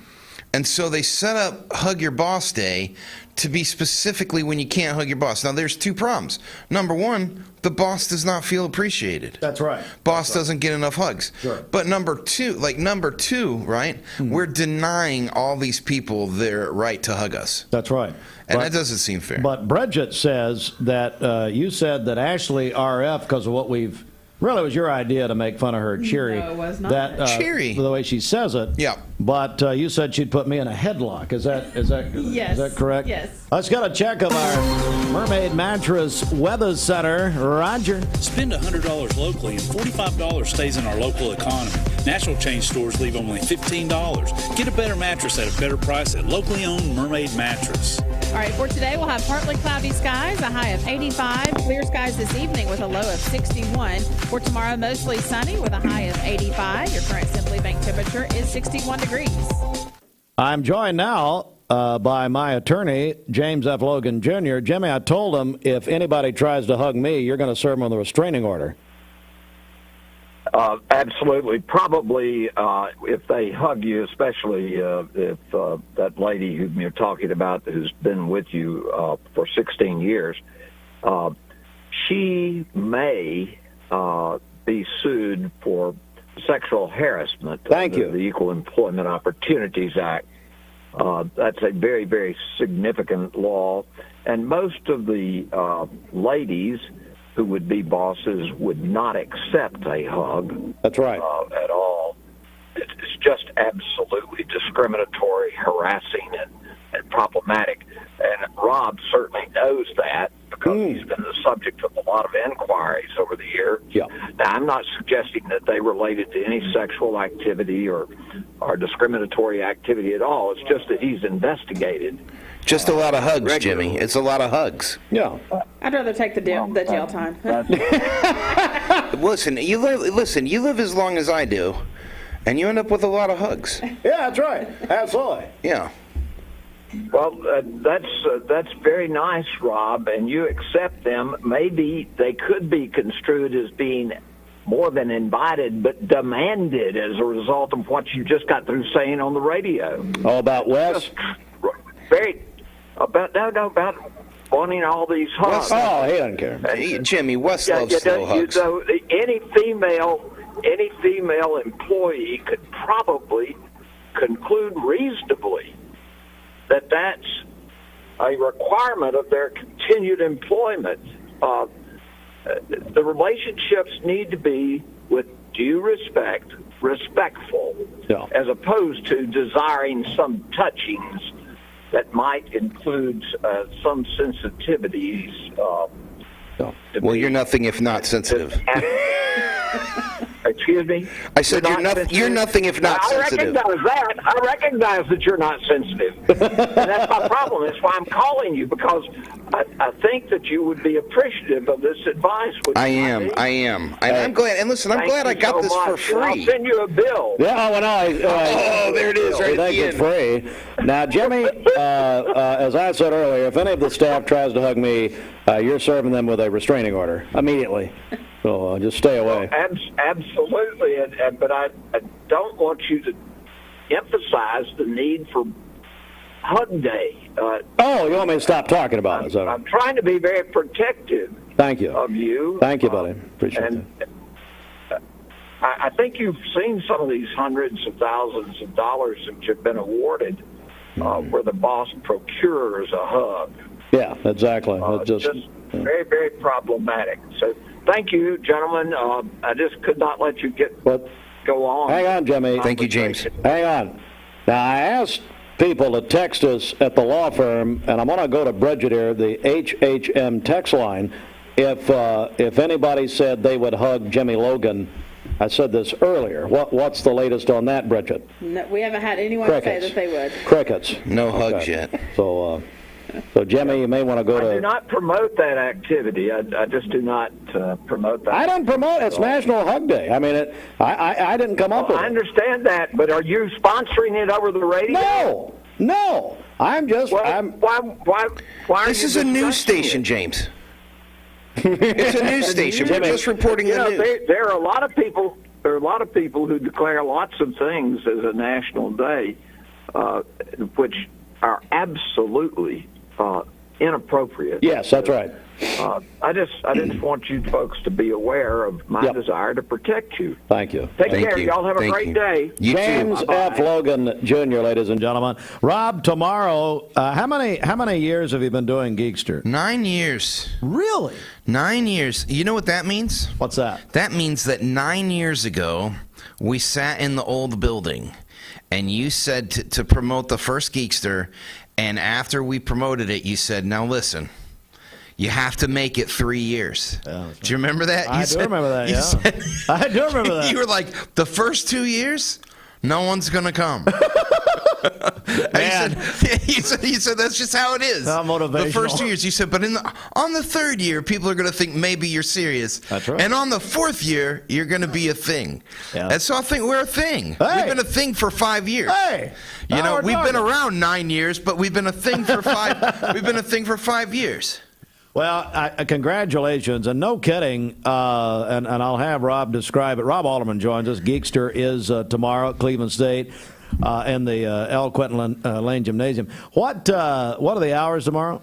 Speaker 5: and so they set up Hug Your Boss Day to be specifically when you can't hug your boss. Now, there's two problems. Number one, the boss does not feel appreciated.
Speaker 4: That's right.
Speaker 5: Boss doesn't get enough hugs.
Speaker 4: Sure.
Speaker 5: But number two, right? We're denying all these people their right to hug us.
Speaker 4: That's right.
Speaker 5: And that doesn't seem fair.
Speaker 4: But Bridget says that you said that Ashley RF, because of what we've... Really, it was your idea to make fun of her cheery.
Speaker 7: No, it was not.
Speaker 5: Cheery.
Speaker 4: The way she says it.
Speaker 5: Yeah.
Speaker 4: But you said she'd put me in a headlock. Is that
Speaker 7: Yes.
Speaker 4: Is that correct?
Speaker 7: Yes.
Speaker 4: Let's get a check of our Mermaid Mattress Weather Center. Roger.
Speaker 9: Spend $100 locally and $45 stays in our local economy. National chain stores leave only $15. Get a better mattress at a better price at locally owned Mermaid Mattress.
Speaker 7: All right, for today, we'll have partly cloudy skies, a high of 85. Clear skies this evening with a low of 61. For tomorrow, mostly sunny with a high of 85. Your current Simply Bank temperature is 61 degrees.
Speaker 4: I'm joined now by my attorney, James F. Logan Jr. Jimmy, I told him if anybody tries to hug me, you're going to serve them with a restraining order.
Speaker 16: Absolutely. Probably if they hug you, especially if that lady whom you're talking about who's been with you for 16 years, she may be sued for sexual harassment.
Speaker 4: Thank you.
Speaker 16: The Equal Employment Opportunities Act. That's a very, very significant law. And most of the ladies who would be bosses would not accept a hug.
Speaker 4: That's right.
Speaker 16: At all. It's just absolutely discriminatory, harassing, and problematic. And Rob certainly knows that because he's been the subject of a lot of inquiries over the years.
Speaker 4: Yeah.
Speaker 16: Now, I'm not suggesting that they related to any sexual activity or discriminatory activity at all. It's just that he's investigated.
Speaker 5: Just a lot of hugs, Jimmy. It's a lot of hugs.
Speaker 4: Yeah.
Speaker 7: I'd rather take the jail time.
Speaker 5: Listen, you live as long as I do, and you end up with a lot of hugs.
Speaker 4: Yeah, that's right. Absolutely.
Speaker 5: Yeah.
Speaker 16: Well, that's very nice, Rob, and you accept them. Maybe they could be construed as being more than invited, but demanded as a result of what you just got through saying on the radio.
Speaker 4: Oh, about Wes?
Speaker 16: About wanting all these hugs.
Speaker 4: Oh, he doesn't care.
Speaker 5: Jimmy, Wes loves slow hugs.
Speaker 16: Any female employee could probably conclude reasonably that that's a requirement of their continued employment. The relationships need to be with due respect, respectful, as opposed to desiring some touchings that might include some sensitivities.
Speaker 5: Well, you're nothing if not sensitive.
Speaker 16: Excuse me?
Speaker 5: I said you're nothing if not sensitive.
Speaker 16: I recognize that you're not sensitive. And that's my problem. That's why I'm calling you, because I think that you would be appreciative of this advice.
Speaker 5: I am. I'm glad. And listen, I'm glad I got this for free.
Speaker 16: I'll send you a bill.
Speaker 4: Yeah,
Speaker 5: there it is, right at the
Speaker 4: end. Free. Now, Jimmy, as I said earlier, if any of the staff tries to hug me, you're serving them with a restraining order immediately. So just stay away.
Speaker 16: Absolutely, but I don't want you to emphasize the need for Hug Day.
Speaker 4: Oh, you want me to stop talking about it?
Speaker 16: I'm trying to be very protective.
Speaker 4: Thank you.
Speaker 16: Of you.
Speaker 4: Thank you, buddy. Appreciate that.
Speaker 16: I think you've seen some of these hundreds of thousands of dollars that you've been awarded, where the boss procures a hug.
Speaker 4: Yeah, exactly.
Speaker 16: Just very, very problematic. So thank you, gentlemen. I just could not let you go on.
Speaker 4: Hang on, Jimmy.
Speaker 5: Thank you, James.
Speaker 4: Hang on. Now, I asked people to text us at the law firm, and I'm going to go to Bridget here, the HHM text line. If anybody said they would hug Jimmy Logan, I said this earlier. What's the latest on that, Bridget?
Speaker 7: No, we haven't had anyone say that they would.
Speaker 4: Crickets.
Speaker 5: No hugs yet.
Speaker 4: So Jimmy, you may want to go to...
Speaker 16: I do not promote that activity. I just do not promote that.
Speaker 4: I don't promote it. It's National Hug Day. I mean, I didn't come up with it.
Speaker 16: I understand that, but are you sponsoring it over the radio?
Speaker 4: No. I'm just...
Speaker 16: Why
Speaker 5: this is a news station, James. It's a news station. We're just reporting the news.
Speaker 16: There are a lot of people. There are a lot of people who declare lots of things as a national day, which are absolutely inappropriate.
Speaker 4: Yes, that's right.
Speaker 16: I just want you folks to be aware of my desire to protect you.
Speaker 4: Thank you.
Speaker 16: Take care. Y'all have a great day.
Speaker 4: James F. Logan Jr., ladies and gentlemen. Rob, tomorrow, how many years have you been doing Geekster?
Speaker 5: 9 years.
Speaker 4: Really?
Speaker 5: 9 years. You know what that means?
Speaker 4: What's that?
Speaker 5: That means that 9 years ago, we sat in the old building, and you said to promote the first Geekster, and after we promoted it, you said, now listen, you have to make it 3 years. Do you remember that?
Speaker 4: I do remember that, yeah. I do remember that.
Speaker 5: You were like, the first 2 years, no one's going to come. You said that's just how it is.
Speaker 4: Not motivational.
Speaker 5: The first 2 years, you said, but on the third year, people are going to think maybe you're serious.
Speaker 4: That's right.
Speaker 5: And on the fourth year, you're going to be a thing.
Speaker 4: Yeah.
Speaker 5: And so I think we're a thing.
Speaker 4: Hey.
Speaker 5: We've been a thing for 5 years.
Speaker 4: Hey.
Speaker 5: You know, we've been around 9 years, but we've been a thing for 5. We've been a thing for 5 years.
Speaker 4: Well, congratulations, and no kidding, and I'll have Rob describe it. Rob Alderman joins us. Geekster is tomorrow at Cleveland State in the L. Quentin Lane Gymnasium. What are the hours tomorrow?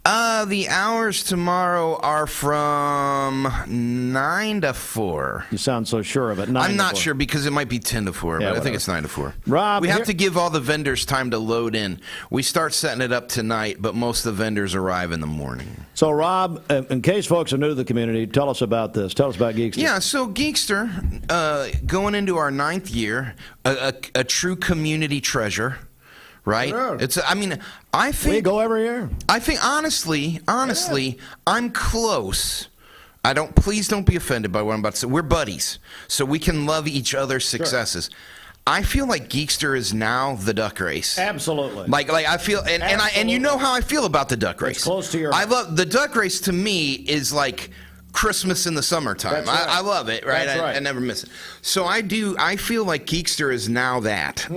Speaker 5: The hours tomorrow are from 9 to 4.
Speaker 4: You sound so sure of it.
Speaker 5: I'm not sure because it might be 10 to 4, but I think it's 9 to 4.
Speaker 4: Rob,
Speaker 5: we have to give all the vendors time to load in. We start setting it up tonight, but most of the vendors arrive in the morning.
Speaker 4: So, Rob, in case folks are new to the community, tell us about this. Tell us about Geekster.
Speaker 5: Yeah, so Geekster, going into our 9th year, a true community treasure. Right?
Speaker 4: Sure.
Speaker 5: I think
Speaker 4: we go every year.
Speaker 5: I think honestly, I'm close. Please don't be offended by what I'm about to say. We're buddies, so we can love each other's successes. Sure. I feel like Geekster is now the duck race.
Speaker 4: Absolutely.
Speaker 5: Like I feel, and you know how I feel about the duck race.
Speaker 4: It's close to your.
Speaker 5: I love the duck race. To me, is like Christmas in the summertime.
Speaker 4: Right.
Speaker 5: I love it, right?
Speaker 4: That's right.
Speaker 5: I never miss it. So I feel like Geekster is now that.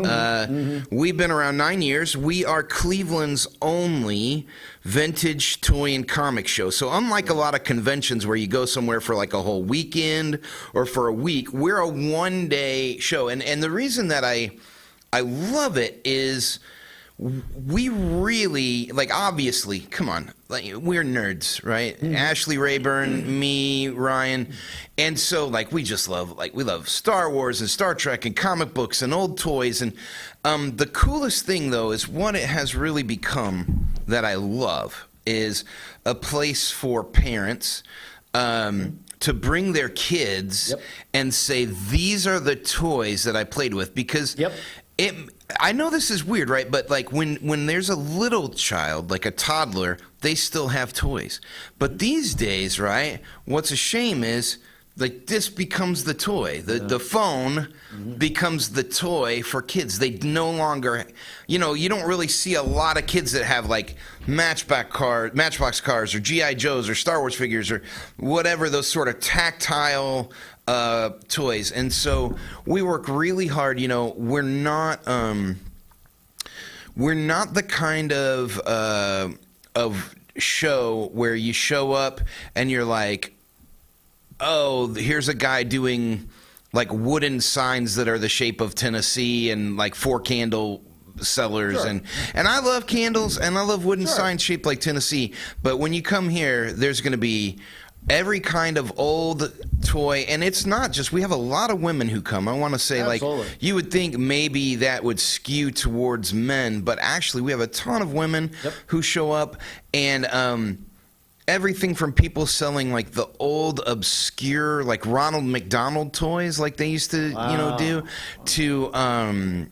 Speaker 5: We've been around 9 years. We are Cleveland's only vintage toy and comic show. So unlike a lot of conventions where you go somewhere for like a whole weekend or for a week, we're a one-day show. And the reason that I love it is we really, obviously, come on, we're nerds, right? Ashley Rayburn, me, Ryan. And so, we just love, we love Star Wars and Star Trek and comic books and old toys. And the coolest thing, though, is what it has really become that I love is a place for parents to bring their kids and say, these are the toys that I played with. Because I know this is weird, right? But when there's a little child, like a toddler, they still have toys. But these days, right, what's a shame is this becomes the toy. The phone becomes the toy for kids. They no longer, you don't really see a lot of kids that have Matchbox cars or G.I. Joes or Star Wars figures or whatever, those sort of tactile toys. And so we work really hard. We're not the kind of show where you show up and you're like, oh, here's a guy doing wooden signs that are the shape of Tennessee and 4-candle sellers, and I love candles, and I love wooden signs shaped like Tennessee. But when you come here, there's going to be every kind of old toy, and it's not just, we have a lot of women who come. I want to say,
Speaker 4: Absolutely.
Speaker 5: like, you would think maybe that would skew towards men, but actually we have a ton of women who show up, and everything from people selling like the old obscure like Ronald McDonald toys like they used to do, to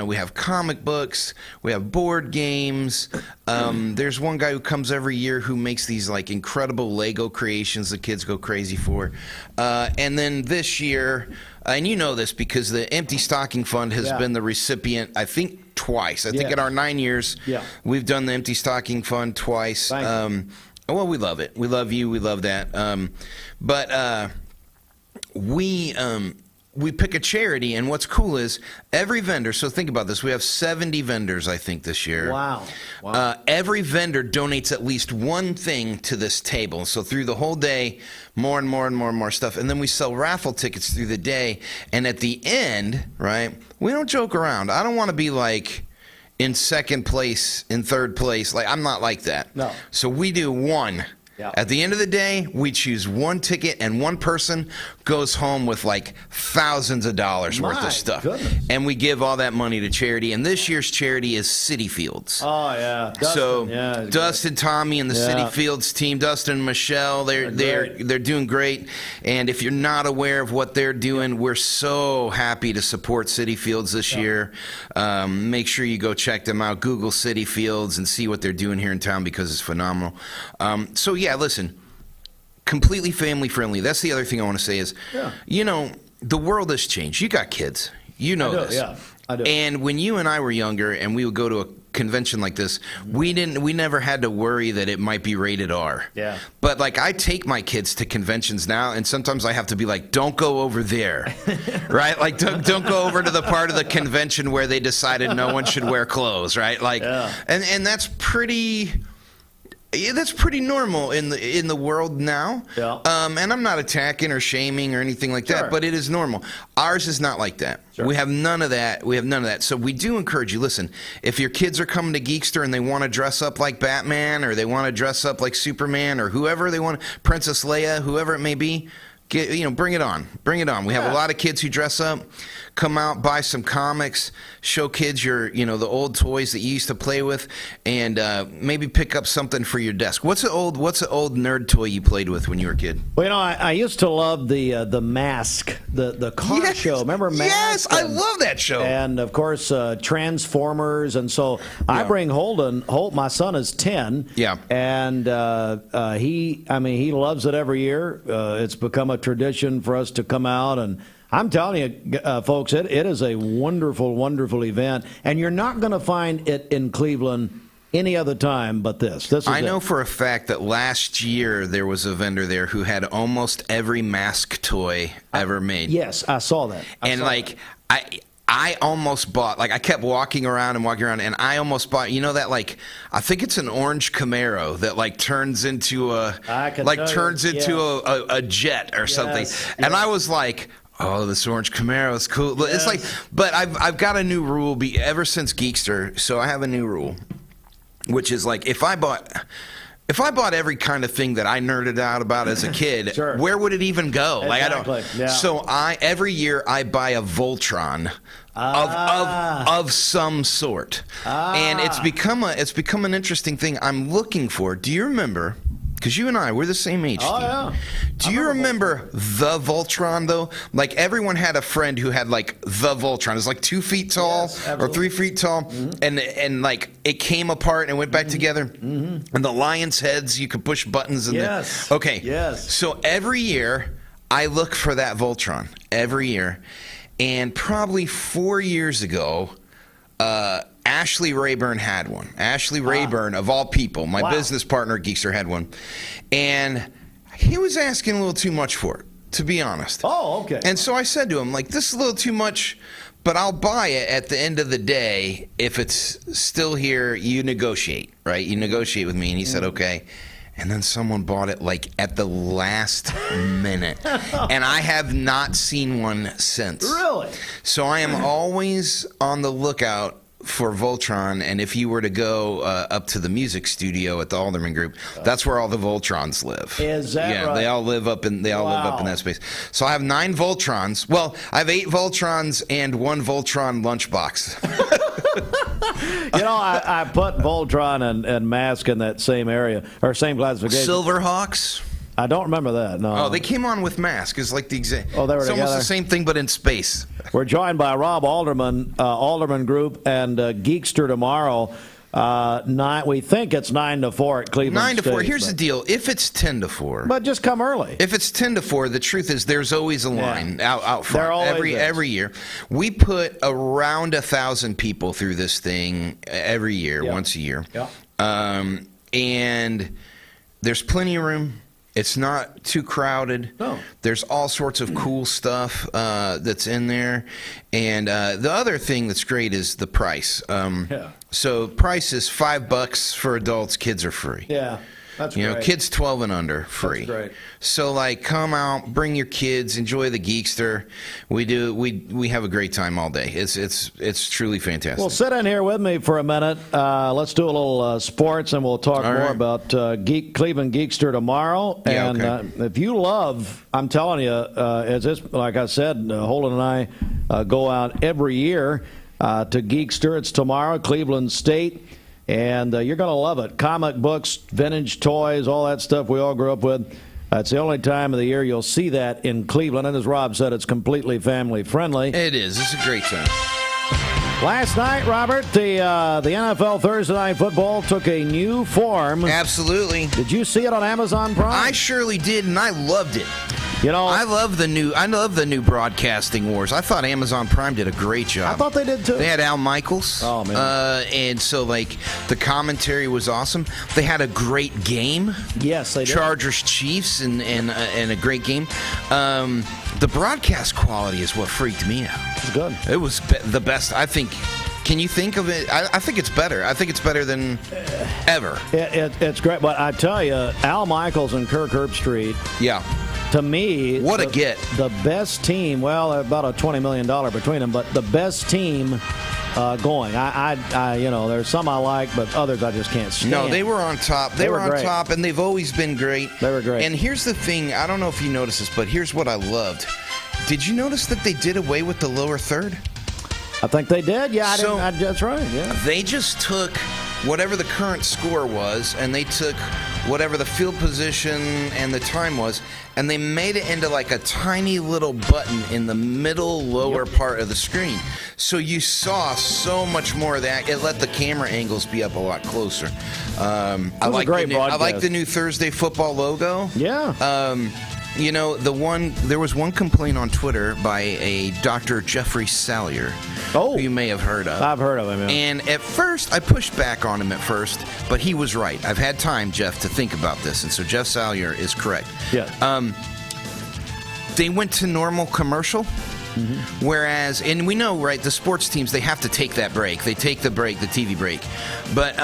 Speaker 5: we have comic books, we have board games. There's one guy who comes every year who makes these like incredible Lego creations the kids go crazy for. And then this year, and you know this because the Empty Stocking Fund has been the recipient, I think, twice. I think in our 9 years, we've done the Empty Stocking Fund twice. Well, we love it. We love you. We love that. But we pick a charity, and what's cool is every vendor, so think about this, we have 70 vendors, I think, this year.
Speaker 4: Wow.
Speaker 5: Every vendor donates at least one thing to this table. So through the whole day, more and more and more and more stuff. And then we sell raffle tickets through the day. And at the end, right, we don't joke around. I don't want to be like in second place, in third place. Like, I'm not like that.
Speaker 4: No.
Speaker 5: So we do one. At the end of the day, we choose one ticket, and one person goes home with like thousands of dollars worth of stuff.
Speaker 4: Goodness.
Speaker 5: And we give all that money to charity. And this year's charity is City Fields.
Speaker 4: Oh, yeah. Dustin,
Speaker 5: Dustin, Tommy, and the City Fields team, Dustin and Michelle, they're doing great. And if you're not aware of what they're doing, we're so happy to support City Fields this year. Make sure you go check them out. Google City Fields and see what they're doing here in town because it's phenomenal. Listen, completely family friendly. That's the other thing I want to say is, the world has changed. You got kids. You know this.
Speaker 4: Yeah, I do.
Speaker 5: And when you and I were younger and we would go to a convention like this, we never had to worry that it might be rated R.
Speaker 4: Yeah.
Speaker 5: But like, I take my kids to conventions now, and sometimes I have to be like, don't go over there. Right? Like, don't go over to the part of the convention where they decided no one should wear clothes, right? Like, and that's pretty... Yeah, that's pretty normal in the world now.
Speaker 4: Yeah.
Speaker 5: And I'm not attacking or shaming or anything like that, but it is normal. Ours is not like that. We have none of that. So we do encourage you, listen, if your kids are coming to Geekster and they want to dress up like Batman, or they want to dress up like Superman, or whoever they want, Princess Leia, whoever it may be, bring it on. Bring it on. We have a lot of kids who dress up. Come out, buy some comics, show kids the old toys that you used to play with, and maybe pick up something for your desk. What's an old nerd toy you played with when you were a kid?
Speaker 4: Well, I used to love the Mask, the car show. Remember Mask?
Speaker 5: Yes, I love that show.
Speaker 4: And of course, Transformers. And so I bring Holt. My son is 10.
Speaker 5: Yeah.
Speaker 4: And he loves it every year. It's become a tradition for us to come out, and I'm telling you, folks, it is a wonderful, wonderful event, and you're not going to find it in Cleveland any other time but this.
Speaker 5: I know for a fact that last year there was a vendor there who had almost every Mask toy ever made.
Speaker 4: Yes, I saw that.
Speaker 5: I almost bought, like, I kept walking around, and I almost bought, I think it's an orange Camaro that, like, turns into a jet or something. And I was like, oh, this orange Camaro is cool. Yes. It's like, but I've got a new rule ever since Geekster, so I have a new rule, which is like, if I bought every kind of thing that I nerded out about as a kid, where would it even go?
Speaker 4: Exactly.
Speaker 5: Like, I don't. Yeah. So every year I buy a Voltron of some sort, and it's become an interesting thing. I'm looking for. Do you remember? Because you and I, we're the same age.
Speaker 4: Oh, yeah.
Speaker 5: Do you remember the Voltron, though? Like, everyone had a friend who had, like, the Voltron. It was, like, 2 feet tall or 3 feet tall. Mm-hmm. And, like, it came apart and went back together. Mm-hmm. And the lion's heads, you could push buttons. Okay. Yes. So every year, I look for that Voltron. Every year. And probably 4 years ago, Ashley Rayburn had one. Ashley Rayburn, of all people, my business partner at Geekster, had one. And he was asking a little too much for it, to be honest.
Speaker 4: Oh, okay.
Speaker 5: And so I said to him, like, this is a little too much, but I'll buy it at the end of the day. If it's still here, you negotiate, right? You negotiate with me. And he said, okay. And then someone bought it, like, at the last minute. And I have not seen one since.
Speaker 4: Really?
Speaker 5: So I am always on the lookout for Voltron, and if you were to go up to the music studio at the Alderman group, that's where all the Voltrons live.
Speaker 4: Is that right?
Speaker 5: They all live up in live up in that space. So I have 9 Voltrons. Well, I have 8 Voltrons and 1 Voltron lunchbox.
Speaker 4: I put Voltron and Mask in that same area or same classification.
Speaker 5: Silverhawks.
Speaker 4: I don't remember that. No.
Speaker 5: Oh, they came on with Mask. It's like the exact.
Speaker 4: Oh, they were
Speaker 5: It's
Speaker 4: together.
Speaker 5: almost the same thing, but in space.
Speaker 4: We're joined by Rob Alderman, Alderman Group, and Geekster tomorrow. We think it's 9 to 4 at Cleveland
Speaker 5: 9 to 4.
Speaker 4: State,
Speaker 5: Here's the deal: if it's 10 to 4,
Speaker 4: but just come early.
Speaker 5: If it's 10 to 4, the truth is there's always a line out front.
Speaker 4: There always is.
Speaker 5: Every year. We put around 1,000 people through this thing every year, once a year.
Speaker 4: Yeah.
Speaker 5: And there's plenty of room. It's not too crowded.
Speaker 4: No.
Speaker 5: There's all sorts of cool stuff that's in there. And the other thing that's great is the price. So price is $5 for adults. Kids are free.
Speaker 4: Yeah. That's great.
Speaker 5: Kids 12 and under, free.
Speaker 4: That's great.
Speaker 5: So, come out, bring your kids, enjoy the Geekster. We have a great time all day. It's truly fantastic.
Speaker 4: Well, sit in here with me for a minute. Let's do a little sports, and we'll talk more about Cleveland Geekster tomorrow.
Speaker 5: Yeah,
Speaker 4: and
Speaker 5: okay.
Speaker 4: if you love, I'm telling you, like I said, Holden and I go out every year to Geekster. It's tomorrow, Cleveland State. And you're going to love it. Comic books, vintage toys, all that stuff we all grew up with. It's the only time of the year you'll see that in Cleveland. And as Rob said, it's completely family friendly.
Speaker 5: It is. It's a great time.
Speaker 4: Last night, Robert, the NFL Thursday Night Football took a new form.
Speaker 5: Absolutely.
Speaker 4: Did you see it on Amazon Prime?
Speaker 5: I surely did, and I loved it. I love the new broadcasting wars. I thought Amazon Prime did a great job.
Speaker 4: I thought they did too.
Speaker 5: They had Al Michaels.
Speaker 4: Oh man!
Speaker 5: And so the commentary was awesome. They had a great game.
Speaker 4: Yes, they did.
Speaker 5: Chargers Chiefs and a great game. The broadcast quality is what freaked me out.
Speaker 4: It's good.
Speaker 5: It was the best. I think. Can you think of it? I think it's better. I think it's better than ever.
Speaker 4: It's great, but I tell you, Al Michaels and Kirk Herbstreit.
Speaker 5: Yeah.
Speaker 4: To me,
Speaker 5: what a get.
Speaker 4: The best team, well, about a $20 million between them, but the best team going. There's some I like, but others I just can't stand.
Speaker 5: No, they were on top. They were on
Speaker 4: great.
Speaker 5: Top, and they've always been great.
Speaker 4: They were great.
Speaker 5: And here's the thing. I don't know if you noticed this, but here's what I loved. Did you notice that they did away with the lower third?
Speaker 4: I think they did. Yeah, that's right. Yeah.
Speaker 5: They just took whatever the current score was, and they took whatever the field position and the time was, and they made it into like a tiny little button in the middle lower part of the screen. So you saw so much more of that. It let the camera angles be up a lot closer. I like the new Thursday football logo.
Speaker 4: Yeah.
Speaker 5: There was one complaint on Twitter by a Dr. Jeffrey Salyer, who you may have heard of.
Speaker 4: I've heard of him, yeah.
Speaker 5: And at first, I pushed back on him at first, but he was right. I've had time, Jeff, to think about this, and so Jeff Salyer is correct.
Speaker 4: Yeah.
Speaker 5: They went to normal commercial. Mm-hmm. Whereas, and we know, right, the sports teams, they have to take that break. They take the break, the TV break. But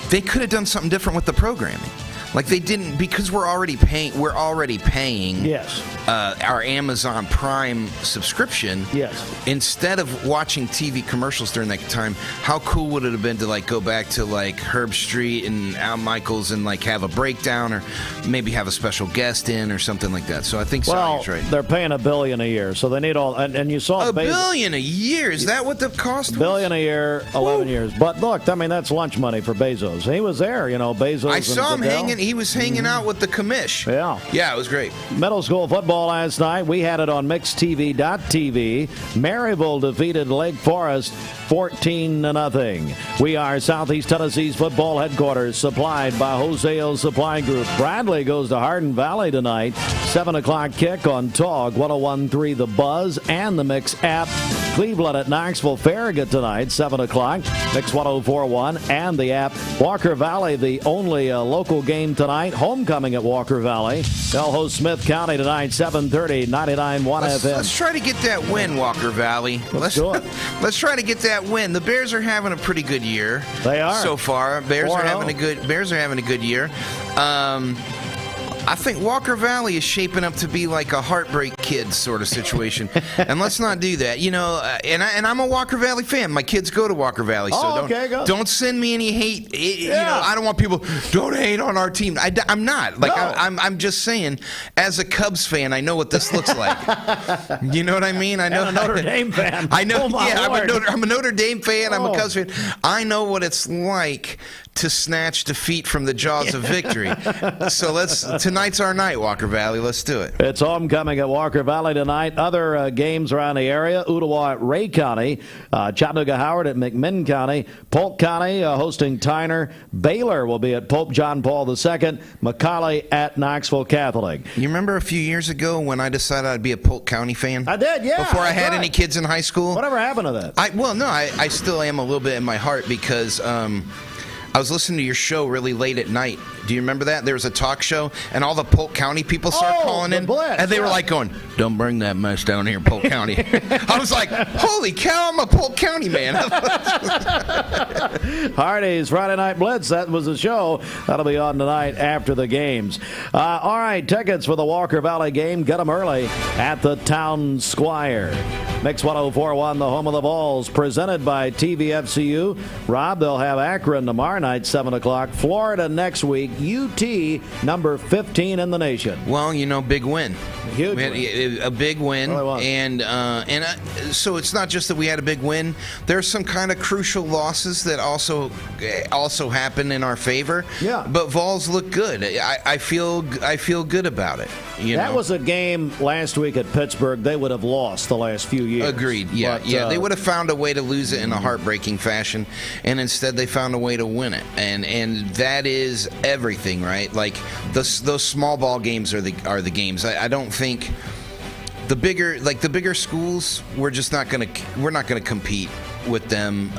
Speaker 5: they could have done something different with the programming. Like they didn't, because we're already paying
Speaker 4: yes.
Speaker 5: Our Amazon Prime subscription.
Speaker 4: Yes.
Speaker 5: Instead of watching TV commercials during that time, how cool would it have been to go back to Herbstreit and Al Michaels and have a breakdown, or maybe have a special guest in or something like that. So I think Salyer's right.
Speaker 4: They're paying $1 billion a year, so they need all. And you saw
Speaker 5: $1 billion a year. Is that what the cost was?
Speaker 4: $1 billion a year, 11 years. But look, that's lunch money for Bezos. He was there, Bezos.
Speaker 5: I saw him hanging. He was hanging out with the commish. Yeah, it was great.
Speaker 4: Middle school football last night. We had it on MixedTV.tv. Maryville defeated Lake Forest 14-0. We are Southeast Tennessee's football headquarters, supplied by Joseo's Supply Group. Bradley goes to Hardin Valley tonight. 7 o'clock kick on TOG 101.3 The Buzz and the Mix app. Cleveland at Knoxville Farragut tonight, 7 o'clock. Mix 104.1 and the app. Walker Valley, the only local game tonight. Homecoming at Walker Valley. They'll host Smith County tonight, 7:30, 99.1 FM.
Speaker 5: Let's try to get that win, Walker Valley.
Speaker 4: Let's do it.
Speaker 5: Let's try to get that win. The Bears are having a pretty good year.
Speaker 4: They are
Speaker 5: so far. Bears are having a good year. I think Walker Valley is shaping up to be like a Heartbreak Kids sort of situation, and let's not do that. You know, and I'm a Walker Valley fan. My kids go to Walker Valley, so don't send me any hate. You know, I don't want people don't hate on our team. I'm not like I'm just saying. As a Cubs fan, I know what this looks like. You know what I mean? I know.
Speaker 4: And a Notre Dame fan.
Speaker 5: I know.
Speaker 4: Oh,
Speaker 5: I'm a Notre Dame fan. I'm a Cubs fan. I know what it's like to snatch defeat from the jaws of victory. So tonight's our night, Walker Valley. Let's do it.
Speaker 4: It's homecoming at Walker Valley tonight. Other games around the area: Ottawa at Ray County, Chattanooga Howard at McMinn County, Polk County hosting Tyner. Baylor will be at Pope John Paul II. McCallie at Knoxville Catholic.
Speaker 5: You remember a few years ago when I decided I'd be a Polk County fan?
Speaker 4: I did, yeah.
Speaker 5: Before I had any kids in high school.
Speaker 4: Whatever happened to that?
Speaker 5: I still am a little bit in my heart because I was listening to your show really late at night. Do you remember that? There was a talk show, and all the Polk County people started calling in, and they were like going, "Don't bring that mess down here in Polk County." I was like, "Holy cow, I'm a Polk County man."
Speaker 4: Hardy's Friday Night Blitz. That was the show. That'll be on tonight after the games. All right, tickets for the Walker Valley game. Get them early at the Town Squire. Mix 104.1, the home of the Vols, presented by TVFCU. Rob, they'll have Akron tomorrow night, 7 o'clock. Florida next week. UT, number 15 in the nation.
Speaker 5: Well, you know, big win.
Speaker 4: Huge
Speaker 5: win. A big win.
Speaker 4: Really
Speaker 5: So it's not just that we had a big win. There's some kind of crucial losses that also happen in our favor.
Speaker 4: Yeah.
Speaker 5: But Vols look good. I feel good about it.
Speaker 4: That was a game last week at Pittsburgh they would have lost the last few years.
Speaker 5: Agreed. Yeah, but, they would have found a way to lose it in a heartbreaking fashion, and instead they found a way to win it. And that is everything, right? Like those small ball games are the games. I don't think the bigger schools we're not gonna compete with them.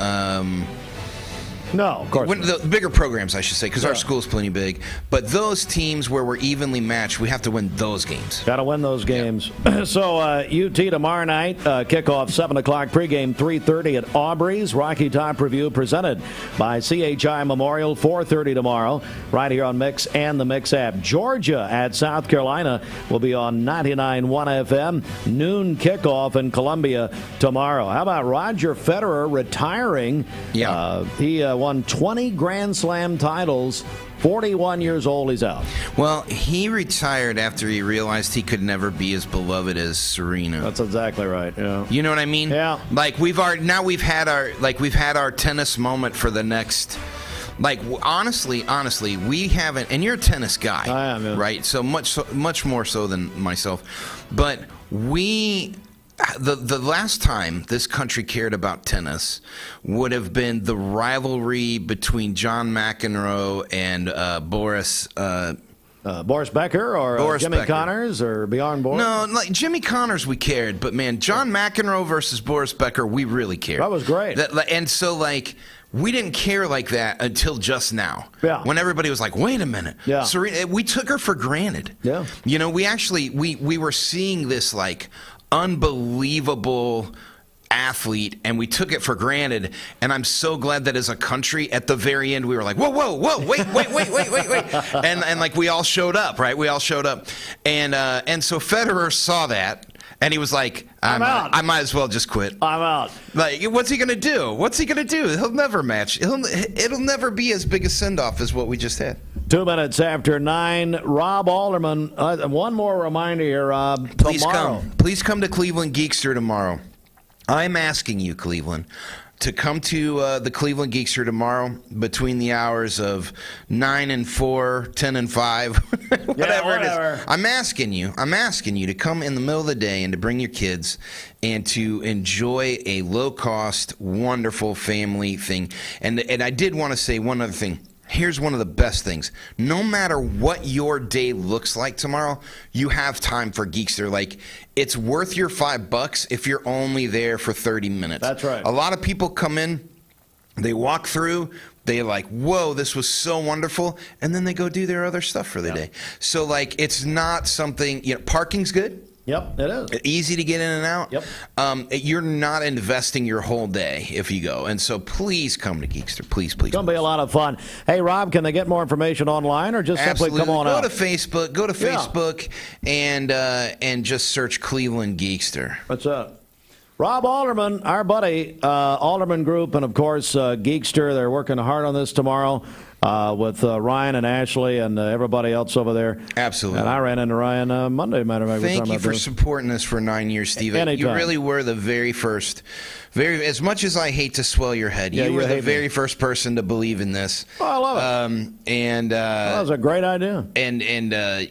Speaker 4: No, of course not.
Speaker 5: The bigger programs, I should say, because our school's plenty big. But those teams where we're evenly matched, we have to win those games.
Speaker 4: Got to win those games. Yeah. So UT tomorrow night, kickoff 7 o'clock, pregame 3:30 at Aubrey's. Rocky Top Review presented by CHI Memorial, 4:30 tomorrow, right here on Mix and the Mix app. Georgia at South Carolina will be on 99.1 FM. Noon kickoff in Columbia tomorrow. How about Roger Federer retiring?
Speaker 5: Yeah.
Speaker 4: He won 20 Grand Slam titles. 41 years old, he's out.
Speaker 5: Well, he retired after he realized he could never be as beloved as Serena.
Speaker 4: That's exactly right. Yeah.
Speaker 5: You know what I mean?
Speaker 4: Yeah.
Speaker 5: Like we've had our tennis moment for the next. Like honestly, we haven't. And you're a tennis guy,
Speaker 4: I am, yeah.
Speaker 5: right? So much more so than myself. But the last time this country cared about tennis would have been the rivalry between John McEnroe and Boris
Speaker 4: Becker or Jimmy
Speaker 5: Becker.
Speaker 4: Connors or Bjorn Borg?
Speaker 5: No, like Jimmy Connors we cared, but man, John McEnroe versus Boris Becker, we really cared.
Speaker 4: That was great.
Speaker 5: And so we didn't care like that until just now.
Speaker 4: Yeah.
Speaker 5: When everybody was like, wait a minute.
Speaker 4: Yeah.
Speaker 5: Serena, we took her for granted.
Speaker 4: Yeah.
Speaker 5: You know, we were seeing this unbelievable athlete, and we took it for granted. And I'm so glad that as a country, at the very end, we were like, whoa, wait, and we all showed up, right? We all showed up, and so Federer saw that. And he was like,
Speaker 4: I'm out.
Speaker 5: I might as well just quit.
Speaker 4: I'm out.
Speaker 5: Like, what's he going to do? He'll never match. It'll never be as big a send-off as what we just had.
Speaker 4: 2 minutes after 9, Rob Alderman. One more reminder here, Rob.
Speaker 5: Please
Speaker 4: tomorrow.
Speaker 5: Please come to Cleveland Geekster tomorrow. I'm asking you, Cleveland, to come to the Cleveland Geekster tomorrow between the hours of 9 and 4, 10 and 5, whatever it is. I'm asking you to come in the middle of the day and to bring your kids and to enjoy a low-cost, wonderful family thing. And I did want to say one other thing. Here's one of the best things. No matter what your day looks like tomorrow, you have time for Geekster. Like, it's worth your $5 if you're only there for 30 minutes.
Speaker 4: That's right.
Speaker 5: A lot of people come in, they walk through, they're like, whoa, this was so wonderful, and then they go do their other stuff for the day. So, it's not something, parking's good.
Speaker 4: Yep, it is.
Speaker 5: Easy to get in and out.
Speaker 4: Yep.
Speaker 5: You're not investing your whole day if you go. And so please come to Geekster. Please.
Speaker 4: It's going to be a lot of fun. Hey, Rob, can they get more information online or just simply come on out?
Speaker 5: Go to Facebook and just search Cleveland Geekster.
Speaker 4: What's up? Rob Alderman, our buddy, Alderman Group, and of course Geekster. They're working hard on this tomorrow with Ryan and Ashley and everybody else over there.
Speaker 5: Absolutely.
Speaker 4: And I ran into Ryan Monday, matter of fact.
Speaker 5: Thank you for supporting us for 9 years, Steve.
Speaker 4: Anytime.
Speaker 5: You really were the very first. As much as I hate to swell your head, you were the very first person to believe in this.
Speaker 4: Oh, I love it. That was a great idea.
Speaker 5: And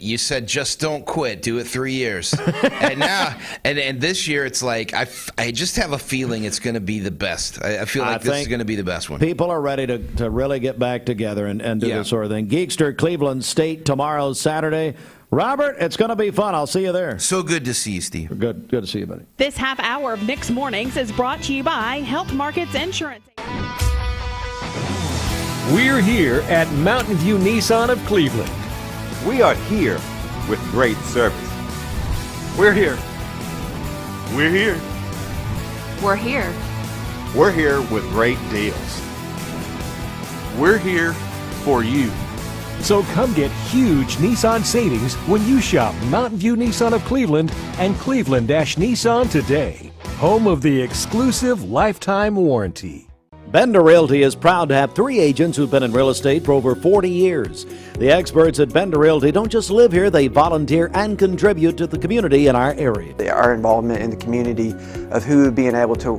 Speaker 5: you said, just don't quit. Do it 3 years. And now, and this year, it's like I just have a feeling it's going to be the best. I feel like this is going to be the best one.
Speaker 4: People are ready to really get back together and do this sort of thing. Geekster, Cleveland State, tomorrow, Saturday. Robert, it's going to be fun. I'll see you there.
Speaker 5: So good to see you, Steve.
Speaker 4: Good to see you, buddy.
Speaker 7: This half hour of Mixed Mornings is brought to you by Health Markets Insurance.
Speaker 17: We're here at Mountain View Nissan of Cleveland.
Speaker 18: We are here with great service.
Speaker 17: We're here.
Speaker 18: We're here.
Speaker 21: We're here.
Speaker 18: We're here with great deals. We're here for you.
Speaker 17: So come get huge Nissan savings when you shop Mountain View Nissan of Cleveland and Cleveland-Nissan today, home of the exclusive lifetime warranty.
Speaker 4: Bender Realty is proud to have 3 agents who've been in real estate for over 40 years. The experts at Bender Realty don't just live here, they volunteer and contribute to the community in our area.
Speaker 19: Our involvement in the community of who being able to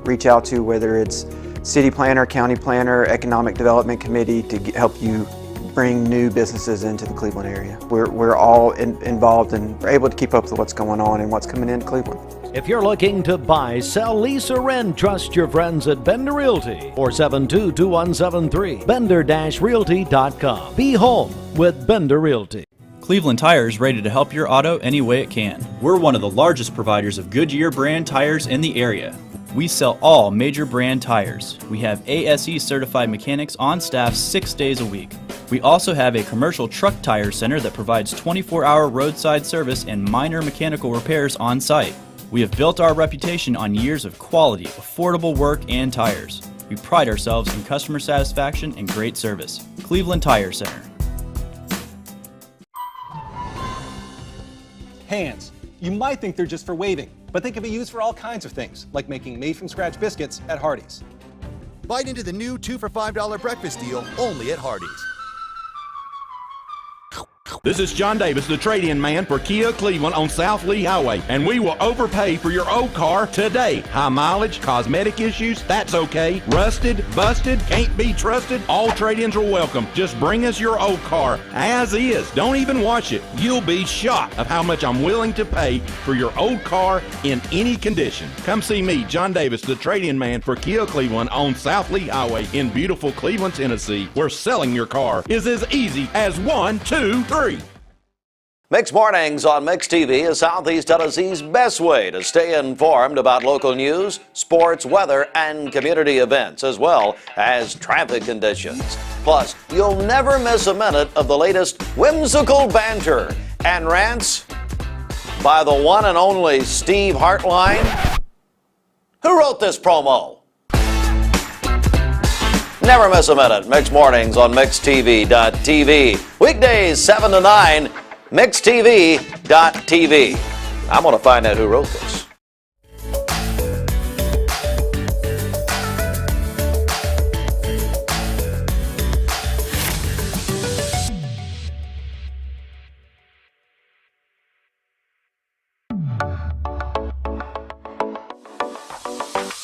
Speaker 19: reach out to, whether it's city planner, county planner, economic development committee, to help you bring new businesses into the Cleveland area. We're all involved and we're able to keep up with what's going on and what's coming into Cleveland.
Speaker 4: If you're looking to buy, sell, lease, or rent, trust your friends at Bender Realty. 472-2173. Bender-Realty.com. Be home with Bender Realty.
Speaker 20: Cleveland Tire is ready to help your auto any way it can. We're one of the largest providers of Goodyear brand tires in the area. We sell all major brand tires. We have ASE certified mechanics on staff 6 days a week. We also have a commercial truck tire center that provides 24-hour roadside service and minor mechanical repairs on site. We have built our reputation on years of quality, affordable work and tires. We pride ourselves in customer satisfaction and great service. Cleveland Tire Center.
Speaker 13: Hands. You might think they're just for waving, but they can be used for all kinds of things, like making made-from-scratch biscuits at Hardee's.
Speaker 24: Bite into the new 2 for $5 breakfast deal only at Hardee's.
Speaker 25: This is John Davis, the trade-in man for Kia Cleveland on South Lee Highway, and we will overpay for your old car today. High mileage, cosmetic issues, that's okay. Rusted, busted, can't be trusted, all trade-ins are welcome. Just bring us your old car as is. Don't even wash it. You'll be shocked of how much I'm willing to pay for your old car in any condition. Come see me, John Davis, the trade-in man for Kia Cleveland on South Lee Highway in beautiful Cleveland, Tennessee, where selling your car is as easy as 1, 2, 3.
Speaker 4: Mixed Mornings on Mixed TV is Southeast Tennessee's best way to stay informed about local news, sports, weather, and community events, as well as traffic conditions. Plus, you'll never miss a minute of the latest whimsical banter and rants by the one and only Steve Hartline. Who wrote this promo? Never miss a minute. Mixed Mornings on MixedTV.tv. Weekdays 7 to 9. MixedTV.tv. I'm going to find out who wrote this.